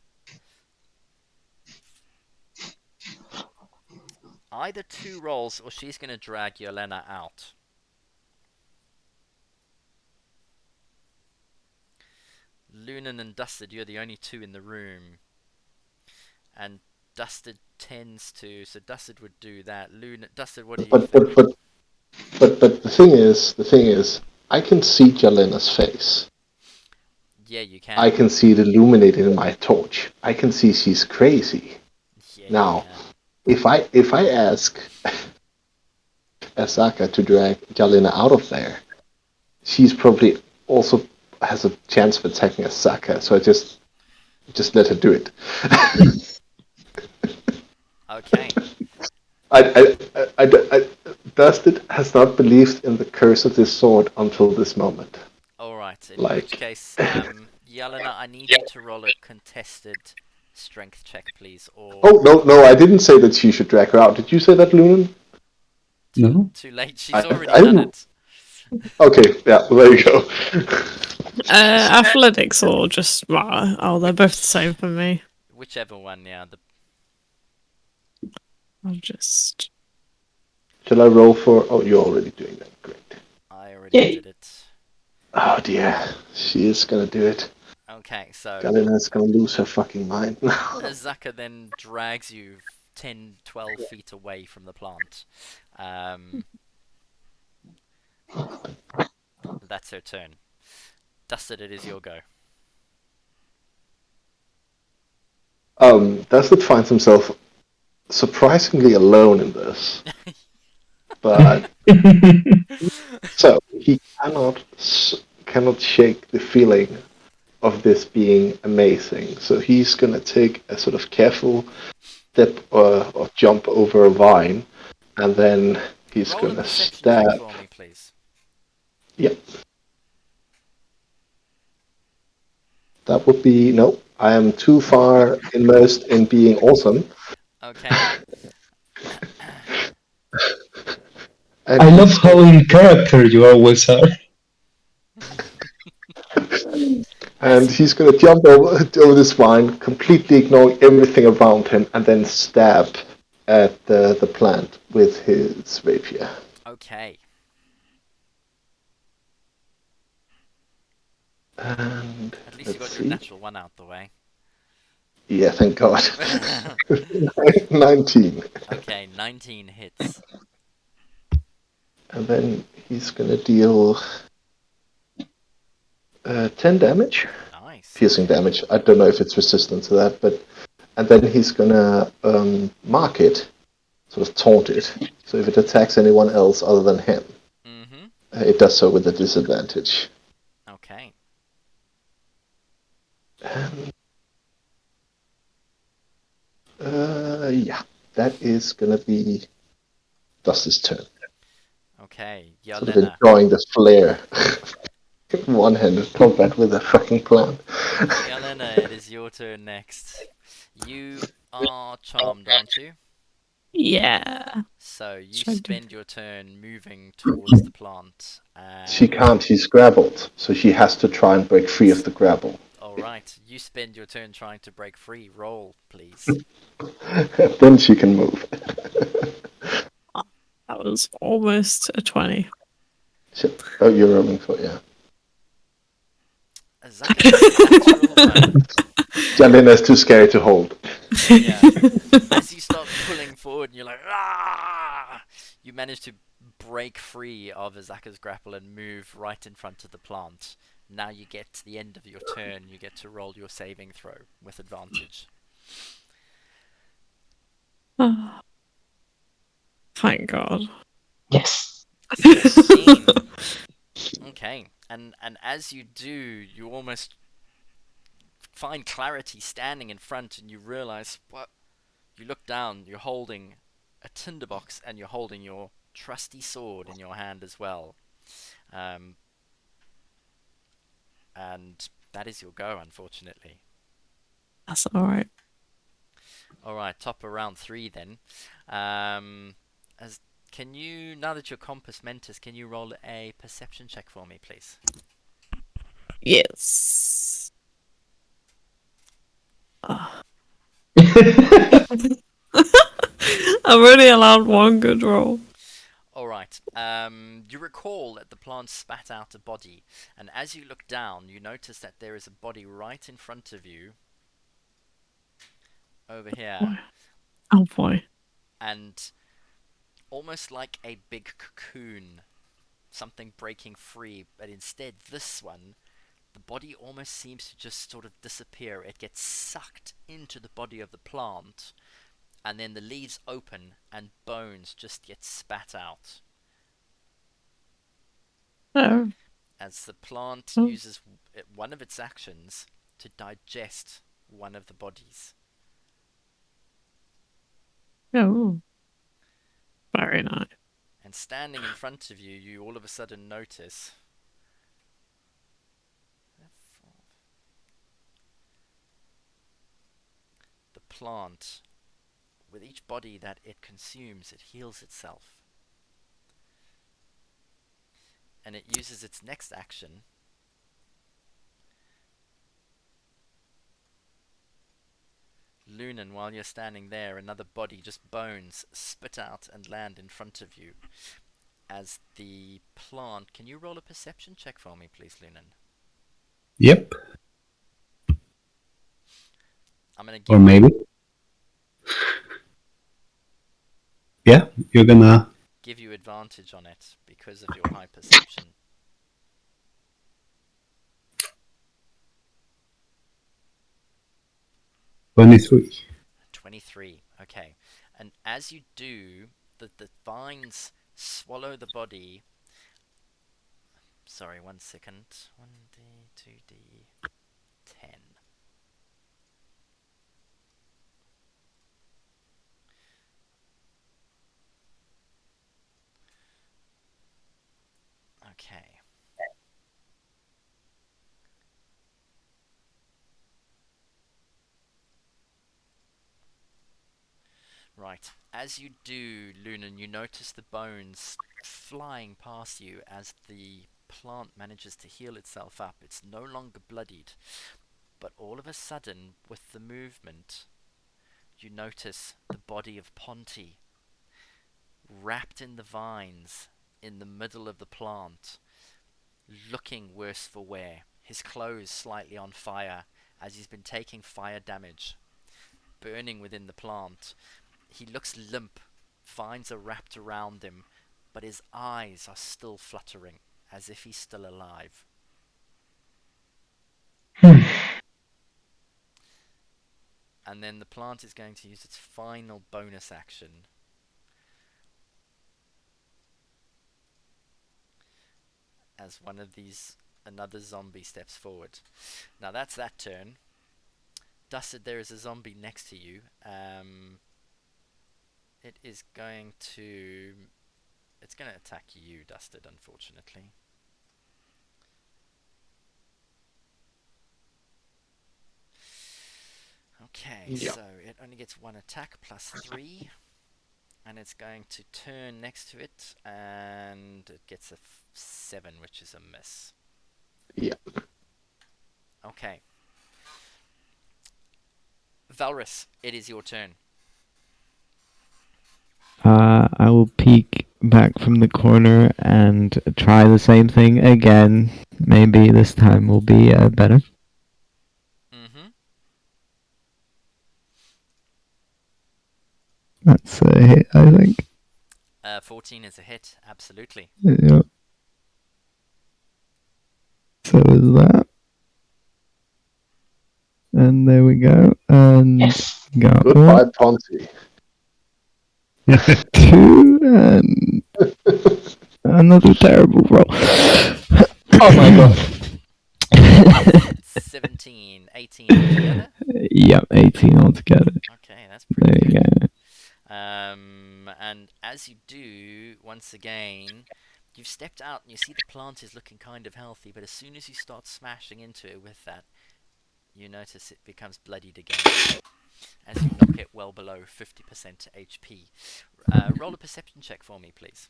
Speaker 1: Either 2 rolls, or she's going to drag Yelena out. Lunan and Dusted, you're the only 2 in the room. And Dusted tends to... So Dusted would do that. Dusted, what do you think?
Speaker 3: But the thing is, I can see Jalena's face.
Speaker 1: Yeah, you can.
Speaker 3: I can see it illuminated in my torch. I can see she's crazy.
Speaker 1: Yeah,
Speaker 3: Now, if I ask Asaka to drag Jalena out of there, she's probably also has a chance of attacking Asaka. So I just let her do it.
Speaker 1: Okay.
Speaker 3: Dusted has not believed in the curse of this sword until this moment.
Speaker 1: Alright, in
Speaker 3: Like-
Speaker 1: which case, Yelena, I need you to roll a contested strength check, please, or...
Speaker 3: Oh, no, I didn't say that she should drag her out. Did you say that, Lunan?
Speaker 4: No?
Speaker 1: Too late, she's
Speaker 3: I
Speaker 1: already done
Speaker 3: didn't-
Speaker 1: it.
Speaker 3: Okay, yeah, well, there you go.
Speaker 5: Athletics or just oh, they're both the same for me.
Speaker 1: Whichever one, yeah.
Speaker 5: I'll just
Speaker 3: Shall I roll for... Oh, you're already doing that. Great.
Speaker 1: I already did it.
Speaker 3: Oh, dear. She is going to do it.
Speaker 1: Okay, so
Speaker 3: Galena's going to lose her fucking mind.
Speaker 1: Zaka then drags you 10, 12 feet away from the plant. That's her turn. Dusted, it is your go.
Speaker 3: Dusted finds himself surprisingly alone in this. But so he cannot shake the feeling of this being amazing. So he's gonna take a sort of careful step or jump over a vine, and then he's
Speaker 1: Roll a
Speaker 3: gonna
Speaker 1: perception check
Speaker 3: stab.
Speaker 1: for me, please.
Speaker 3: Yep, that would be no. I am too far immersed in being awesome.
Speaker 1: Okay.
Speaker 3: And
Speaker 2: I love
Speaker 3: he's
Speaker 2: how in character you always are.
Speaker 3: and he's going to jump over this vine, completely ignoring everything around him, and then stab at the plant with his rapier.
Speaker 1: Okay.
Speaker 3: And
Speaker 1: At least you
Speaker 3: let's
Speaker 1: got your
Speaker 3: see.
Speaker 1: natural one out the way.
Speaker 3: Yeah, thank God. 19.
Speaker 1: Okay, 19 hits.
Speaker 3: And then he's going to deal 10 damage,
Speaker 1: Nice.
Speaker 3: piercing
Speaker 1: Okay.
Speaker 3: damage. I don't know if it's resistant to that, but. And then he's going to mark it, sort of taunt it. So if it attacks anyone else other than him,
Speaker 1: Mm-hmm.
Speaker 3: it does so with a disadvantage.
Speaker 1: Okay.
Speaker 3: And, yeah, that is gonna be Dust's turn.
Speaker 1: Okay.
Speaker 3: Sort of
Speaker 1: Yelena.
Speaker 3: enjoying the flare. One-handed combat with a fucking plant.
Speaker 1: Yelena, it is your turn next. You are charmed, aren't you?
Speaker 5: Yeah.
Speaker 1: So you
Speaker 5: Should I do-
Speaker 1: spend your turn moving towards the plant,
Speaker 3: She
Speaker 1: and
Speaker 3: can't, she's grappled, so she has to try and break free of the grapple.
Speaker 1: all right, you spend your turn trying to break free. Roll, please.
Speaker 3: Then she can move.
Speaker 5: That was almost a 20.
Speaker 3: Oh, you're rolling for, yeah.
Speaker 1: Zach is a natural one.
Speaker 3: Jalena's too scary to hold.
Speaker 1: Yeah. As you start pulling forward, and you're like, ah! You manage to break free of Azaka's grapple and move right in front of the plant. Now you get to the end of your turn, you get to roll your saving throw with advantage.
Speaker 5: Oh, thank God.
Speaker 2: Yes.
Speaker 1: 16. Okay. And as you do, you almost find clarity standing in front and you realize what you look down, you're holding a tinderbox and you're holding your trusty sword in your hand as well. And that is your go, unfortunately.
Speaker 5: That's alright.
Speaker 1: Alright, top of round 3 then. As can you, now that you're Compass Mentis, can you roll a perception check for me, please?
Speaker 5: Yes. Ah. I'm only allowed one good roll.
Speaker 1: Alright, you recall that the plant spat out a body, and as you look down, you notice that there is a body right in front of you, over here,
Speaker 5: Oh boy.
Speaker 1: and almost like a big cocoon, something breaking free, but instead this one, the body almost seems to just sort of disappear. It gets sucked into the body of the plant, and then the leaves open and bones just get spat out.
Speaker 5: Oh.
Speaker 1: As the plant
Speaker 5: Oh.
Speaker 1: uses one of its actions to digest one of the bodies.
Speaker 5: Oh. Very nice.
Speaker 1: And standing in front of you, you all of a sudden notice the plant, with each body that it consumes, it heals itself. And it uses its next action Lunan, while you're standing there, another body, just bones, spit out and land in front of you. As the plant, can you roll a perception check for me, please, Lunan?
Speaker 4: Yep.
Speaker 1: I'm gonna
Speaker 4: Or
Speaker 1: give
Speaker 4: maybe. Yeah, you're gonna.
Speaker 1: give you advantage on it because of your high perception.
Speaker 4: 23.
Speaker 1: 23. Okay. And as you do, the vines swallow the body. Sorry, 1 second. 1D, 2D, 10. Okay. Right. As you do, Lunan, you notice the bones flying past you as the plant manages to heal itself up. It's no longer bloodied, but all of a sudden, with the movement, you notice the body of Ponty wrapped in the vines in the middle of the plant, looking worse for wear. His clothes slightly on fire as he's been taking fire damage, burning within the plant. He looks limp, vines are wrapped around him, but his eyes are still fluttering, as if he's still alive. And then the plant is going to use its final bonus action. As another zombie steps forward. Now that's that turn. Dusted, there is a zombie next to you. It is going to... It's going to attack you, Dusted, unfortunately. Okay,
Speaker 3: Yeah.
Speaker 1: so it only gets 1 attack plus 3. And it's going to turn next to it, and it gets a 7, which is a miss.
Speaker 3: Yeah.
Speaker 1: Okay. Valrus, it is your turn.
Speaker 6: I will peek back from the corner and try the same thing again. Maybe this time will be better.
Speaker 1: Mm-hmm.
Speaker 6: That's a hit, I think.
Speaker 1: 14 is a hit, absolutely.
Speaker 6: Yep. So is that. And there we go. And
Speaker 2: Yes.
Speaker 6: got
Speaker 3: Goodbye, Ponty.
Speaker 6: 2 and another terrible roll.
Speaker 2: Oh my god.
Speaker 1: 17, 18 altogether?
Speaker 6: Yep, 18 altogether.
Speaker 1: Okay, that's
Speaker 6: There
Speaker 1: pretty
Speaker 6: you
Speaker 1: good.
Speaker 6: go.
Speaker 1: And as you do, once again, you've stepped out and you see the plant is looking kind of healthy, but as soon as you start smashing into it with that, you notice it becomes bloodied again, as you knock it well below 50% HP. Roll a perception check for me, please.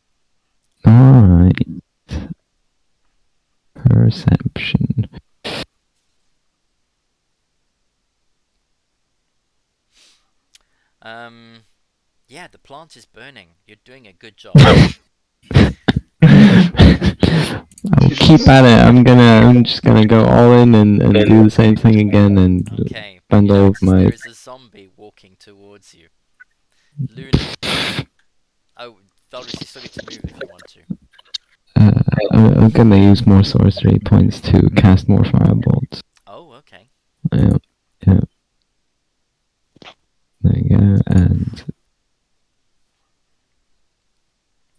Speaker 6: Alright. Perception.
Speaker 1: Yeah, the plant is burning. You're doing a good job.
Speaker 6: I'll keep at it. I'm just gonna go all in and do the same thing again and
Speaker 1: Okay,
Speaker 6: spend
Speaker 1: you
Speaker 6: all of
Speaker 1: notice
Speaker 6: my...
Speaker 1: there is a zombie walking towards you. Luna. Oh, Valrus, you still get to move if you want to.
Speaker 6: I'm gonna use more sorcery points to cast more firebolts.
Speaker 1: Oh, okay.
Speaker 6: Yeah. There you go, and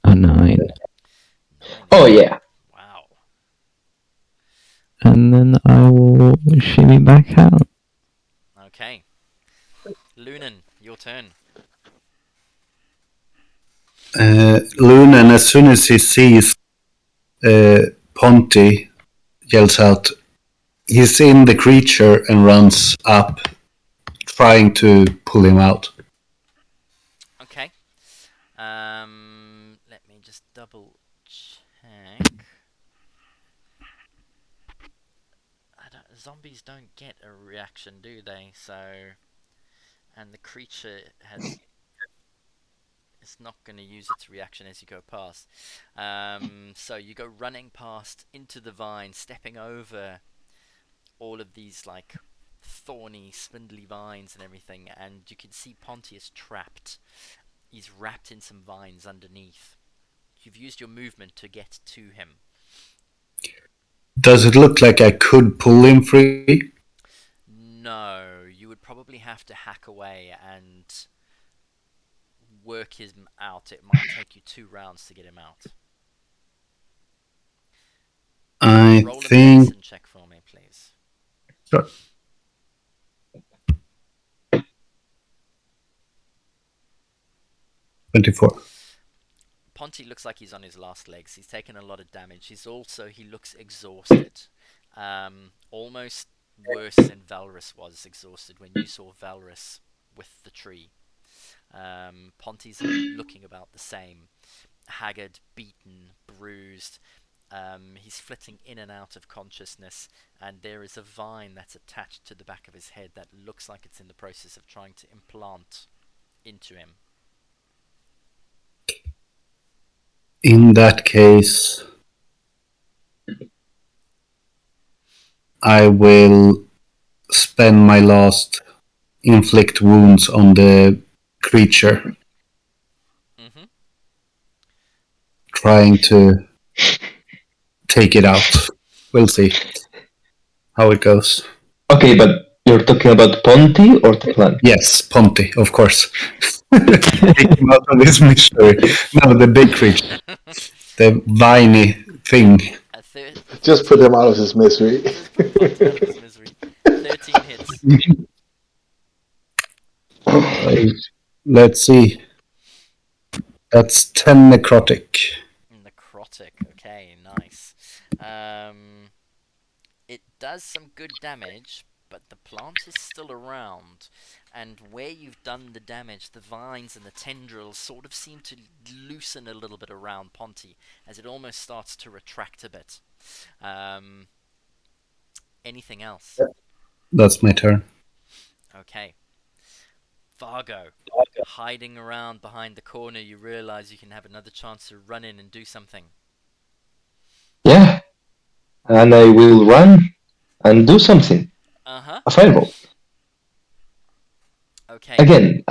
Speaker 6: a 9.
Speaker 1: 9.
Speaker 2: Oh yeah.
Speaker 1: Wow.
Speaker 6: And then I will shimmy back out.
Speaker 1: Okay. Lunan, your turn.
Speaker 4: Lunan, as soon as he sees Ponty, yells out, he's in the creature, and runs up, trying to pull him out.
Speaker 1: Okay. Let me just double check. Zombies don't get a reaction, do they? So, and the creature it's not going to use its reaction as you go past. So you go running past into the vine, stepping over all of these like thorny, spindly vines and everything, and you can see Pontius trapped. He's wrapped in some vines underneath. You've used your movement to get to him.
Speaker 4: Does it look like I could pull him free?
Speaker 1: No, you would probably have to hack away and work him out. It might take you 2 rounds to get him out.
Speaker 4: I
Speaker 1: Roll a
Speaker 4: think
Speaker 1: medicine check for me, please.
Speaker 4: Sure. 24.
Speaker 1: Ponty looks like he's on his last legs. He's taken a lot of damage. He looks exhausted. Almost worse than Valrus was exhausted when you saw Valrus with the tree. Ponty's looking about the same. Haggard, beaten, bruised. He's flitting in and out of consciousness, and there is a vine that's attached to the back of his head that looks like it's in the process of trying to implant into him.
Speaker 4: In that case, I will spend my last inflict wounds on the creature,
Speaker 1: Mm-hmm.
Speaker 4: trying to take it out. We'll see how it goes.
Speaker 2: Okay, but you're talking about Ponty or the plant?
Speaker 4: Yes, Ponty, of course. Take him out of his misery. No, the big creature. The viney thing.
Speaker 3: Just put him out of his misery.
Speaker 1: Just put Ponty out of his misery. 13 hits.
Speaker 4: Let's see. That's 10 necrotic.
Speaker 1: Necrotic, okay, nice. It does some good damage, but the plant is still around, and where you've done the damage, the vines and the tendrils sort of seem to loosen a little bit around Ponty, as it almost starts to retract a bit. Anything else?
Speaker 4: That's my turn.
Speaker 1: Okay. Vargo, hiding around behind the corner, you realize you can have another chance to run in and do something.
Speaker 2: Yeah. And I will run and do something.
Speaker 1: Uh-huh.
Speaker 2: A fireball.
Speaker 1: Okay.
Speaker 2: Again,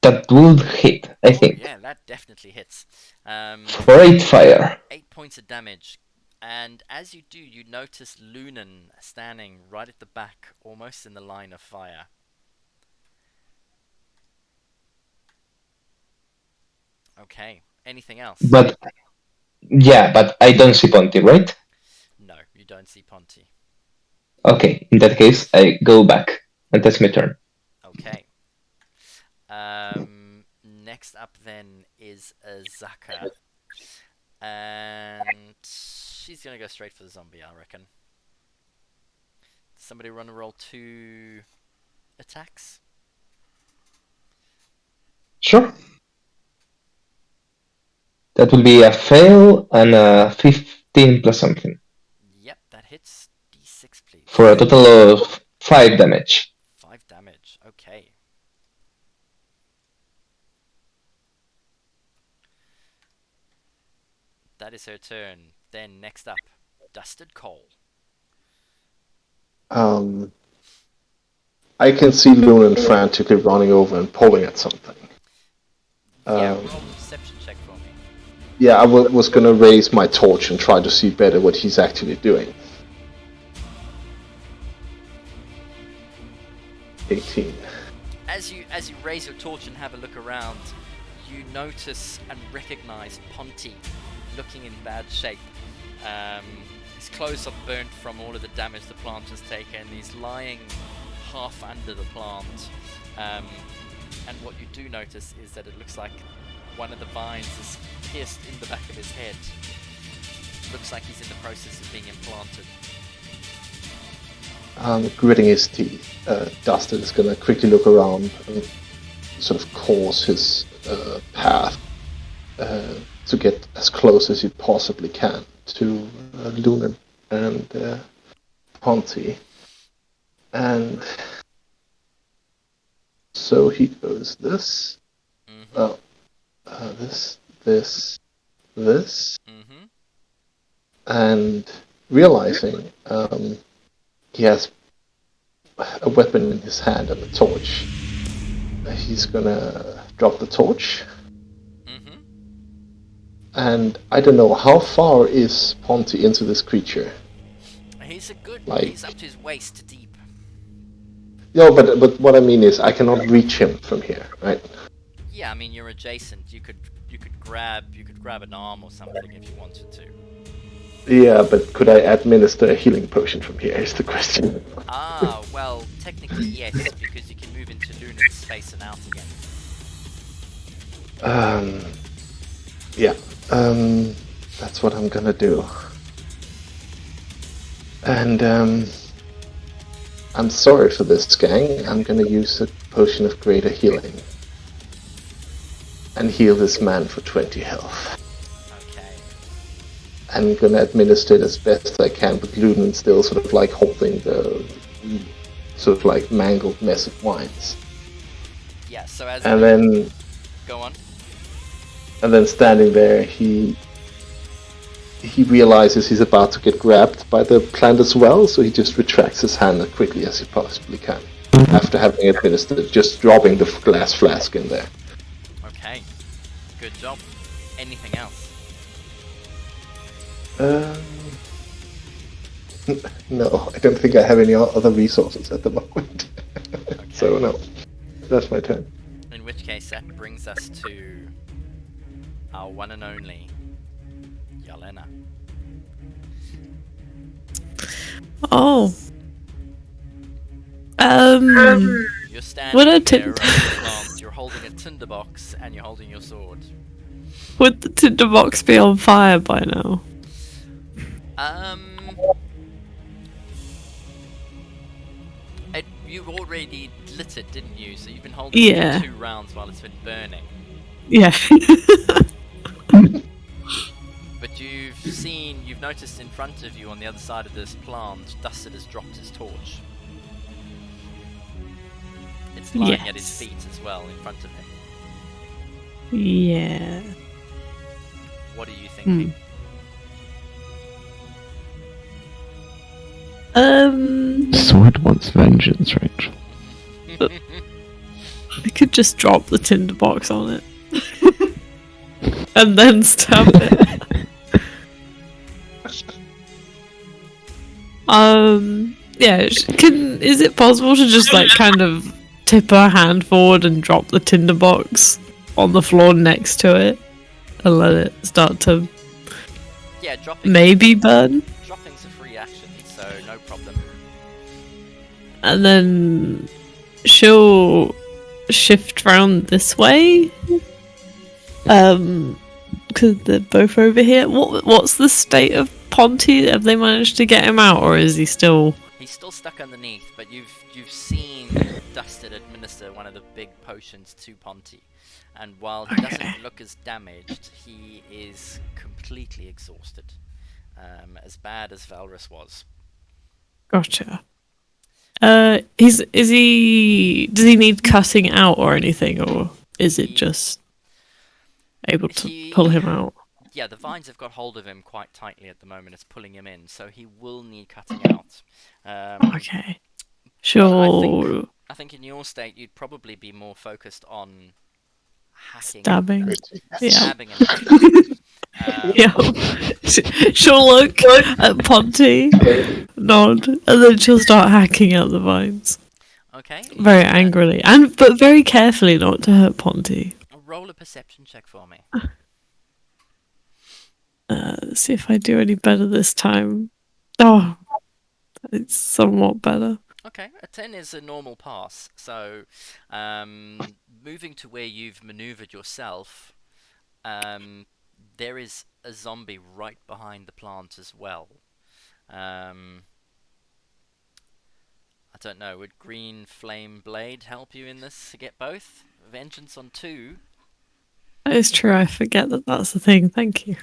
Speaker 2: that will hit, I think.
Speaker 1: Yeah, that definitely hits.
Speaker 2: For 8 fire.
Speaker 1: 8 points of damage. And as you do, you notice Lunan standing right at the back, almost in the line of fire. Okay. Anything else?
Speaker 2: But I don't see Ponty, right?
Speaker 1: No, you don't see Ponty.
Speaker 2: Okay, in that case, I go back, and that's my turn.
Speaker 1: Okay. Next up then is Azaka. And she's gonna go straight for the zombie, I reckon. Somebody run a roll 2 attacks?
Speaker 2: Sure. That will be a fail and a 15 plus something.
Speaker 1: Yep, that hits. D6, please.
Speaker 2: For a total of 5 damage.
Speaker 1: 5 damage, okay. That is her turn. Then next up, Dusted Coal.
Speaker 3: I can see Lunan frantically running over and pulling at something.
Speaker 1: Yeah, roll a perception check for me.
Speaker 3: Yeah, I was going to raise my torch and try to see better what he's actually doing. 18.
Speaker 1: As you raise your torch and have a look around, you notice and recognize Ponty looking in bad shape. His clothes are burnt from all of the damage the plant has taken. He's lying half under the plant. And what you do notice is that it looks like one of the vines is pierced in the back of his head. Looks like he's in the process of being implanted.
Speaker 3: Gritting his teeth, Dustin is going to quickly look around and sort of course his path to get as close as he possibly can to Lunan and Ponty. And so he goes this, this, and realizing he has a weapon in his hand and a torch, he's gonna drop the torch. And I don't know, how far is Ponty into this creature?
Speaker 1: He's up to his waist deep.
Speaker 3: No, but what I mean is I cannot reach him from here, right?
Speaker 1: Yeah, I mean you're adjacent. You could grab an arm or something if you wanted to.
Speaker 3: Yeah, but could I administer a healing potion from here? Is the question.
Speaker 1: Ah, well, technically yes, because you can move into Lunan's space and out again.
Speaker 3: Yeah. That's what I'm gonna do. And I'm sorry for this, gang. I'm gonna use a potion of greater healing and heal this man for 20 health.
Speaker 1: Okay.
Speaker 3: I'm gonna administer it as best I can, but Lunan still sort of like holding the sort of like mangled mess of wines.
Speaker 1: Yeah, so as
Speaker 3: And then,
Speaker 1: go on.
Speaker 3: and then standing there, he realizes he's about to get grabbed by the plant as well, so he just retracts his hand as quickly as he possibly can. After having administered, just dropping the glass flask in there.
Speaker 1: Okay. Good job. Anything else?
Speaker 3: No, I don't think I have any other resources at the moment.
Speaker 1: Okay.
Speaker 3: So no, that's my turn.
Speaker 1: In which case, that brings us to our one and only Yelena.
Speaker 5: Oh.
Speaker 1: You're standing
Speaker 5: What a
Speaker 1: there
Speaker 5: tin-
Speaker 1: around the plant, you're holding a tinderbox and you're holding your sword.
Speaker 5: Would the tinderbox be on fire by now?
Speaker 1: You already lit it, didn't you? So you've been holding it
Speaker 5: Yeah.
Speaker 1: for 2 rounds while it's been burning.
Speaker 5: Yeah.
Speaker 1: But you've noticed in front of you on the other side of this plant, Dustin has dropped his torch. It's lying at his
Speaker 5: Yes.
Speaker 1: feet as well, in front of him.
Speaker 5: Yeah.
Speaker 1: What are you thinking?
Speaker 6: Sword wants vengeance, Rachel.
Speaker 5: I could just drop the tinderbox on it. And then stab it. Yeah, is it possible to just like kind of tip her hand forward and drop the tinderbox on the floor next to it and let it start to
Speaker 1: Yeah, dropping.
Speaker 5: maybe burn?
Speaker 1: Dropping's a free action, so no problem.
Speaker 5: And then she'll shift round this way. Because they're both over here. What's the state of Ponty? Have they managed to get him out, or is he still?
Speaker 1: He's still stuck underneath, but you've seen Dustin administer one of the big potions to Ponty, and while he doesn't look as damaged, he is completely exhausted, as bad as Valrus was.
Speaker 5: Gotcha. Does he need cutting out or anything, or is it just able to pull him out?
Speaker 1: Yeah, the vines have got hold of him quite tightly at the moment. It's pulling him in, so he will need cutting out.
Speaker 5: Okay. Sure.
Speaker 1: I think in your state, you'd probably be more focused on hacking,
Speaker 5: Stabbing. Yeah.
Speaker 1: stabbing and hacking.
Speaker 5: Yeah. She'll look at Ponty, nod, and then she'll start hacking out the vines.
Speaker 1: Okay.
Speaker 5: Very angrily, but very carefully, not to hurt Ponty.
Speaker 1: Roll a perception check for me.
Speaker 5: Let's see if I do any better this time. Oh, it's somewhat better.
Speaker 1: Okay, a 10 is a normal pass. So, moving to where you've maneuvered yourself, there is a zombie right behind the plant as well. I don't know, would Green Flame Blade help you in this to get both? Vengeance on 2.
Speaker 5: It's true, I forget that that's the thing. Thank you.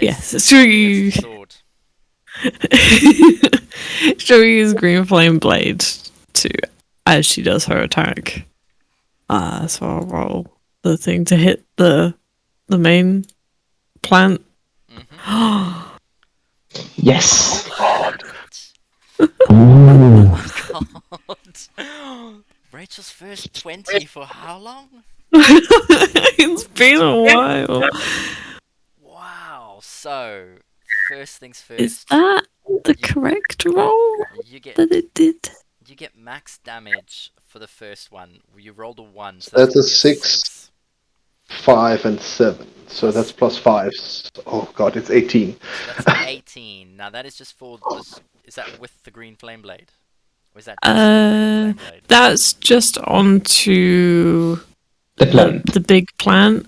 Speaker 5: Yes, it's true.
Speaker 1: It's a sword.
Speaker 5: She'll use Green Flame Blade as she does her attack. So I'll roll the thing to hit the main plant.
Speaker 1: Mm-hmm.
Speaker 2: Yes.
Speaker 1: God. Rachel's first 20 for how long?
Speaker 5: It's been a while.
Speaker 1: Wow. So, first things first.
Speaker 5: Is that the correct roll that it did?
Speaker 1: You get max damage for the first one. You rolled a 1, so
Speaker 3: That's a
Speaker 1: gonna be
Speaker 3: 6. 5, and 7. So that's plus 5. Oh god, it's 18.
Speaker 1: So that's 18. Now that is just for this. Is that with the green flame blade? Or is that just the green flame blade?
Speaker 5: That's just onto
Speaker 2: The plant.
Speaker 5: the big plant.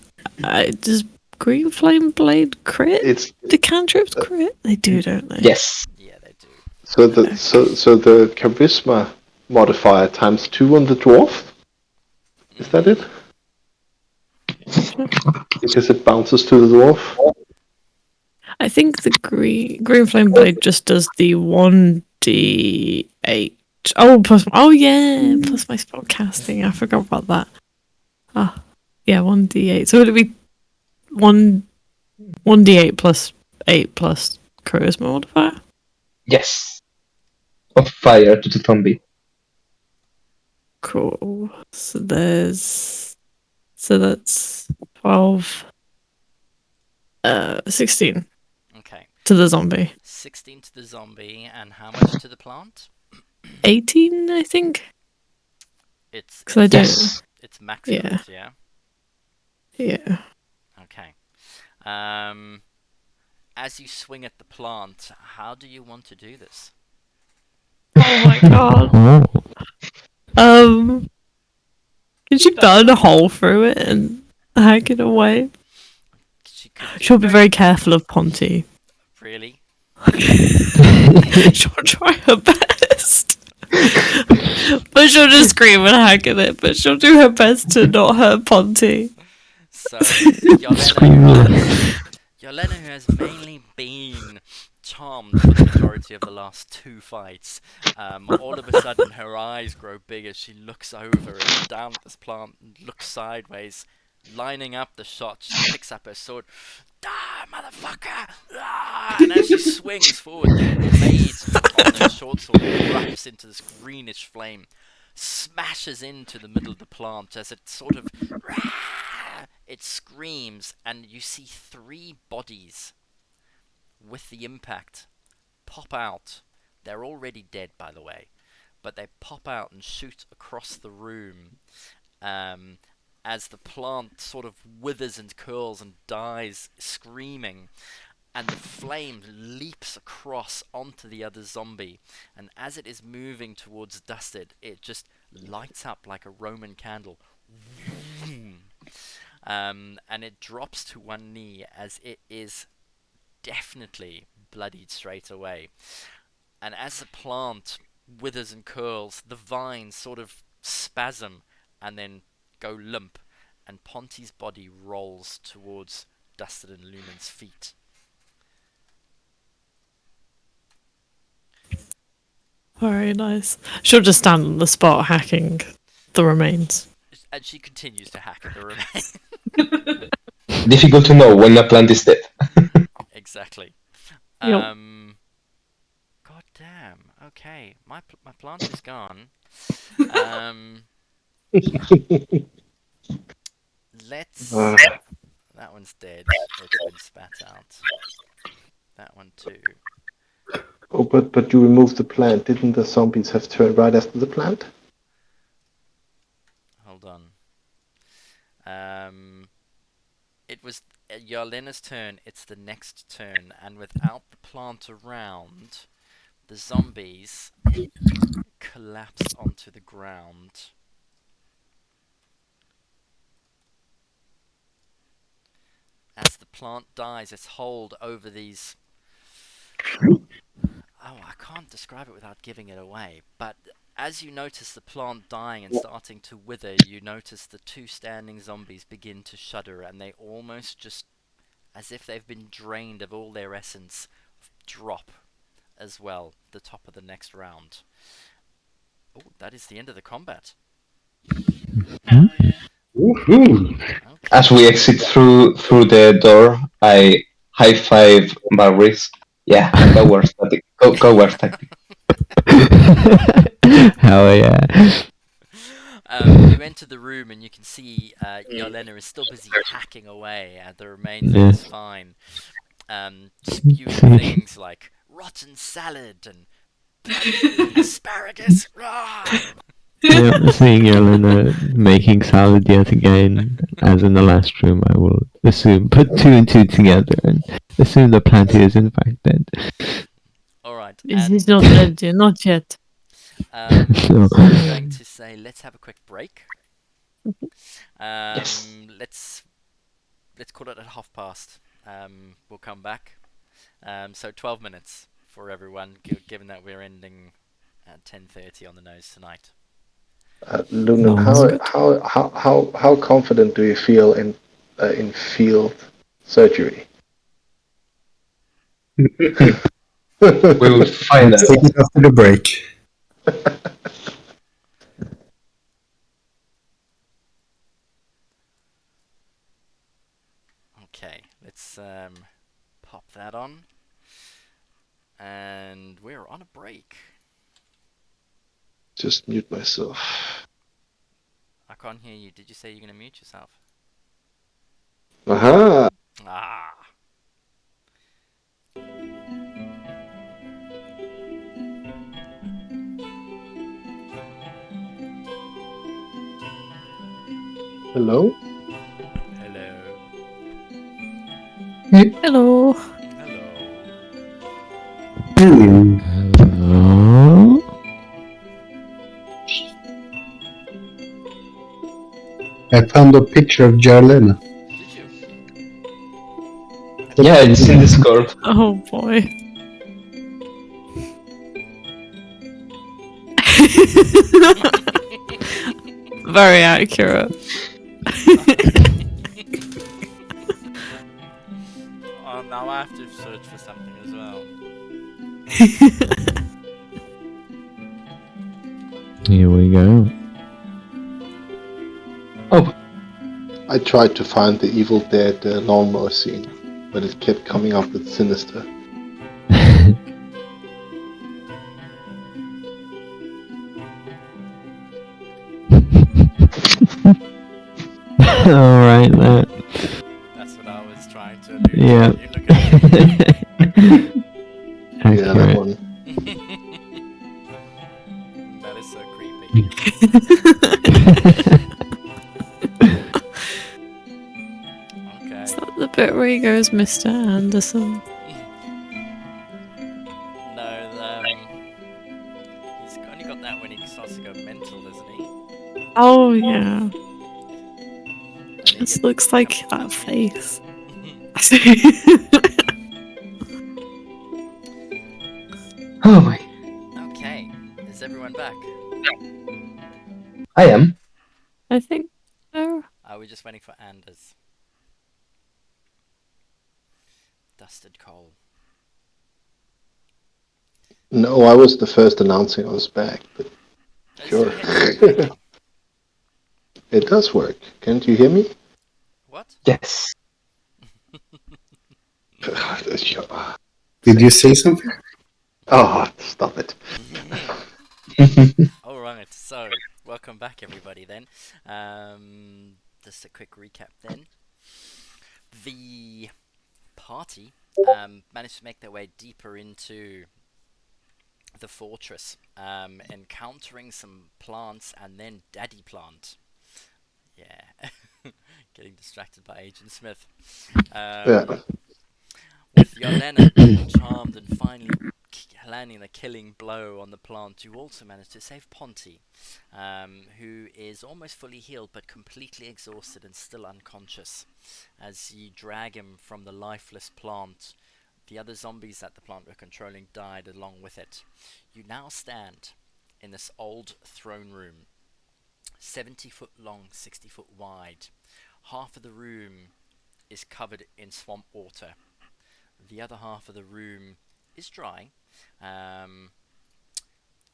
Speaker 5: Does Green Flame Blade crit?
Speaker 3: It's
Speaker 5: The cantrips crit? They do, don't they?
Speaker 2: Yes.
Speaker 1: Yeah, they do.
Speaker 3: so the charisma modifier times 2 on the dwarf. Is that it? Because it bounces to the dwarf.
Speaker 5: I think the Green Flame Blade just does the 1d8. Oh, yeah, plus my spell casting. I forgot about that. Ah, yeah, 1d8. So would it be 1d8 plus 8 plus charisma modifier?
Speaker 2: Yes. Of fire to the zombie.
Speaker 5: Cool. So that's 12, 16
Speaker 1: Okay.
Speaker 5: to the zombie.
Speaker 1: 16 to the zombie, and how much to the plant?
Speaker 5: 18, I think.
Speaker 1: It's
Speaker 5: 'Cause I don't.
Speaker 2: Yes.
Speaker 1: it's maximum.
Speaker 5: Yeah.
Speaker 1: Yeah.
Speaker 5: Yeah.
Speaker 1: Okay. As you swing at the plant, how do you want to do this?
Speaker 5: Oh my god.
Speaker 6: Oh.
Speaker 5: Can she burn a hole through it and hack it away?
Speaker 1: She could do
Speaker 5: She'll be very careful of Ponty.
Speaker 1: really.
Speaker 5: She'll try her best. But she'll just scream and hack at it, but she'll do her best to not hurt Ponty.
Speaker 1: So Yelena, who has mainly been charmed for the majority of the last 2 fights, all of a sudden her eyes grow big as she looks over and down at this plant and looks sideways, lining up the shot. She picks up her sword. Ah, motherfucker! Ah! And as she swings forward, the blade on her short sword erupts into this greenish flame, smashes into the middle of the plant as it sort of... It screams, and you see 3 bodies with the impact pop out. They're already dead, by the way, but they pop out and shoot across the room as the plant sort of withers and curls and dies screaming, and the flame leaps across onto the other zombie, and as it is moving towards Dusted, it just lights up like a Roman candle. And it drops to one knee as it is definitely bloodied straight away. And as the plant withers and curls, the vines sort of spasm and then go limp, and Ponty's body rolls towards Dusted and Lumen's feet.
Speaker 5: Very nice. She'll just stand on the spot hacking the remains.
Speaker 1: And she continues to hack at the remains.
Speaker 2: Difficult to know when a plant is dead.
Speaker 1: Exactly.
Speaker 5: Yep.
Speaker 1: God damn. Okay, my plant is gone. Let's. That one's dead. It's been spat out. That one too.
Speaker 3: Oh, but you removed the plant. Didn't the zombies have turned right after the plant?
Speaker 1: Hold on. It was Yarlena's turn. It's the next turn, and without the plant around, the zombies collapse onto the ground. As the plant dies, its hold over these... Oh, I can't describe it without giving it away, but as you notice the plant dying and starting to wither, you notice the 2 standing zombies begin to shudder, and they almost just, as if they've been drained of all their essence, drop as well, the top of the next round. Oh, that is the end of the combat.
Speaker 4: Woohoo!
Speaker 1: Okay.
Speaker 2: As we exit through the door, I high five Barris. Yeah, go war tactic. Go war tactic.
Speaker 6: Hell yeah.
Speaker 1: You enter the room and you can see Yelena is still busy hacking away at the remains of this vine, spewing things like rotten salad and asparagus. Rah!
Speaker 6: Yeah, seeing Yelena making salad yet again, as in the last room, I will assume, put two and two together and assume that Planty is in fact dead.
Speaker 1: All right,
Speaker 5: He's
Speaker 1: and
Speaker 5: not dead yet, not yet.
Speaker 6: So,
Speaker 1: I'm going to say let's have a quick break.
Speaker 2: Yes.
Speaker 1: Let's call it at past. We'll come back. So 12 minutes for everyone, given that we're ending at 10:30 on the nose tonight.
Speaker 3: Lunan,
Speaker 5: Sounds good.
Speaker 3: how confident do you feel in field surgery?
Speaker 2: We'll find
Speaker 4: Let's take
Speaker 2: out.
Speaker 4: it after the break.
Speaker 1: Okay, let's pop that on. And we're on a break.
Speaker 3: Just mute myself.
Speaker 1: I can't hear you. Did you say you're going to mute yourself?
Speaker 3: Aha!
Speaker 1: Ah.
Speaker 3: Hello?
Speaker 1: Hello.
Speaker 5: Hello.
Speaker 1: Hello.
Speaker 6: hello?
Speaker 4: I found a picture of Jarlena.
Speaker 1: Did you?
Speaker 2: Yeah, it's in Discord.
Speaker 5: Oh boy. Very accurate.
Speaker 1: Oh, now I have to search for something as well.
Speaker 6: Here we go.
Speaker 2: Oh,
Speaker 3: I tried to find the Evil Dead lawnmower scene, but it kept coming up with Sinister.
Speaker 6: Alright, that.
Speaker 1: That's what I was trying to allude
Speaker 6: Yeah.
Speaker 1: to. You look at
Speaker 3: Yeah, that
Speaker 6: Accurate.
Speaker 3: one.
Speaker 1: That is so creepy. Okay.
Speaker 5: Is that the bit where he goes, Mr. Anderson?
Speaker 1: No, he's only got that when he starts to go mental, doesn't he?
Speaker 5: Oh yeah.
Speaker 1: And he
Speaker 5: This
Speaker 1: gets
Speaker 5: looks like that
Speaker 1: punchy.
Speaker 5: face.
Speaker 2: oh my.
Speaker 1: Okay, is everyone back?
Speaker 2: I am.
Speaker 5: I think so.
Speaker 1: Are we just waiting for Anders? Dusted coal.
Speaker 3: No, I was the first announcing I was back, but
Speaker 1: Is
Speaker 3: sure.
Speaker 1: your headset working?
Speaker 3: It does work. Can't you hear me?
Speaker 1: What?
Speaker 2: Yes.
Speaker 4: Did you say something?
Speaker 3: Oh, stop it.
Speaker 1: Alright, so welcome back everybody then. Just a quick recap then. The party managed to make their way deeper into the fortress, encountering some plants and then Daddy Plant. Yeah, getting distracted by Agent Smith.
Speaker 3: Yeah.
Speaker 1: With Yelena being charmed and finally landing a killing blow on the plant, you also manage to save Ponty, who is almost fully healed but completely exhausted and still unconscious. As you drag him from the lifeless plant, the other zombies that the plant were controlling died along with it. You now stand in this old throne room, 70 foot long, 60 foot wide. Half of the room is covered in swamp water. The other half of the room is dry.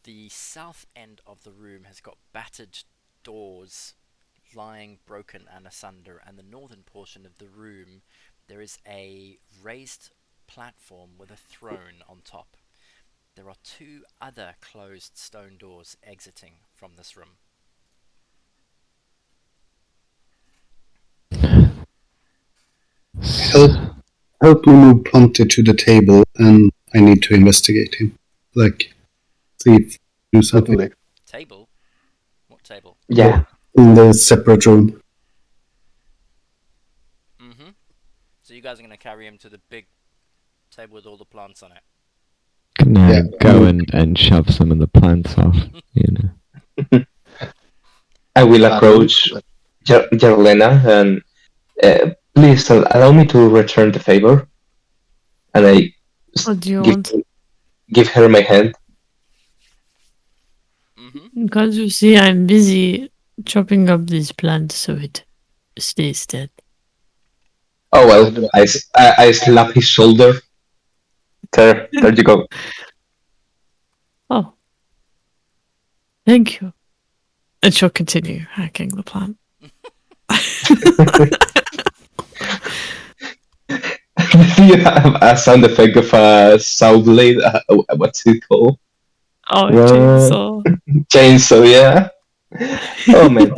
Speaker 1: The south end of the room has got battered doors lying broken and asunder, and the northern portion of the room there is a raised platform with a throne on top. There are two other closed stone doors exiting from this room.
Speaker 4: Help me move Ponty to the table, and I need to investigate him. Like, see if do something.
Speaker 3: Certainly.
Speaker 1: Table?
Speaker 2: Yeah.
Speaker 4: in the separate room.
Speaker 1: Mm-hmm. So you guys are gonna carry him to the big table with all the plants on it.
Speaker 6: Gonna
Speaker 4: Yeah.
Speaker 6: go and shove some of the plants off, you know.
Speaker 2: I will
Speaker 3: I don't
Speaker 2: approach
Speaker 3: know.
Speaker 2: Jarlena and please allow me to return the favor. And I
Speaker 5: What do you
Speaker 2: give,
Speaker 5: want?
Speaker 2: give her my hand.
Speaker 1: Mm-hmm.
Speaker 5: Can't you see I'm busy chopping up these plants so it stays dead?
Speaker 2: Oh well,
Speaker 3: I don't-
Speaker 2: I slap his shoulder. There you go.
Speaker 5: Oh, thank you. And she'll continue hacking the plant.
Speaker 2: Do you have a sound effect of a saw blade? What's it called?
Speaker 5: Oh,
Speaker 6: What?
Speaker 5: chainsaw.
Speaker 2: Chainsaw, yeah. Oh man.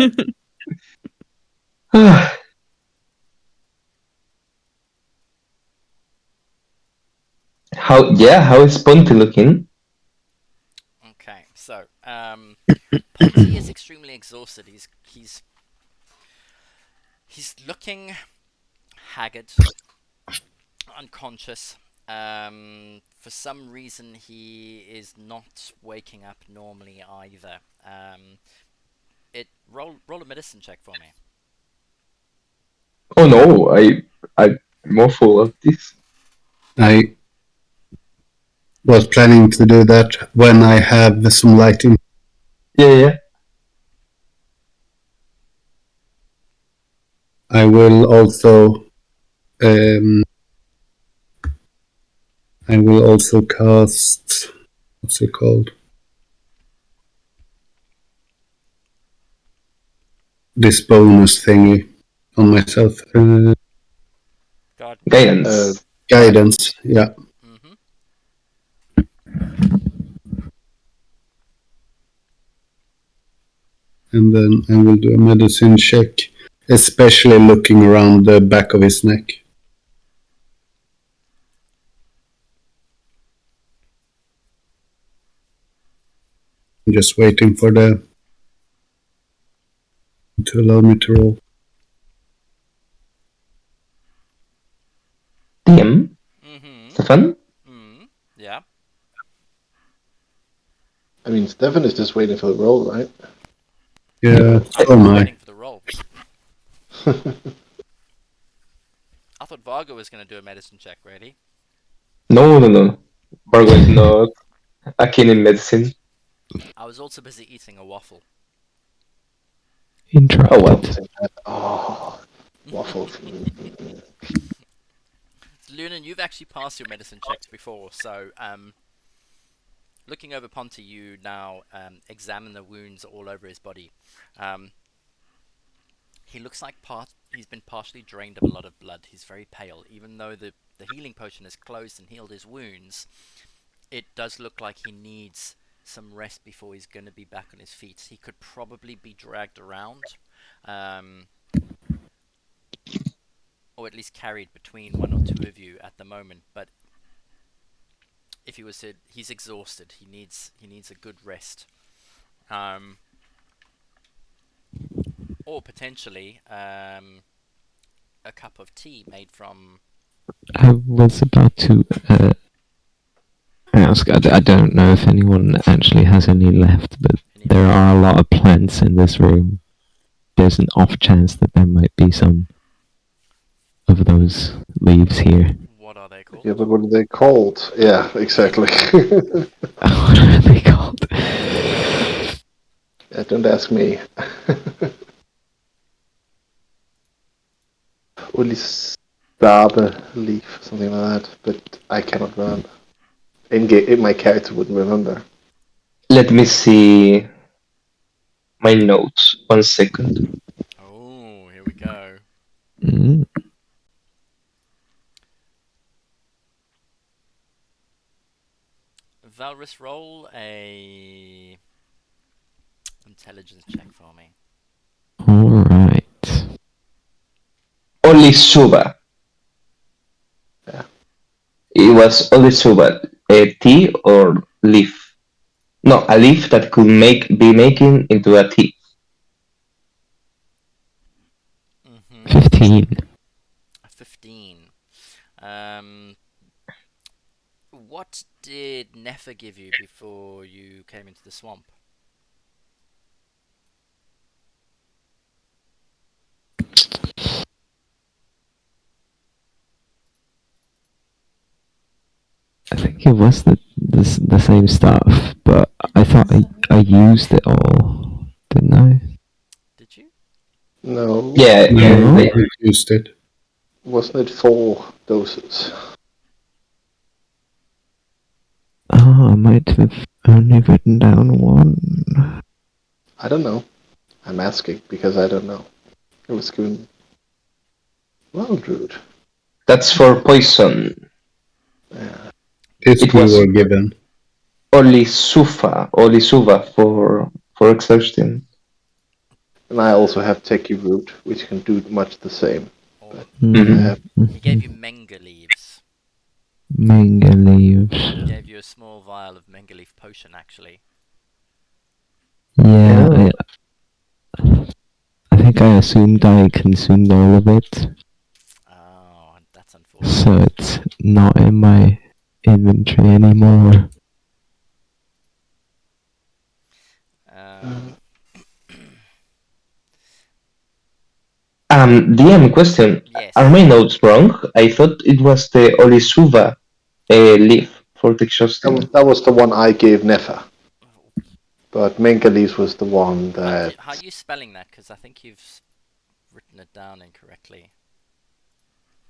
Speaker 2: How is Ponty looking?
Speaker 1: Okay, so Ponty is extremely exhausted. He's looking haggard, unconscious. For some reason, he is not waking up normally either. Roll a medicine check for me.
Speaker 2: Oh no, I'm more full of this.
Speaker 4: I was planning to do that when I have some lighting.
Speaker 2: Yeah.
Speaker 4: I will also um, cast, what's it called? This bonus thingy on myself.
Speaker 1: God.
Speaker 2: Guidance.
Speaker 4: Guidance, yeah.
Speaker 1: Mm-hmm.
Speaker 4: And then I will do a medicine check, especially looking around the back of his neck. I'm just waiting for to allow me to roll.
Speaker 2: DM?
Speaker 1: Mm-hmm.
Speaker 2: Stefan?
Speaker 1: Mm-hmm. Yeah.
Speaker 3: I mean, Stefan is just waiting for the roll, right?
Speaker 4: Yeah,
Speaker 1: I
Speaker 4: so am
Speaker 1: was
Speaker 4: I.
Speaker 1: waiting for the roll. I thought Vargo was going to do a medicine check, really.
Speaker 2: No. Vargo is not a keen in medicine.
Speaker 1: I was also busy eating a waffle.
Speaker 6: Interrupted.
Speaker 2: Oh well.
Speaker 3: Oh, waffles.
Speaker 1: Lunan, you've actually passed your medicine checks before, so looking over Ponty, you now examine the wounds all over his body. He looks like he's been partially drained of a lot of blood. He's very pale. Even though the healing potion has closed and healed his wounds, it does look like he needs some rest before he's going to be back on his feet. He could probably be dragged around, or at least carried between one or two of you at the moment. But if he was to, he's exhausted. He needs a good rest, or potentially a cup of tea made from.
Speaker 6: I was about to ask. I don't know if anyone actually has any left, but there are a lot of plants in this room. There's an off chance that there might be some of those leaves here.
Speaker 1: What are they called?
Speaker 3: Yeah, but what are they called? Yeah, exactly.
Speaker 6: What are they called?
Speaker 3: Yeah, don't ask me. Only Stabe leaf, something like that, but I cannot remember. My character wouldn't remember.
Speaker 2: Let me see my notes. 1 second.
Speaker 1: Oh, here we go.
Speaker 6: Mm.
Speaker 1: Valrus, roll a intelligence check for me.
Speaker 6: Alright.
Speaker 2: Only Suba.
Speaker 3: Yeah.
Speaker 2: It was only Suba. A tea or leaf? No, a leaf that could be making into a tea.
Speaker 6: 15.
Speaker 1: 15. What did Nefer give you before you came into the swamp?
Speaker 6: I think it was the same stuff, but I thought I used it all, didn't I?
Speaker 1: Did you?
Speaker 3: No.
Speaker 2: Yeah,
Speaker 6: No.
Speaker 2: yeah.
Speaker 4: I used it.
Speaker 3: Wasn't it 4 doses?
Speaker 6: Oh, I might have only written down one.
Speaker 3: I don't know. I'm asking because I don't know. It was given wild root.
Speaker 2: That's for poison.
Speaker 3: Yeah.
Speaker 4: This
Speaker 2: It
Speaker 4: we
Speaker 2: was
Speaker 4: were given.
Speaker 2: Olisuva for exhaustion.
Speaker 3: And I also have Techie root, which can do much the same.
Speaker 1: Or
Speaker 2: Mhm.
Speaker 1: he gave you Menga leaves.
Speaker 6: Manga leaves.
Speaker 1: He gave you a small vial of Menga leaf potion, actually.
Speaker 6: Yeah,
Speaker 2: Yeah.
Speaker 6: I think I assumed I consumed all of it,
Speaker 1: Oh, that's unfortunate.
Speaker 6: so it's not in my inventory anymore.
Speaker 1: Um,
Speaker 2: DM question.
Speaker 1: yes.
Speaker 2: Are my notes wrong? I thought it was the Olisuva leaf for the exhaustion.
Speaker 3: That was the one I gave Nefa. But Menkalis was the one that...
Speaker 1: How are you spelling that? Because I think you've written it down incorrectly.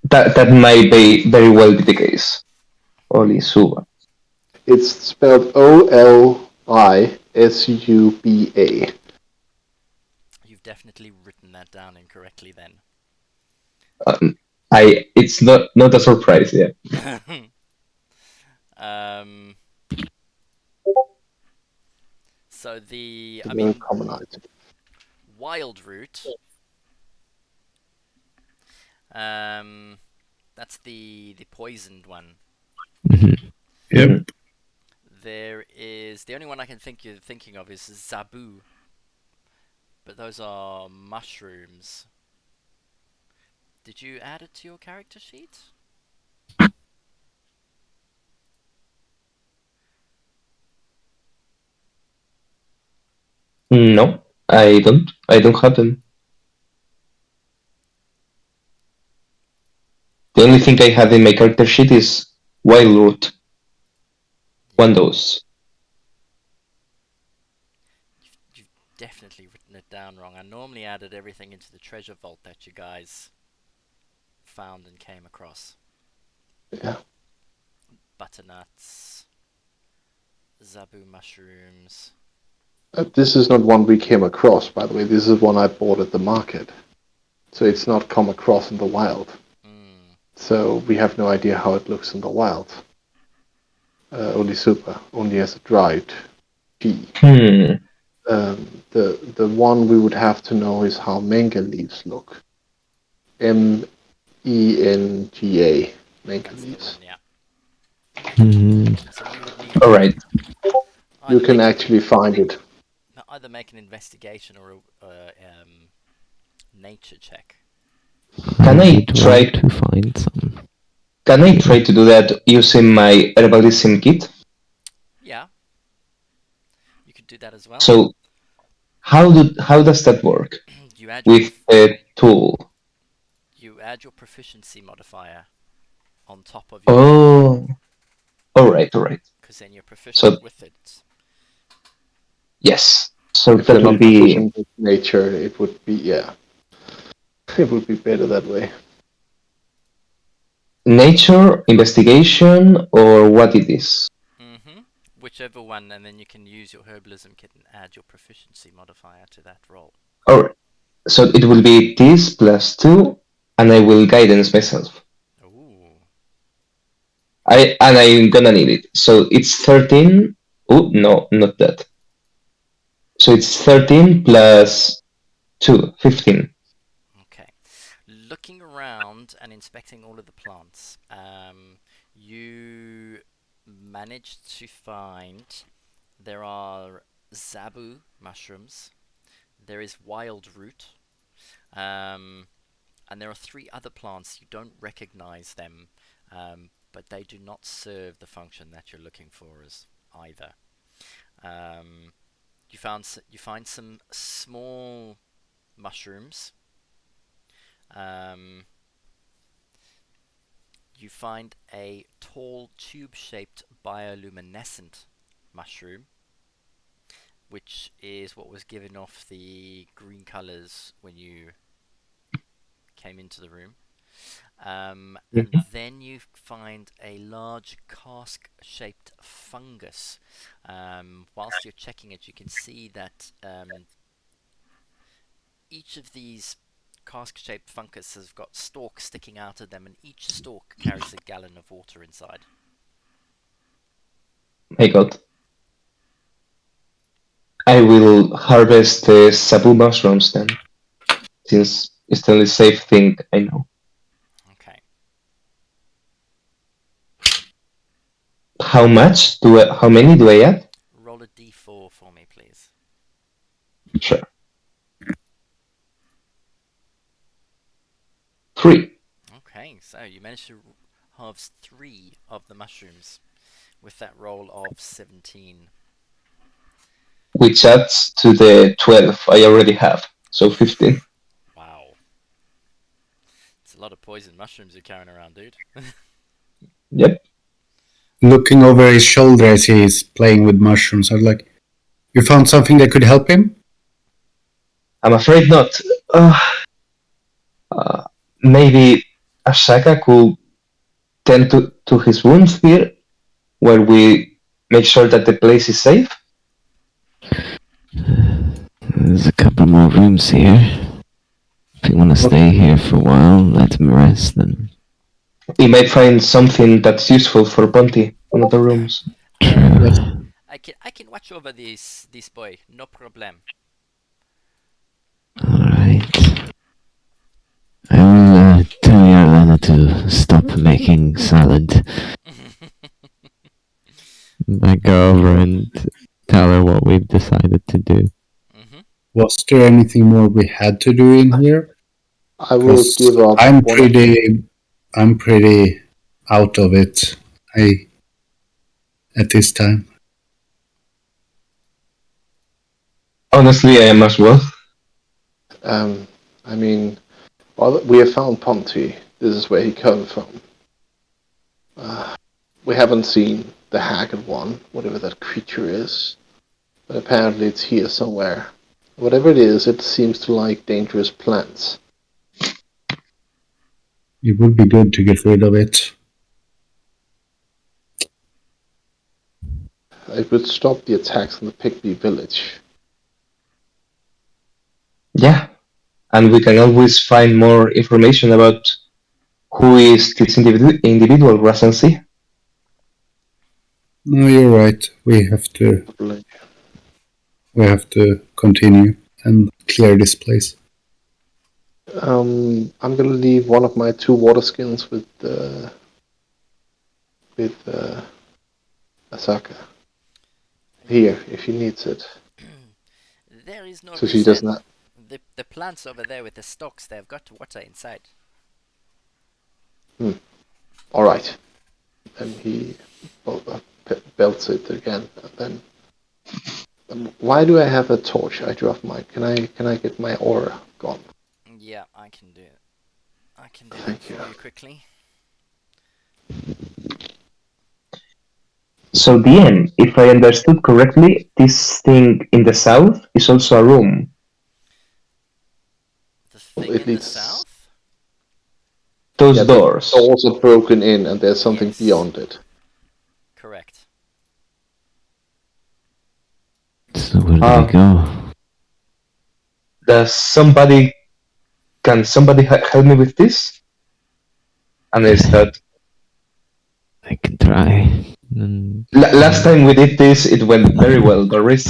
Speaker 2: That might be very well be the case. Olisuva.
Speaker 3: It's spelled Olisuba.
Speaker 1: You've definitely written that down incorrectly then.
Speaker 2: It's not a surprise, yeah.
Speaker 1: So
Speaker 3: I mean, common item.
Speaker 1: wild root. That's the poisoned one.
Speaker 4: Yep.
Speaker 1: There is the only one I can think you're thinking of is Zabu, but those are mushrooms. Did you add it to your character sheet?
Speaker 2: No, I don't. I don't have them. The only thing I had in my character sheet is wild root. One dose.
Speaker 1: You've definitely written it down wrong. I normally added everything into the treasure vault that you guys found and came across.
Speaker 3: Yeah.
Speaker 1: Butternuts, Zabu mushrooms.
Speaker 3: This is not one we came across, by the way. This is one I bought at the market. So it's not come across in the wild. So we have no idea how it looks in the wild. Only as a dried tea. The one we would have to know is how manga leaves look. Menga, manga leaves.
Speaker 1: Yeah.
Speaker 6: Mm-hmm.
Speaker 1: So you would need.
Speaker 2: All right.
Speaker 3: You can actually find it.
Speaker 1: Either make an investigation or a nature check.
Speaker 2: Can I
Speaker 6: I'd
Speaker 2: try
Speaker 6: like to find some?
Speaker 2: Can I try to do that using my herbalism kit?
Speaker 1: Yeah. You could do that as well.
Speaker 2: So, how does that work
Speaker 1: You add
Speaker 2: with a tool?
Speaker 1: You add your proficiency modifier on top of your.
Speaker 2: Oh, all right.
Speaker 1: Because then you're proficient with it.
Speaker 2: Yes. So
Speaker 3: If
Speaker 2: that
Speaker 3: you're
Speaker 2: will
Speaker 3: not
Speaker 2: be
Speaker 3: proficient with nature, it would be it would be better that way.
Speaker 2: nature, investigation, or what it is.
Speaker 1: Whichever one, and then you can use your herbalism kit and add your proficiency modifier to that roll.
Speaker 2: All right. So it will be this plus 2, and I will guidance myself.
Speaker 1: Ooh.
Speaker 2: I'm gonna need it. So it's 13. Oh no, not that. So it's 13 plus 2, 15.
Speaker 1: Okay. Looking around and inspecting all of the plants, you managed to find there are Zabu mushrooms, there is wild root, and there are 3 other plants. You don't recognize them, but they do not serve the function that you're looking for as either. You find some small mushrooms. You find a tall tube-shaped bioluminescent mushroom, which is what was giving off the green colors when you came into the room. And then you find a large cask-shaped fungus. Whilst you're checking it, you can see that each of these cask-shaped fungus has got stalks sticking out of them, and each stalk carries a gallon of water inside.
Speaker 2: My god. I will harvest the sabu mushrooms then, since it's the only safe thing I know.
Speaker 1: Okay.
Speaker 2: How many do I add?
Speaker 1: Roll a d4 for me, please.
Speaker 2: Sure. 3.
Speaker 1: Okay, so you managed to harvest 3 of the mushrooms with that roll of 17.
Speaker 2: Which adds to the 12 I already have, so 15.
Speaker 1: Wow. It's a lot of poison mushrooms you're carrying around, dude.
Speaker 2: Yep.
Speaker 4: Looking over his shoulder as he's playing with mushrooms, I'm like, you found something that could help him?
Speaker 2: I'm afraid not. Maybe Ashaka could tend to his wounds here, where we make sure that the place is safe.
Speaker 6: There's a couple more rooms here. If you want to stay here for a while, let him rest, then.
Speaker 2: He might find something that's useful for Ponty in other rooms.
Speaker 1: I can watch over this boy, no problem.
Speaker 6: Alright. I will tell Yarlana to stop making salad. I go over and tell her what we've decided to do.
Speaker 4: Was there anything more we had to do in here?
Speaker 3: I will give up.
Speaker 4: I'm pretty out of it. At this time.
Speaker 2: Honestly, I am as well.
Speaker 3: I mean, we have found Ponty. This is where he came from. We haven't seen the haggard one, whatever that creature is, but apparently it's here somewhere. Whatever it is, it seems to like dangerous plants.
Speaker 4: It would be good to get rid of it.
Speaker 3: It would stop the attacks on the Pygmy village.
Speaker 2: Yeah, and we can always find more information about who is this individual, Rasensi.
Speaker 4: No, you're right. We have to continue and clear this place.
Speaker 3: I'm gonna leave one of my 2 water skins with Asaka. Here, if he needs it.
Speaker 1: There is no
Speaker 3: So
Speaker 1: reason.
Speaker 3: she does not.
Speaker 1: The plants over there with the stalks, they've got water inside.
Speaker 3: All right. And he belts it again. And then, why do I have a torch? I dropped mine. Can I get my aura gone?
Speaker 1: Yeah, I can do it. I can do
Speaker 3: Thank
Speaker 1: that for
Speaker 3: you.
Speaker 1: you quickly.
Speaker 2: So DM, if I understood correctly, this thing in the south is also a room.
Speaker 1: The thing
Speaker 3: It
Speaker 1: in the
Speaker 3: needs-
Speaker 1: south?
Speaker 2: Those
Speaker 3: Yeah,
Speaker 2: doors.
Speaker 3: the doors are broken in, and there's something
Speaker 1: Yes.
Speaker 3: beyond it.
Speaker 1: Correct.
Speaker 6: So where do we go?
Speaker 2: Can somebody help me with this? And is that
Speaker 6: I can try.
Speaker 2: last time we did this, it went very well, Doris.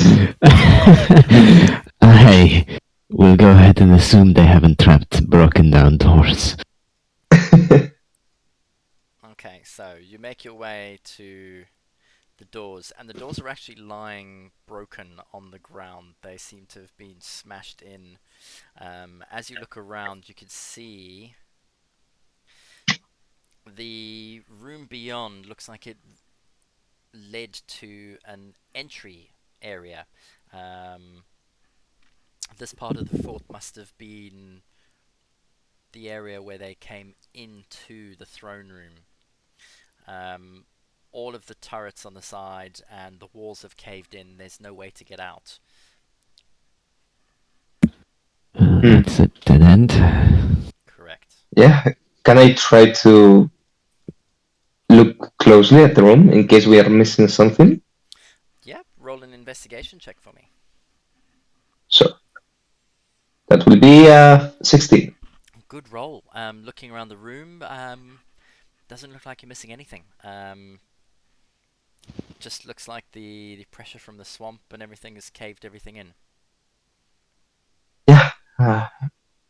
Speaker 6: I will go ahead and assume they haven't trapped broken down doors.
Speaker 1: Okay, so you make your way to the doors, and the doors are actually lying broken on the ground. They seem to have been smashed in. As you look around, you can see the room beyond looks like it led to an entry area. Um, this part of the fort must have been the area where they came into the throne room. Um, all of the turrets on the side and the walls have caved in. There's no way to get out.
Speaker 6: That's a dead end.
Speaker 1: Correct.
Speaker 2: Yeah. Can I try to look closely at the room in case we are missing something?
Speaker 1: Yeah, roll an investigation check for me.
Speaker 2: So that will be 16.
Speaker 1: Good roll. Looking around the room, doesn't look like you're missing anything. Just looks like the pressure from the swamp and everything has caved everything in.
Speaker 2: Yeah.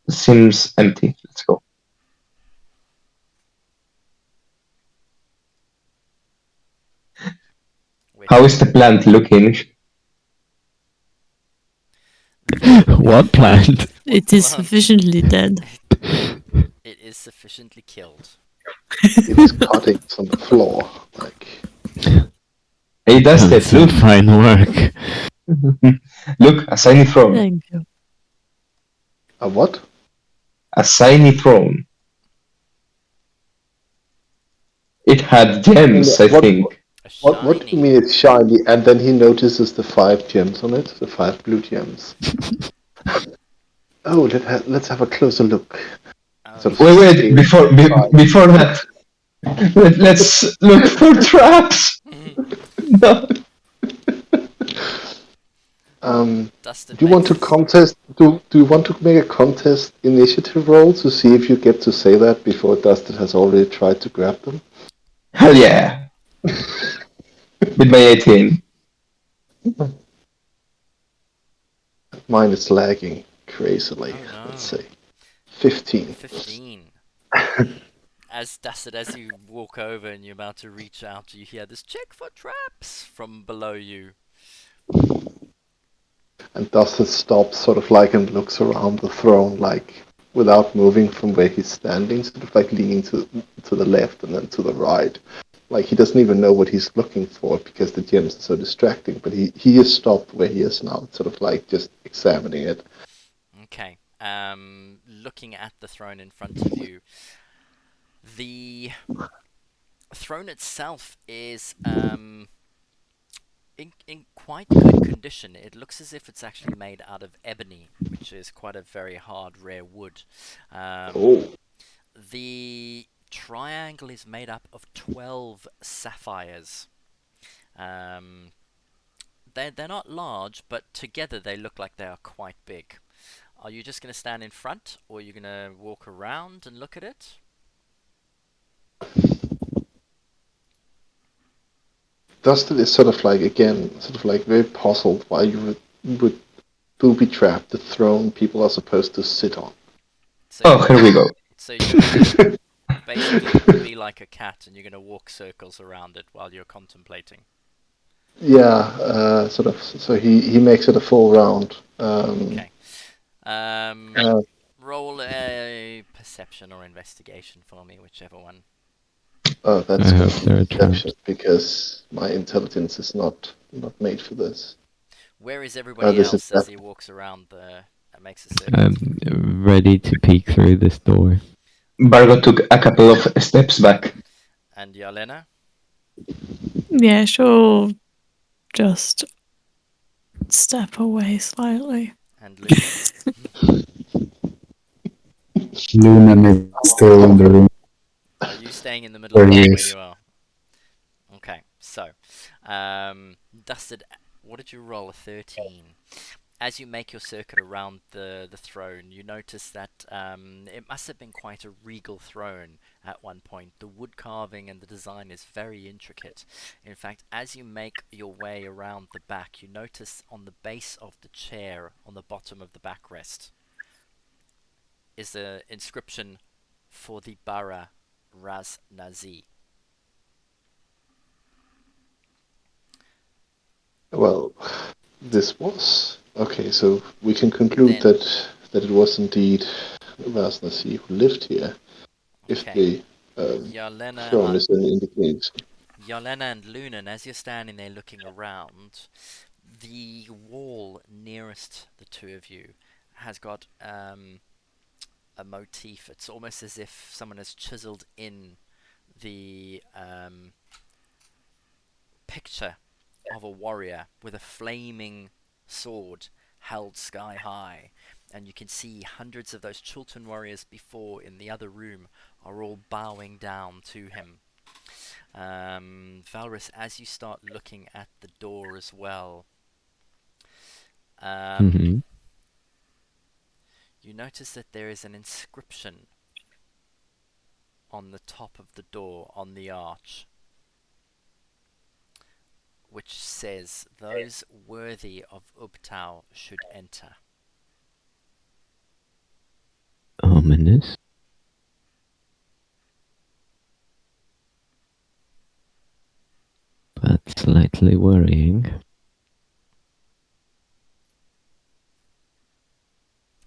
Speaker 2: Seems empty. Let's go.
Speaker 1: Where
Speaker 2: How
Speaker 1: to?
Speaker 2: is the plant looking?
Speaker 6: What plant?
Speaker 5: It is
Speaker 1: plant?
Speaker 5: sufficiently dead.
Speaker 1: It is sufficiently killed.
Speaker 3: It is cuttings on the floor. Like,
Speaker 2: Hey, that's
Speaker 6: Done
Speaker 2: it.
Speaker 6: some
Speaker 2: Look.
Speaker 6: fine work.
Speaker 2: Look, a shiny throne.
Speaker 5: Thank you.
Speaker 3: a what?
Speaker 2: A shiny throne. It had gems, I
Speaker 3: What?
Speaker 2: think.
Speaker 1: A
Speaker 3: What do you
Speaker 1: shiny.
Speaker 3: mean it's shiny? And then he notices the 5 gems on it, the 5 blue gems. Oh, let's have a closer look. Sort of
Speaker 1: Okay.
Speaker 2: Wait,
Speaker 3: stare
Speaker 2: before that, let's look for traps. No.
Speaker 1: Dustin
Speaker 3: Do you want to
Speaker 1: makes.
Speaker 3: contest? Do you want to make a contest initiative roll to see if you get to say that before Dustin has already tried to grab them?
Speaker 2: Hell yeah. With my 18.
Speaker 3: Mine is lagging crazily.
Speaker 1: Oh no.
Speaker 3: Let's see, 15.
Speaker 1: 15. As Dustin, as you walk over and you're about to reach out, you hear this check for traps from below you.
Speaker 3: And Dustin stops, sort of like, and looks around the throne, like without moving from where he's standing, sort of like leaning to the left and then to the right. Like he doesn't even know what he's looking for because the gems are so distracting. But he is stopped where he is now, sort of like just examining it.
Speaker 1: Okay. Looking at the throne in front of you, the throne itself is in quite good condition. It looks as if it's actually made out of ebony, which is quite a very hard, rare wood.
Speaker 3: Oh,
Speaker 1: The triangle is made up of 12 sapphires. Um, they're not large, but together they look like they are quite big. Are you just going to stand in front, or are you going to walk around and look at it?
Speaker 3: Dustin is sort of like, again, sort of like very puzzled why you would booby trap the throne people are supposed to sit on.
Speaker 1: So
Speaker 2: Oh, here we go.
Speaker 1: so you're gonna basically be like a cat, and you're gonna walk circles around it while you're contemplating.
Speaker 3: Yeah, sort of. So he makes it a full round.
Speaker 1: Okay. Um,
Speaker 3: Uh,
Speaker 1: roll a perception or investigation for me, whichever one.
Speaker 3: that's
Speaker 6: I
Speaker 3: going
Speaker 6: hope
Speaker 3: to be
Speaker 6: there are
Speaker 3: perception
Speaker 6: traps.
Speaker 3: because my intelligence is not made for this.
Speaker 1: Where is everybody
Speaker 3: This is
Speaker 1: else as
Speaker 3: that.
Speaker 1: he walks around the and makes a circle?
Speaker 6: Ready to peek through this door.
Speaker 2: Bargo took a couple of steps back.
Speaker 1: And Yalena
Speaker 5: Yeah, sure. Just step away slightly.
Speaker 1: and Lunan.
Speaker 4: Lunan is still in the room
Speaker 1: Are you staying in the middle
Speaker 4: where
Speaker 1: of
Speaker 4: he
Speaker 1: where
Speaker 4: is.
Speaker 1: you are? Okay, so Dusted, what did you roll? A 13. As you make your circuit around the throne, you notice that it must have been quite a regal throne at one point. The wood carving and the design is very intricate. In fact, as you make your way around the back, you notice on the base of the chair, on the bottom of the backrest, is the inscription for the Bara Raz Nazi.
Speaker 3: Well, this was okay. So we can conclude
Speaker 1: Then,
Speaker 3: that it was indeed Vasnasi who lived here, if
Speaker 1: okay,
Speaker 3: the
Speaker 1: Yelena,
Speaker 3: throne is any indication.
Speaker 1: Yelena and Lunan, as you're standing there looking around, the wall nearest the two of you has got a motif. It's almost as if someone has chiseled in the picture of a warrior with a flaming sword held sky high. And you can see hundreds of those Chultan warriors before in the other room are all bowing down to him. Valrus, as you start looking at the door as well,
Speaker 6: Mm-hmm.
Speaker 1: you notice that there is an inscription on the top of the door on the arch, which says, "Those worthy of Ubtao should enter."
Speaker 6: Ominous. But slightly worrying.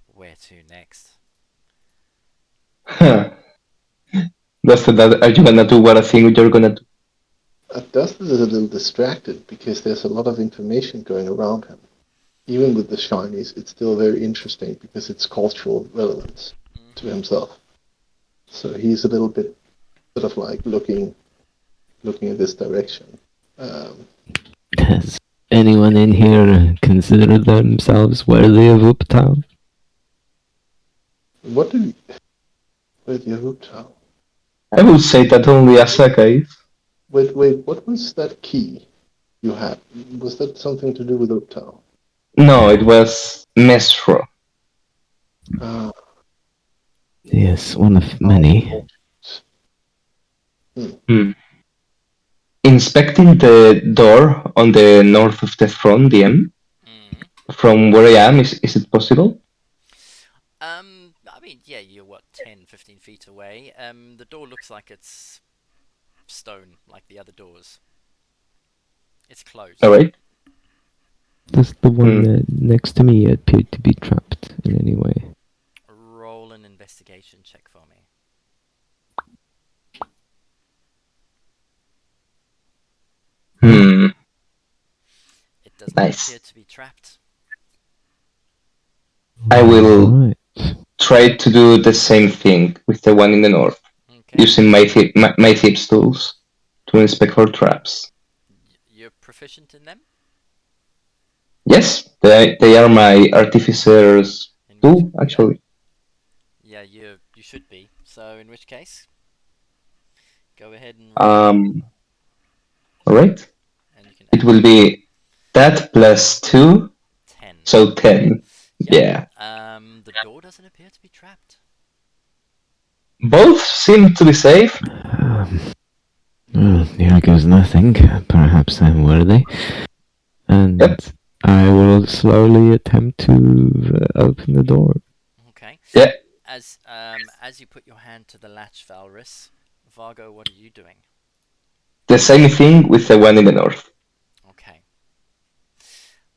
Speaker 1: Where to next?
Speaker 2: Huh. Dustin, are you gonna do what I think you're gonna do?
Speaker 3: Dustin is a little distracted because there's a lot of information going around him. Even with the shinies, it's still very interesting because it's cultural relevance to himself. So he's a little bit sort of like looking in this direction.
Speaker 6: Has anyone in here considered themselves worthy of Uptown?
Speaker 3: What do you, with your Hooptown?
Speaker 2: I would say that only Asaka is.
Speaker 3: Wait, what was that key you had? Was that something to do with Hooptown?
Speaker 2: No, it was Mesro.
Speaker 3: Ah,
Speaker 6: Yes, one of many.
Speaker 2: Hmm. Inspecting the door on the north of the front, DM, from where I am, is it possible?
Speaker 1: I mean, yeah, you're what, 10, 15 feet away. The door looks like it's stone, like the other doors. It's closed.
Speaker 2: Alright.
Speaker 6: Does the one next to me appear to be trapped in any way?
Speaker 1: Roll an investigation check for me.
Speaker 2: Hmm.
Speaker 1: It does not
Speaker 2: Nice.
Speaker 1: appear to be trapped.
Speaker 2: I will
Speaker 6: Right.
Speaker 2: try to do the same thing with the one in the north,
Speaker 1: Okay.
Speaker 2: using my tips tools to inspect for traps.
Speaker 1: You're proficient in them?
Speaker 2: Yes, they are my artificer's
Speaker 1: In which,
Speaker 2: tool, actually.
Speaker 1: yeah, you should be. So in which case, go ahead and roll,
Speaker 2: Alright.
Speaker 1: and you can
Speaker 2: It
Speaker 1: add
Speaker 2: will be that plus 2,
Speaker 1: 10.
Speaker 2: so 10.
Speaker 1: Yep.
Speaker 2: Yeah.
Speaker 1: The door doesn't appear to be trapped.
Speaker 2: Both seem to be safe.
Speaker 6: Well, here goes nothing. Perhaps I'm worthy. And
Speaker 2: Yep.
Speaker 6: I will slowly attempt to open the door.
Speaker 1: Okay.
Speaker 2: Yeah.
Speaker 1: As you put your hand to the latch, Valrus, Vargo, what are you doing?
Speaker 2: The same thing with the one in the north.
Speaker 1: Okay.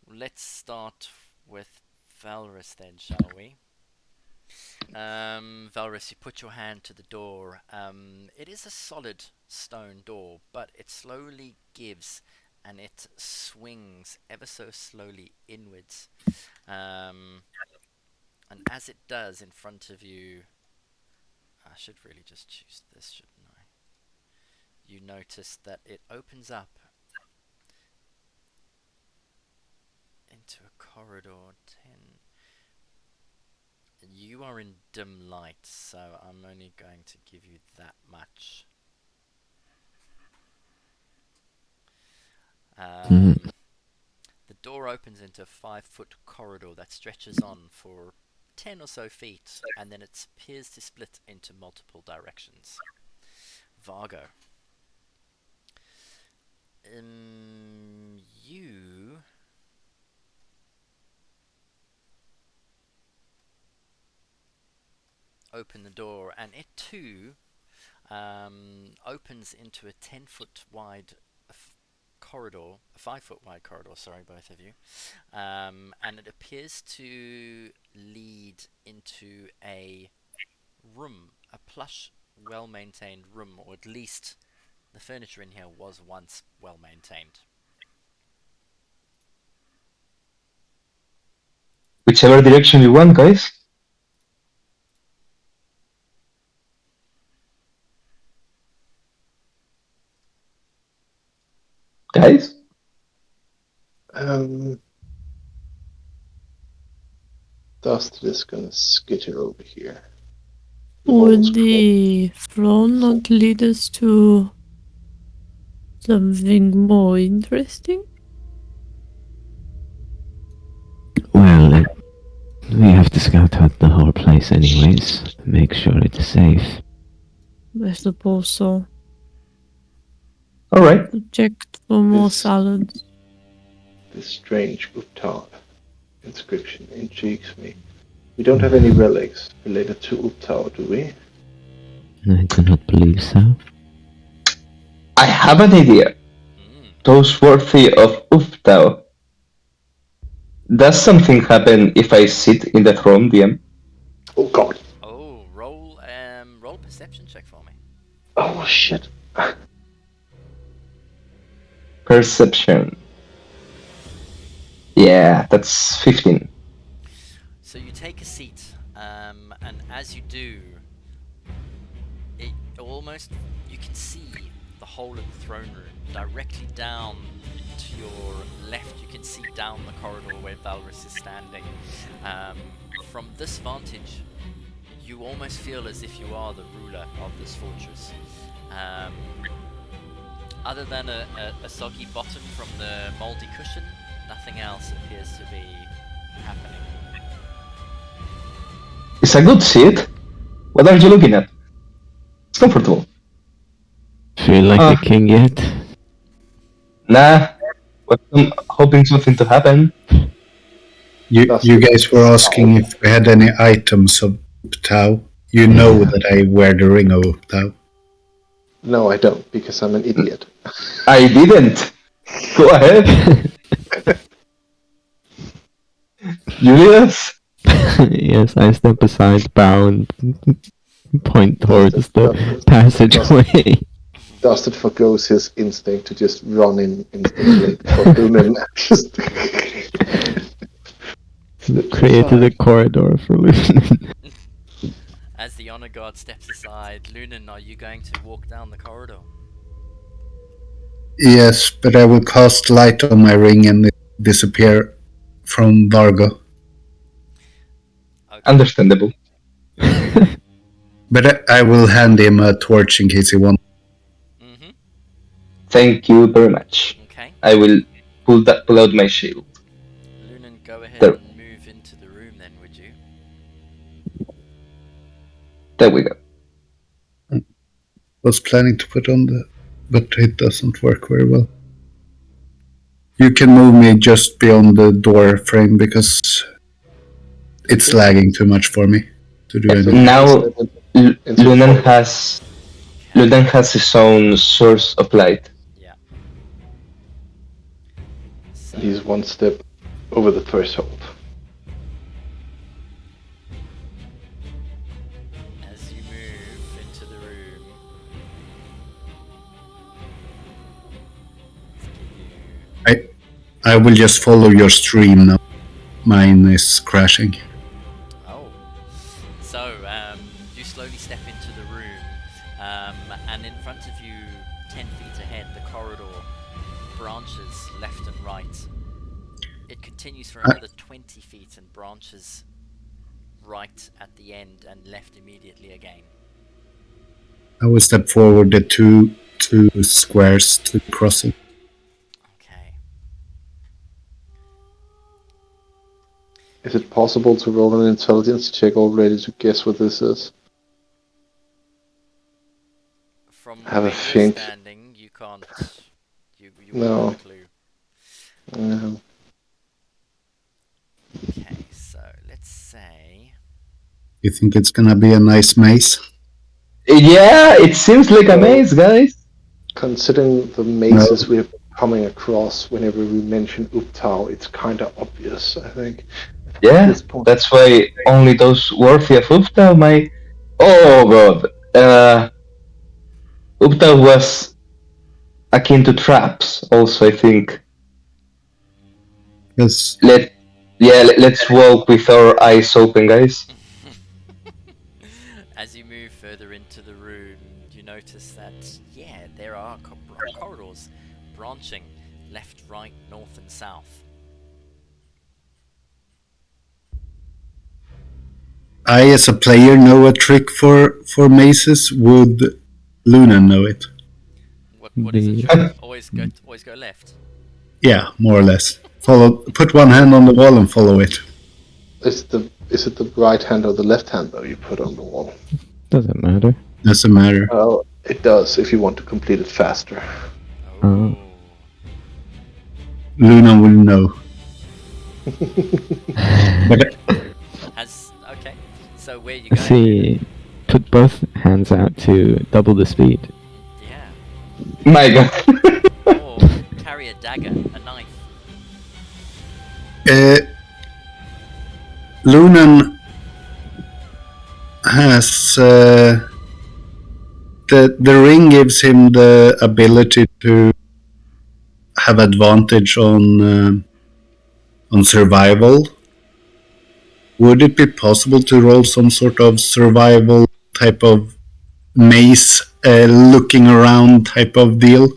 Speaker 1: Let's start with Valrus then, shall we? Valrus, you put your hand to the door. It is a solid stone door, but it slowly gives and it swings ever so slowly inwards. And as it does in front of you, I should really just choose this, shouldn't I? You notice that it opens up into a corridor. 10. You are in dim light, so I'm only going to give you that much. The door opens into a 5-foot corridor that stretches on for 10 or so feet, and then it appears to split into multiple directions. Vargo. You open the door, and it too opens into a 10-foot wide corridor, a 5-foot wide corridor, sorry, both of you. And it appears to lead into a room, a plush, well-maintained room, or at least the furniture in here was once well-maintained.
Speaker 2: Whichever direction you want, guys. Guys?
Speaker 3: Dust is gonna skitter over here.
Speaker 5: Would the throne not lead us to something more interesting?
Speaker 6: Well, we have to scout out the whole place anyways. Make sure it's safe.
Speaker 5: I suppose so.
Speaker 2: Alright.
Speaker 5: Check for more
Speaker 3: This-
Speaker 5: salads.
Speaker 3: This strange Uptar inscription intrigues me. We don't have any relics related to Uptar, do we?
Speaker 6: I do not believe so.
Speaker 2: I have an idea. Those worthy of Uftao. Does something happen if I sit in the throne, DM?
Speaker 3: Oh god.
Speaker 1: Oh, roll perception check for me.
Speaker 3: Oh shit.
Speaker 2: Perception. Yeah, that's 15.
Speaker 1: So you take a seat, and as you do, it almost, you can see the whole of the throne room. Directly down to your left, you can see down the corridor where Valrus is standing. From this vantage, you almost feel as if you are the ruler of this fortress. Other than a soggy bottom from the mouldy cushion, nothing else appears to be happening.
Speaker 2: It's a good seat. What are you looking at? It's comfortable.
Speaker 6: Feel like the king yet?
Speaker 2: Nah, but I'm hoping something to happen.
Speaker 4: You guys were asking if we had any items of Tau. You know that I wear the ring of Tau.
Speaker 3: No, I don't, because I'm an idiot.
Speaker 2: I didn't. Go ahead. Julius?
Speaker 6: Yes, I step aside, bow, and point towards the passageway.
Speaker 3: Dustin forgoes his instinct to just run in instantly for Lumen. Just
Speaker 6: Created a corridor for Lunan.
Speaker 1: As the honor guard steps aside, Lunan, are you going to walk down the corridor?
Speaker 4: Yes, but I will cast light on my ring and disappear from Vargo.
Speaker 1: Okay.
Speaker 2: Understandable.
Speaker 4: But I will hand him a torch in case he wants.
Speaker 1: Mm-hmm.
Speaker 2: Thank you very much.
Speaker 1: Okay.
Speaker 2: I will pull out my shield.
Speaker 1: Lunan, go ahead
Speaker 2: There.
Speaker 1: and move into the room then, would you?
Speaker 2: There we go.
Speaker 4: Was planning to put on but it doesn't work very well. You can move me just beyond the door frame because it's lagging too much for me to do anything.
Speaker 2: Now, Lunan has his own source of light.
Speaker 1: Yeah. So,
Speaker 3: He's one step over the threshold.
Speaker 1: as you move into the room, let's give you...
Speaker 4: I will just follow your stream now. Mine is crashing.
Speaker 1: Oh. So, you slowly step into the room, and in front of you, 10 feet ahead, the corridor branches left and right. It continues for another 20 feet and branches right at the end and left immediately again.
Speaker 4: I will step forward the two squares to cross it.
Speaker 1: Okay.
Speaker 3: Is it possible to roll an intelligence check already to guess what this is?
Speaker 1: From
Speaker 3: Have a
Speaker 1: where you're
Speaker 3: think.
Speaker 1: standing, you can't... You
Speaker 3: No.
Speaker 1: won't have a clue. Okay, so let's say...
Speaker 4: You think it's gonna be a nice maze?
Speaker 2: Yeah, it seems like a maze, guys.
Speaker 3: Considering the mazes we have coming across whenever we mention Uptau. It's kind of obvious, I think, at
Speaker 2: Yeah,
Speaker 3: this point.
Speaker 2: that's why only those worthy of Upta might. Oh god. Upta was akin to traps, also, I think.
Speaker 4: Yes.
Speaker 2: Let's walk with our eyes open, guys.
Speaker 1: As you move further into the room, you notice that, yeah, there are corridors branching left, right, north, and south.
Speaker 4: I, as a player, know a trick for mazes. Would Luna know it?
Speaker 1: What is the
Speaker 6: The
Speaker 1: trick? Always go left.
Speaker 4: Yeah, more or less. Follow. Put one hand on the wall and follow it.
Speaker 3: Is it the right hand or the left hand though you put on the wall?
Speaker 6: doesn't matter.
Speaker 4: Doesn't matter.
Speaker 3: Well, it does if you want to complete it faster.
Speaker 1: Oh.
Speaker 4: Luna will know. But
Speaker 1: Okay. So where you going?
Speaker 6: See, put both hands out to double the speed.
Speaker 1: Yeah.
Speaker 2: My god.
Speaker 1: Or carry a dagger, a knife.
Speaker 4: Lunan has the ring gives him the ability to have advantage on survival. Would it be possible to roll some sort of survival type of maze, looking around type of deal?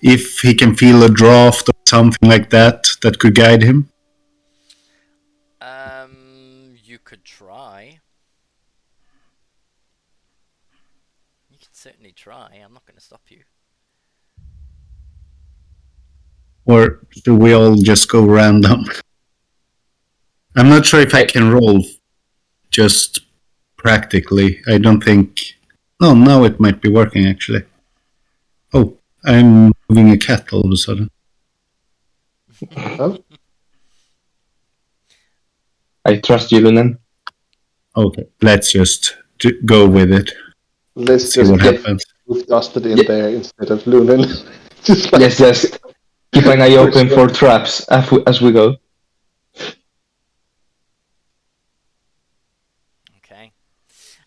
Speaker 4: If he can feel a draft or something like that that could guide him?
Speaker 1: You could try. You can certainly try. I'm not going to stop you.
Speaker 4: Or do we all just go random? I'm not sure if I can roll just practically. I don't think. Oh, now it might be working actually. Oh, I'm moving a cat all of a sudden.
Speaker 3: Oh,
Speaker 2: I trust you, Lunan.
Speaker 4: Okay, let's just go with it.
Speaker 3: let's
Speaker 4: See
Speaker 3: just
Speaker 4: what
Speaker 3: get
Speaker 4: happens.
Speaker 3: dusted in
Speaker 2: Yeah.
Speaker 3: there instead of Lunan. Just like
Speaker 2: Let's just keep an eye open for traps as we go.
Speaker 1: Okay.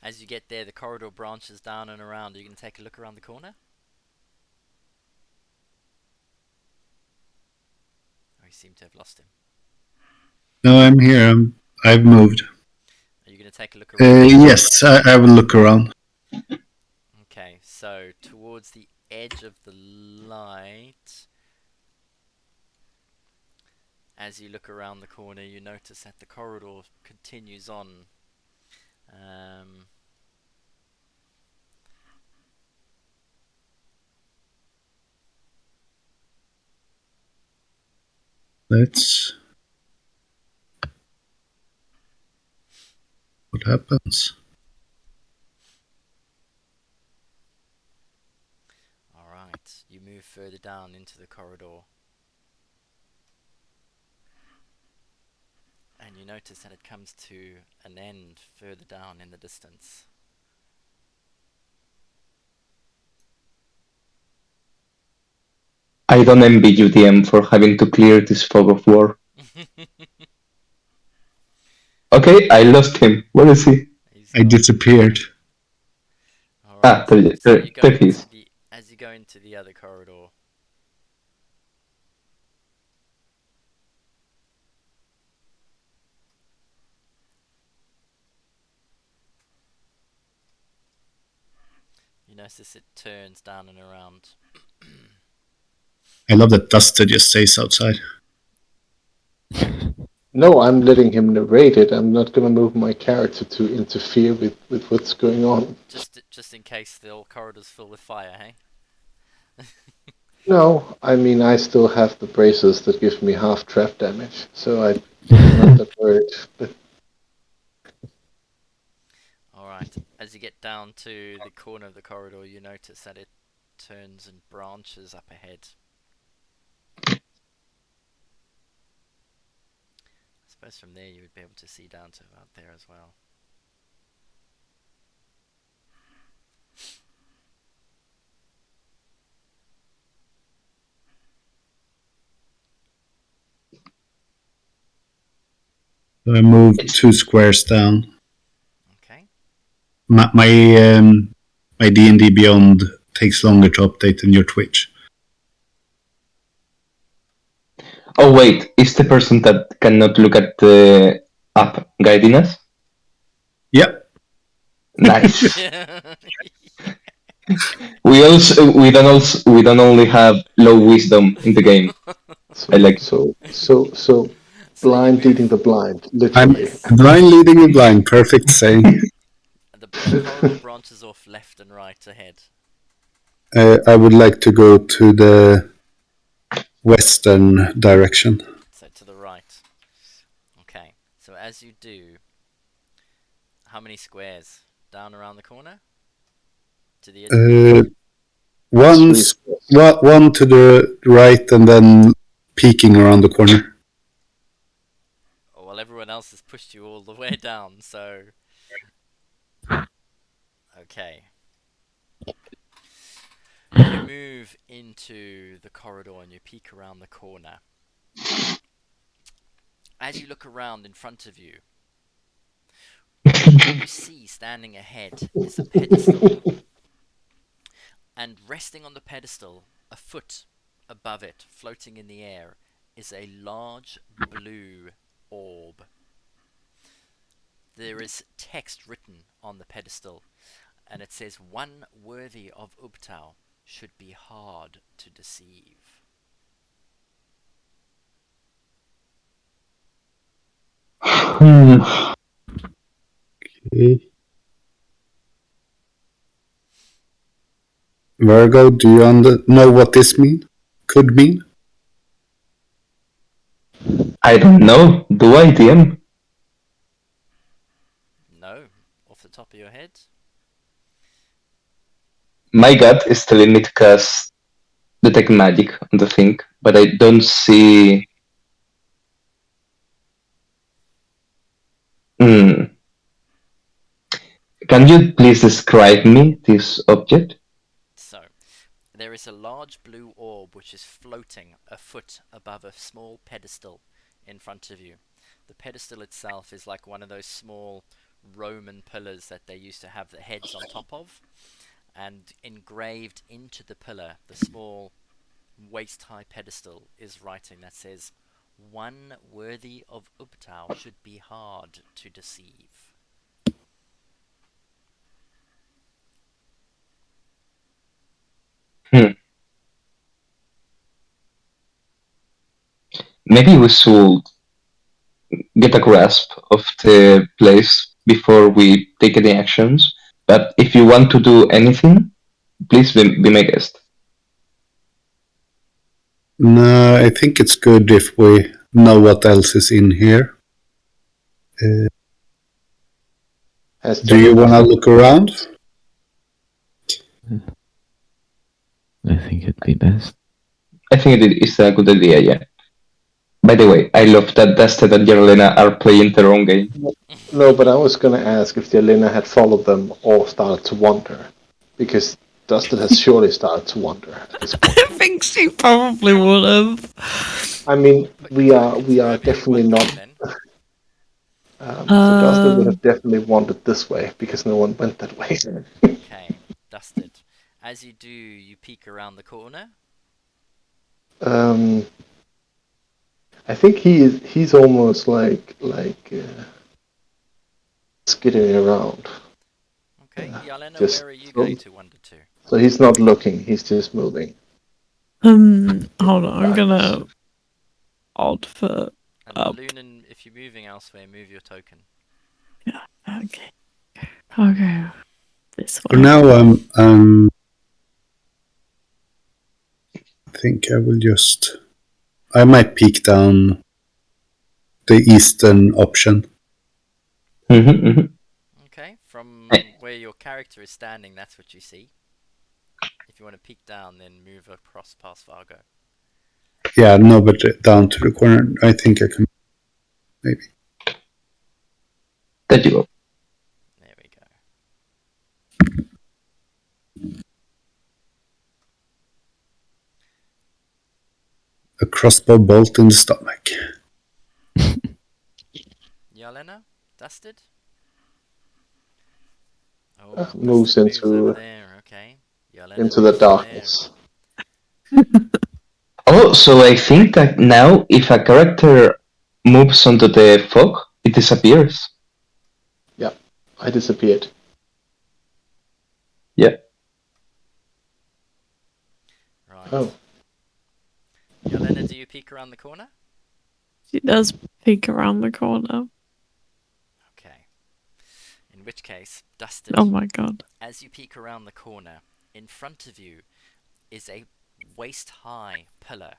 Speaker 1: As you get there, the corridor branches down and around. Are you going to take a look around the corner? Oh, you seem to have lost him.
Speaker 4: No, I'm here. I've moved.
Speaker 1: Are you going to take a look around?
Speaker 4: Yes, I will look around.
Speaker 1: Okay, so towards the edge of the light, as you look around the corner, you notice that the corridor continues on.
Speaker 4: Let's. What happens?
Speaker 1: Alright, you move further down into the corridor. And you notice that it comes to an end further down in the distance.
Speaker 2: I don't envy you, DM, for having to clear this fog of war. Okay, I lost him. Where is he?
Speaker 4: I disappeared.
Speaker 1: Alright, so you go
Speaker 2: there he
Speaker 1: into
Speaker 2: is.
Speaker 1: as you go into the other corridor. You notice it turns down and around.
Speaker 4: I love that Dusted just stays outside.
Speaker 3: No, I'm letting him narrate it. I'm not going to move my character to interfere with what's going on.
Speaker 1: Just in case the old corridor's filled with fire, hey?
Speaker 3: No, I mean, I still have the braces that give me half trap damage, so I'm not that worried. But
Speaker 1: Alright, as you get down to the corner of the corridor, you notice that it turns and branches up ahead. I suppose from there you would be able to see down to about there as well.
Speaker 4: So I move 2 squares down.
Speaker 1: Okay.
Speaker 4: My D&D Beyond takes longer to update than your Twitch.
Speaker 2: Oh wait, is the person that cannot look at the app guiding us?
Speaker 4: Yep.
Speaker 2: Nice. we don't only have low wisdom in the game. I like it.
Speaker 3: So
Speaker 1: So you
Speaker 3: blind leading
Speaker 1: move.
Speaker 3: the blind,
Speaker 4: I'm
Speaker 3: literally.
Speaker 1: Yes.
Speaker 4: blind leading the blind. Perfect saying.
Speaker 1: The corridor branches off left and right ahead.
Speaker 4: I would like to go to the western direction.
Speaker 1: So to the right. Okay. So as you do, how many squares down around the corner? To the edge of the map?
Speaker 4: One to the right and then peeking around the corner.
Speaker 1: Oh, well, everyone else has pushed you all the way down, so... Okay. You move into the corridor and you peek around the corner. As you look around in front of you, what you see standing ahead is a pedestal. And resting on the pedestal, a foot above it, floating in the air, is a large blue orb. There is text written on the pedestal, and it says, "One worthy of Ubtao should be hard to deceive."
Speaker 4: Okay. Virgo, do you know what this could mean?
Speaker 2: I don't know. Do I, DM?
Speaker 1: No, off the top of your head.
Speaker 2: My gut is telling me to cast Detect Magic on the thing, but I don't see... Hmm. Can you please describe me this object?
Speaker 1: So, there is a large blue orb which is floating a foot above a small pedestal in front of you. The pedestal itself is like one of those small Roman pillars that they used to have the heads on top of, and engraved into the pillar, the small waist-high pedestal, is writing that says, "One worthy of Ubtao should be hard to deceive."
Speaker 2: Maybe we should get a grasp of the place before we take any actions. But if you want to do anything, please be my guest.
Speaker 4: No, I think it's good if we know what else is in here. Do you want to look around?
Speaker 6: I think it'd be best.
Speaker 2: I think it is a good idea, yeah. By the way, I love that Dusted and Yerlena are playing their own game.
Speaker 3: No, but I was going to ask if Jelena had followed them or started to wander, because Dustin has surely started to wander at this point.
Speaker 5: I think she probably would have.
Speaker 3: I mean,
Speaker 1: Put
Speaker 3: we
Speaker 1: your
Speaker 3: are
Speaker 1: tokens wherever you
Speaker 3: definitely
Speaker 1: want
Speaker 3: not.
Speaker 1: to then.
Speaker 3: So Dustin would have definitely wandered this way because no one went that way.
Speaker 1: Okay, Dusted. As you do, you peek around the corner.
Speaker 3: I think he's almost like skidding around.
Speaker 1: Okay, Yalena,
Speaker 3: just
Speaker 1: where are you
Speaker 3: so-
Speaker 1: going to wander to?
Speaker 3: So he's not looking; he's just moving.
Speaker 5: Hold on, I'm gonna odd foot
Speaker 1: And
Speaker 5: up.
Speaker 1: Lunan, if you're moving elsewhere, move your token.
Speaker 5: Okay. Okay. This
Speaker 4: For
Speaker 5: way.
Speaker 4: now, I think I will just. I might peek down the eastern option.
Speaker 1: Okay, from where your character is standing, that's what you see. If you want to peek down, then move across past Fargo.
Speaker 4: Yeah, no, but down to the corner. I think I can. Maybe.
Speaker 2: There you go.
Speaker 1: There we go.
Speaker 4: A crossbow bolt in the stomach.
Speaker 1: Yarlena? Dusted? Oh,
Speaker 3: Moves
Speaker 1: Dusted moves over
Speaker 3: into
Speaker 1: there, okay. Yarlena
Speaker 3: into the
Speaker 1: moves from there.
Speaker 3: darkness.
Speaker 2: Oh, so I think that now if a character moves onto the fog, it disappears.
Speaker 3: Yeah, I disappeared.
Speaker 2: Yeah.
Speaker 1: Right.
Speaker 3: Oh,
Speaker 1: Yarlena, do you peek around the corner?
Speaker 5: She does peek around the corner.
Speaker 1: Okay. In which case, Dusted,
Speaker 5: Oh my god.
Speaker 1: as you peek around the corner, in front of you is a waist-high pillar.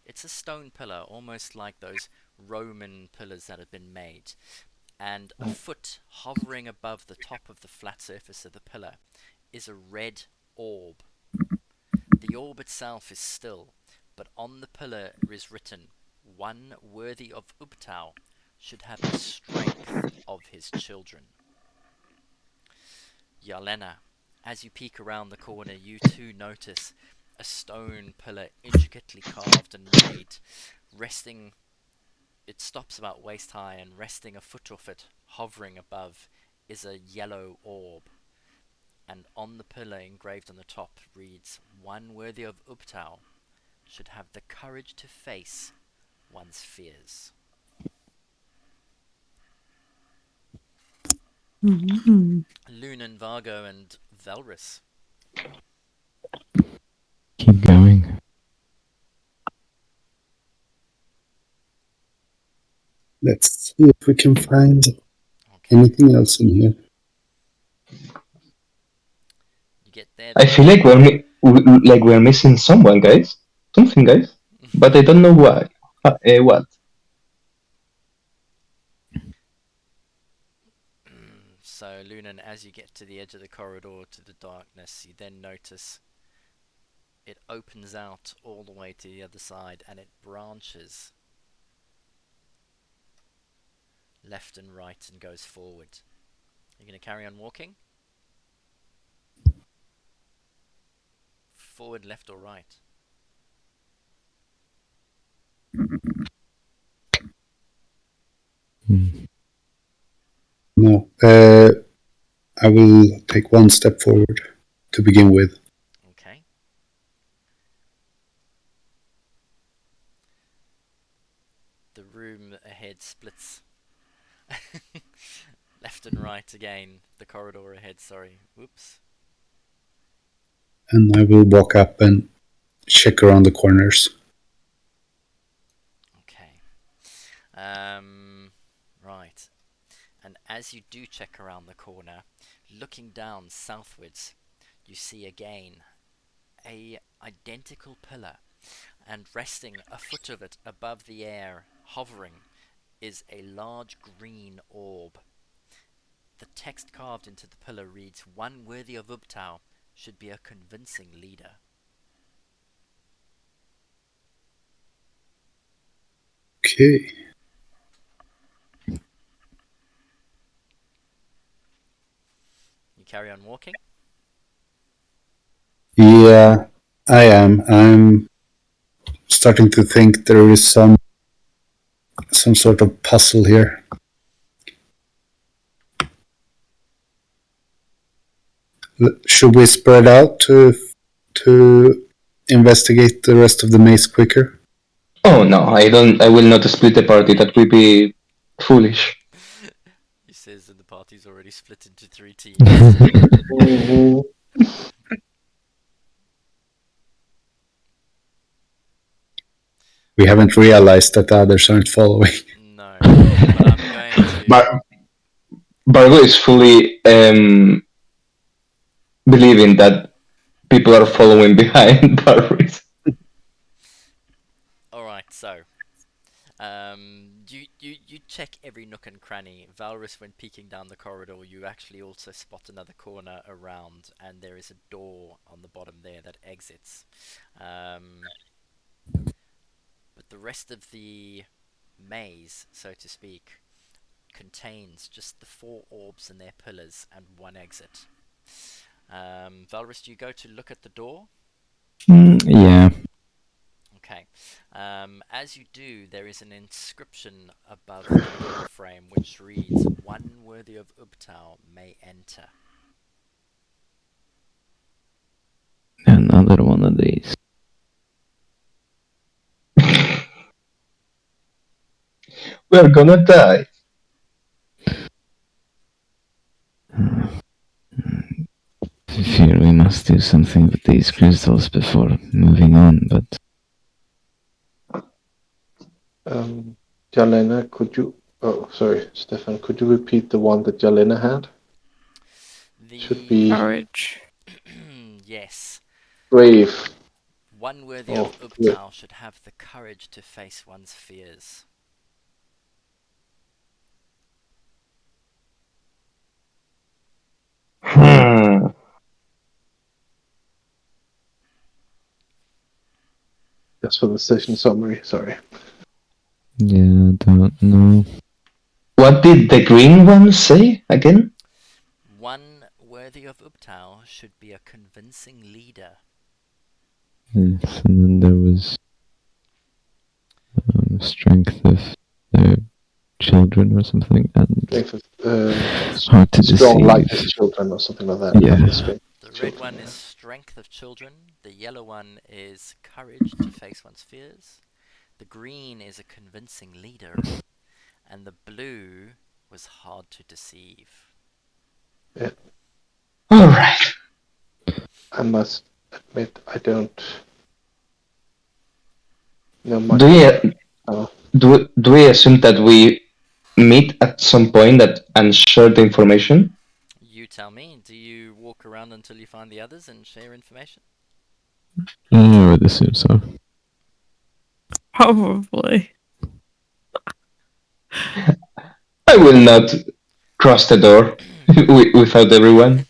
Speaker 1: It's a stone pillar, almost like those Roman pillars that have been made. And a foot hovering above the top of the flat surface of the pillar is a red orb. The orb itself is still, but on the pillar is written, "One worthy of Ubtao should have the strength of his children." Yarlena, as you peek around the corner, you too notice a stone pillar intricately carved and made, resting. It stops about waist high, and resting a foot off it, hovering above, is a yellow orb. And on the pillar engraved on the top reads, "One worthy of Ubtao should have the courage to face one's fears."
Speaker 5: Mm-hmm.
Speaker 1: Lunan, Vargo, and Velrus.
Speaker 6: Keep going.
Speaker 4: Let's see if we can find
Speaker 1: Okay.
Speaker 4: anything else in here.
Speaker 1: You get there.
Speaker 2: I feel like we're missing someone, guys. Something, guys. But I don't know why. What?
Speaker 1: So, Lunan, as you get to the edge of the corridor to the darkness, you then notice it opens out all the way to the other side, and it branches left and right and goes forward. You're going to carry on walking? Forward, left, or right?
Speaker 6: Hmm.
Speaker 4: No. I will take one step forward to begin with.
Speaker 1: Okay. The room ahead splits. Left and right again. The corridor ahead, sorry. Whoops.
Speaker 4: And I will walk up and check around the corners.
Speaker 1: Okay. Right. And as you do check around the corner, looking down southwards, you see again a identical pillar, and resting a foot of it above the air, hovering, is a large green orb. The text carved into the pillar reads, "One worthy of Ubtao should be a convincing leader."
Speaker 4: Okay.
Speaker 1: You carry on walking?
Speaker 4: Yeah, I am. I'm starting to think there is some sort of puzzle here. Should we spread out to investigate the rest of the maze quicker?
Speaker 2: Oh no, I don't. I will not split the party. That would be foolish.
Speaker 1: He says that the party's already split into 3 teams.
Speaker 3: mhm.
Speaker 4: We haven't realized that the others aren't following.
Speaker 1: No, but I'm going to.
Speaker 2: Bar- Bargo is fully believing that people are following behind Barris.
Speaker 1: Alright, so. You check every nook and cranny. Valrus, when peeking down the corridor, you actually also spot another corner around, and there is a door on the bottom there that exits. But the rest of the maze, so to speak, contains just the 4 orbs and their pillars and one exit. Valrus, do you go to look at the door?
Speaker 6: Yeah.
Speaker 1: Okay. As you do, there is an inscription above the door frame which reads, "One worthy of Ubtao may enter."
Speaker 6: Another one of these.
Speaker 2: We're gonna die.
Speaker 6: I fear we must do something with these crystals before moving on, but
Speaker 3: Jalena, could you? Oh, sorry, Stefan. Could you repeat the one that Jalena had? Should be
Speaker 5: Courage.
Speaker 1: Yes.
Speaker 3: brave.
Speaker 1: One worthy
Speaker 3: Oh,
Speaker 1: of Ubtao should have the courage to face one's fears.
Speaker 2: Hmm.
Speaker 3: That's for the session summary. Sorry.
Speaker 6: yeah, I don't know.
Speaker 2: What did the green one say again?
Speaker 1: One worthy of Ubtao should be a convincing leader.
Speaker 6: Yes, and then there was strength of their children or something, and
Speaker 3: Strength of,
Speaker 6: hard to
Speaker 3: strong like
Speaker 6: deceive.
Speaker 3: his children or something like that.
Speaker 6: Yeah.
Speaker 3: Not the strength
Speaker 1: The
Speaker 3: of
Speaker 1: red
Speaker 3: children,
Speaker 1: one
Speaker 3: yeah.
Speaker 1: is strength of children, the yellow one is courage to face one's fears, the green is a convincing leader, and the blue was hard to deceive.
Speaker 2: Alright.
Speaker 3: I must admit, I don't know much.
Speaker 2: Do we assume that we meet at some point and share the information?
Speaker 1: You tell me, do you walk around until you find the others and share information?
Speaker 6: I would assume so.
Speaker 5: Probably.
Speaker 2: I will not cross the door without everyone.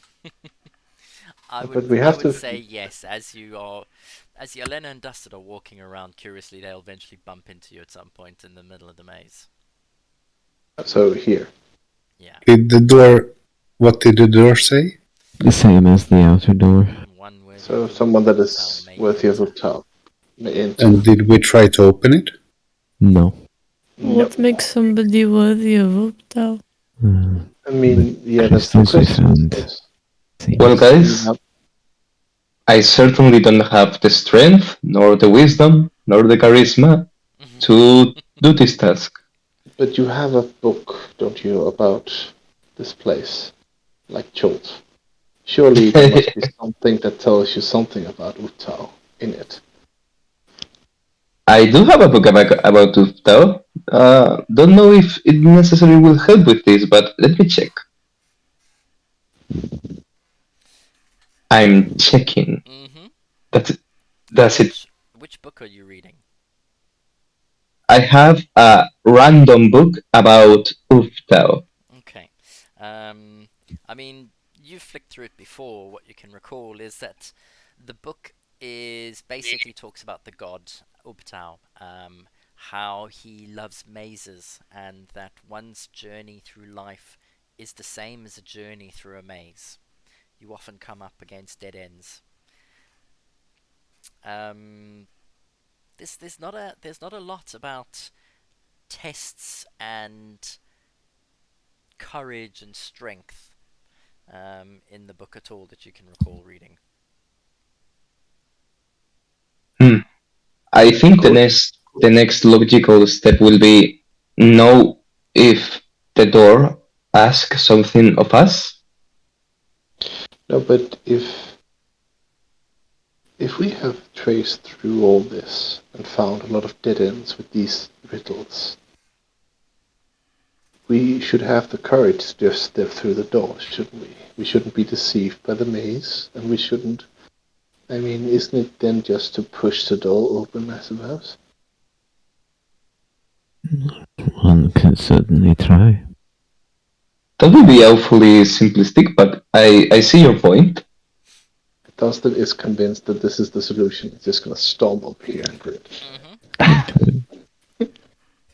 Speaker 1: I
Speaker 3: But
Speaker 1: would
Speaker 3: we
Speaker 1: I
Speaker 3: have
Speaker 1: would
Speaker 3: to-
Speaker 1: say yes, as Yelena and Dustin are walking around curiously, they'll eventually bump into you at some point in the middle of the maze.
Speaker 3: So here.
Speaker 1: Yeah.
Speaker 4: Did the door? What did the door say?
Speaker 6: The same as the outer door.
Speaker 1: One worthy
Speaker 3: So
Speaker 1: of
Speaker 3: someone that
Speaker 1: Ubtao
Speaker 3: is
Speaker 1: may
Speaker 3: worthy of
Speaker 1: enter.
Speaker 3: Uptal may enter.
Speaker 4: And did we try to open it?
Speaker 6: No.
Speaker 5: What makes somebody worthy of Uptao?
Speaker 3: I mean, yeah, that's the
Speaker 6: crystals we
Speaker 3: question.
Speaker 6: found.
Speaker 2: Well, guys, I certainly don't have the strength, nor the wisdom, nor the charisma to do this task.
Speaker 3: But you have a book, don't you, about this place, like Jolt. Surely there must be something that tells you something about Uptal in it.
Speaker 2: I do have a book about Uftao. Don't know if it necessarily will help with this, but let me check. I'm checking.
Speaker 1: Mm-hmm.
Speaker 2: That's it.
Speaker 1: Which book are you reading?
Speaker 2: I have a random book about Uftao.
Speaker 1: Okay. I mean, you've flicked through it before. What you can recall is that the book is basically talks about the god Ubtao, how he loves mazes, and that one's journey through life is the same as a journey through a maze. You often come up against dead ends. There's not a lot about tests and courage and strength in the book at all that you can recall reading.
Speaker 2: I think the next logical step will be know if the door asks something of us.
Speaker 3: No, but if we have traced through all this and found a lot of dead ends with these riddles, we should have the courage to just step through the door, shouldn't we? We shouldn't be deceived by the maze, and we shouldn't. I mean, isn't it then just to push the door open, I suppose?
Speaker 6: One can certainly try.
Speaker 2: That would be awfully simplistic, but I see your point.
Speaker 3: Dustin is convinced that this is the solution. He's just gonna storm up here and do it.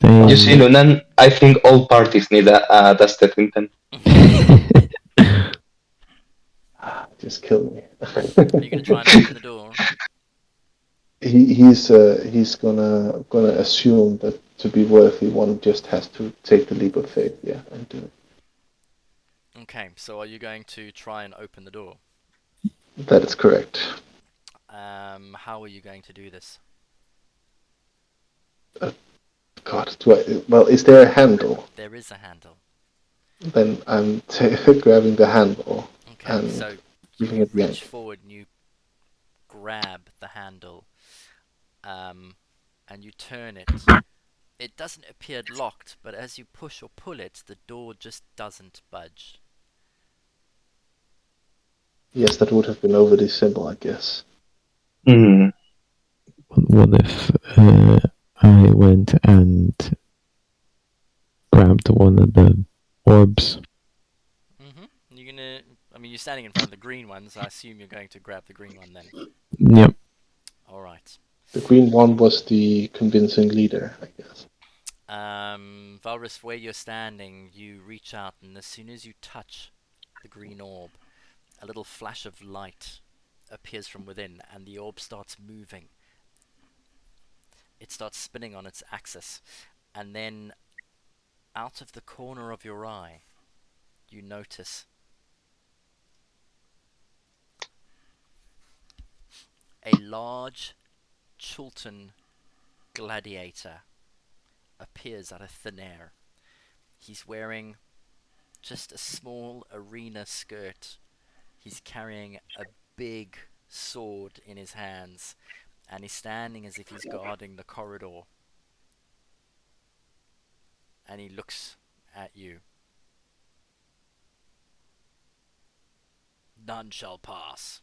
Speaker 2: You see, Lunan, I think all parties need a Dustin Clinton.
Speaker 3: Just kill me.
Speaker 1: Are you going to try and open the door?
Speaker 3: he's gonna assume that to be worthy, one just has to take the leap of faith, yeah, and do it.
Speaker 1: Okay, so are you going to try and open the door?
Speaker 3: That is correct.
Speaker 1: How are you going to do this?
Speaker 3: God, well, is there a handle?
Speaker 1: There is a handle.
Speaker 3: Then I'm grabbing the handle
Speaker 1: Okay,
Speaker 3: and
Speaker 1: so
Speaker 3: giving
Speaker 1: you
Speaker 3: it
Speaker 1: reach
Speaker 3: yank.
Speaker 1: forward and you grab the handle, and you turn it. It doesn't appear locked, but as you push or pull it, the door just doesn't budge.
Speaker 3: Yes, that would have been overly simple, I guess.
Speaker 2: Hmm.
Speaker 6: What if I went and grabbed one of the orbs?
Speaker 1: You're gonna. I mean, you're standing in front of the green one, so I assume you're going to grab the green one then.
Speaker 6: Yep.
Speaker 1: Alright.
Speaker 3: The green one was the convincing leader, I guess.
Speaker 1: Valrus, where you're standing, you reach out, and as soon as you touch the green orb, a little flash of light appears from within, and the orb starts moving. It starts spinning on its axis, and then out of the corner of your eye, you notice a large Chultan gladiator appears out of thin air. He's wearing just a small arena skirt. He's carrying a big sword in his hands, and he's standing as if he's guarding the corridor. And he looks at you. None shall pass.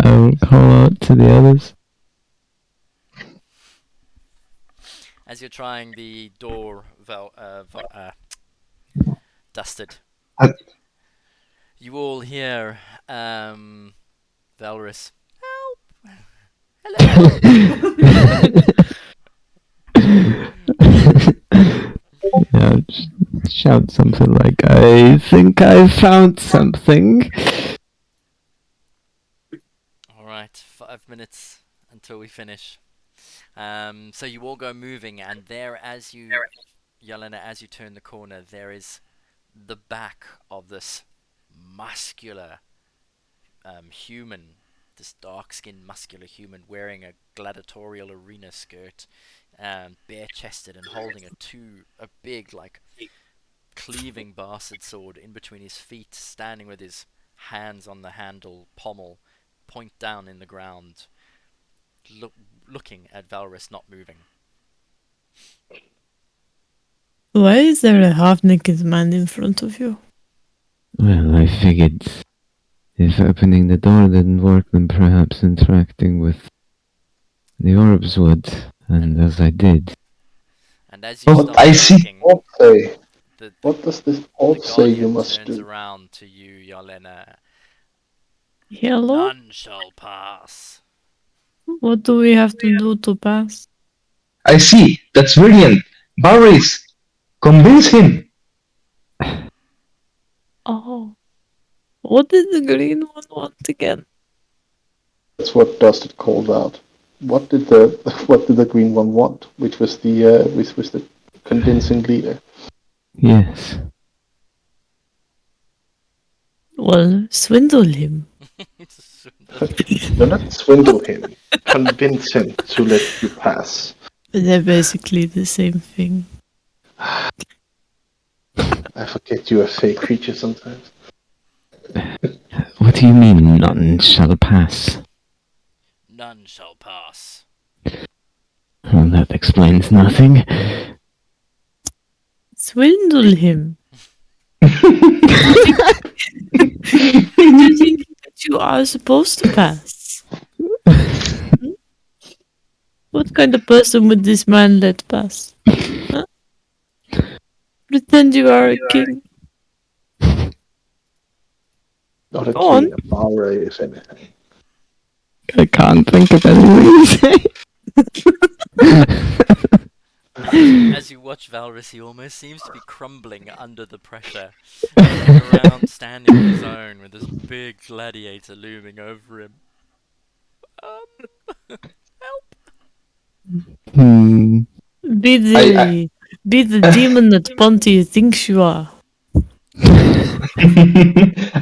Speaker 6: I'll call out to the others.
Speaker 1: As you're trying the door, Dusted,
Speaker 2: Uh,
Speaker 1: you all hear Valrus. Help! Hello!
Speaker 6: Yeah, just shout something like, I think I found something.
Speaker 1: Alright, 5 minutes until we finish. So you all go moving, and there, as you, Yelena, as you turn the corner, there is the back of this muscular human, this dark-skinned, muscular human, wearing a gladiatorial arena skirt, bare-chested, and holding a big, like, cleaving bastard sword in between his feet, standing with his hands on the handle pommel, point down in the ground, looking at Valrus not moving.
Speaker 5: Why is there a half-naked man in front of you?
Speaker 6: Well, I figured if opening the door didn't work, then perhaps interacting with the orbs would, and as I did.
Speaker 1: And as you
Speaker 2: Oh,
Speaker 1: start
Speaker 2: I see.
Speaker 1: talking,
Speaker 3: What say?
Speaker 1: the
Speaker 3: What does this
Speaker 1: the
Speaker 3: orb say you
Speaker 1: guardian
Speaker 3: must
Speaker 1: turns
Speaker 3: do?
Speaker 1: around to you, Yelena.
Speaker 5: Hello?
Speaker 1: None shall pass.
Speaker 5: What do we have to do to pass?
Speaker 2: I see. That's brilliant. Barris, convince him.
Speaker 5: Oh. What did the green one want again?
Speaker 3: That's what Dusted called out. What did the green one want? Which was the convincing leader.
Speaker 6: Yes.
Speaker 5: Well, swindle him.
Speaker 3: Do not swindle him. Convince him to let you pass.
Speaker 5: They're basically the same thing.
Speaker 3: I forget you are a fake creature sometimes.
Speaker 6: What do you mean, none shall pass?
Speaker 1: None shall pass.
Speaker 6: Well, that explains nothing.
Speaker 5: Swindle him. You think that you are supposed to pass? What kind of person would this man let pass? Huh? Pretend you are a king.
Speaker 3: Not a
Speaker 5: Go on.
Speaker 3: king, a power, if anything.
Speaker 6: I can't think of anything to say.
Speaker 1: As you watch Valrus, he almost seems to be crumbling under the pressure. And you look around, standing on his own, with this big gladiator looming over him. Help!
Speaker 6: Hmm.
Speaker 5: Be the demon that Ponty thinks you are.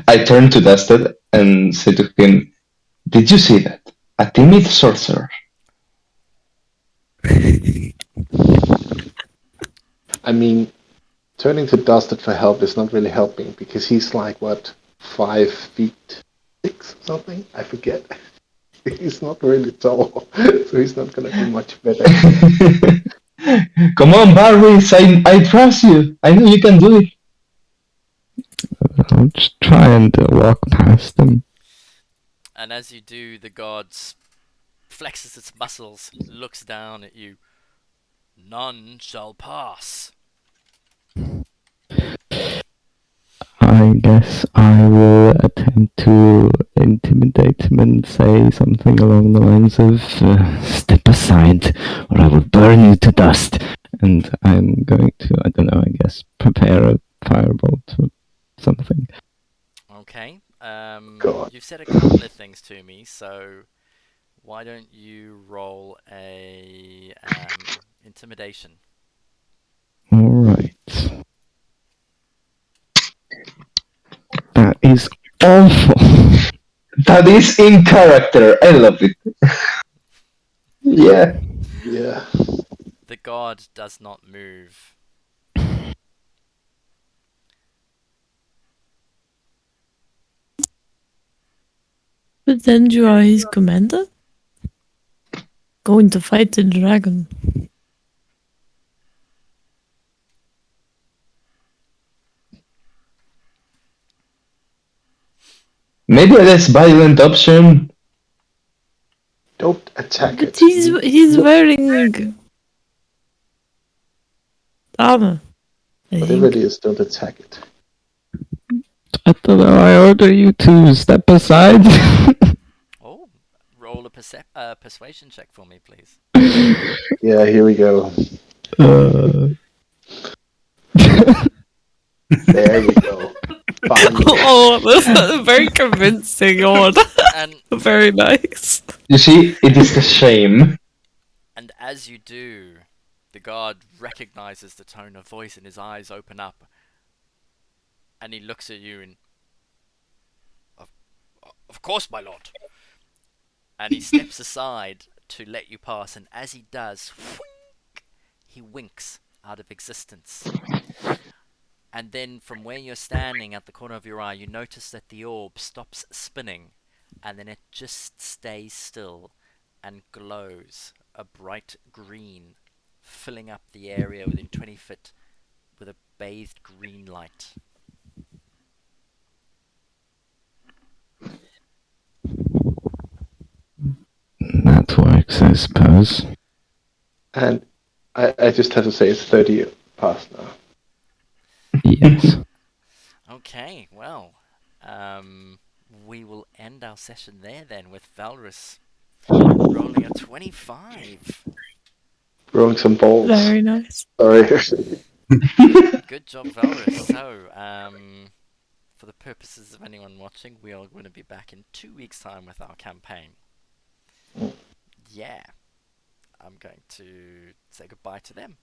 Speaker 2: I turned to Dusted and said to him, "Did you see that? A timid sorcerer."
Speaker 3: I mean, turning to Dusted for help is not really helping because he's like, what, 5'6" or something? I forget. He's not really tall, so he's not gonna do much better.
Speaker 2: Come on, Barris, I trust you. I know you can do it.
Speaker 6: I'll just try and walk past them.
Speaker 1: And as you do, the god flexes its muscles, looks down at you. None shall pass.
Speaker 6: I guess I will attempt to intimidate him and say something along the lines of, step aside or I will burn you to dust. And I'm going to, I don't know, I guess, prepare a firebolt or something.
Speaker 1: Okay.
Speaker 3: God.
Speaker 1: You've said a couple of things to me, so why don't you roll a intimidation?
Speaker 6: Alright. That is awful.
Speaker 2: That is in character. I love it. Yeah.
Speaker 3: Yeah.
Speaker 1: The god does not move.
Speaker 5: But then you are his commander? Going to fight the dragon.
Speaker 2: Maybe a less violent option.
Speaker 3: Don't attack
Speaker 5: But
Speaker 3: it.
Speaker 5: he's wearing armor. I
Speaker 3: Whatever it
Speaker 5: think.
Speaker 3: is, don't attack it.
Speaker 6: I don't know, I order you to step aside.
Speaker 1: Oh, roll a persuasion check for me, please.
Speaker 3: Yeah, here we go. There we go. Finally.
Speaker 5: Oh, that's very convincing. Oh,
Speaker 1: And
Speaker 5: very nice.
Speaker 2: You see, it is the shame.
Speaker 1: and as you do, the guard recognizes the tone of voice and his eyes open up. And he looks at you and... Of course, my lord. And he steps aside to let you pass, and as he does, whink, he winks out of existence. And then from where you're standing at the corner of your eye, you notice that the orb stops spinning, and then it just stays still and glows a bright green, filling up the area within 20 feet with a bathed green light.
Speaker 6: That works, I suppose.
Speaker 3: And I just have to say it's 30 past now.
Speaker 6: Yes.
Speaker 1: Okay, well, we will end our session there then with Valrus rolling a 25.
Speaker 3: Rolling some balls.
Speaker 5: Very nice.
Speaker 3: Sorry.
Speaker 1: Good job, Valrus. So, for the purposes of anyone watching, we are going to be back in 2 weeks' time with our campaign. Yeah. I'm going to say goodbye to them.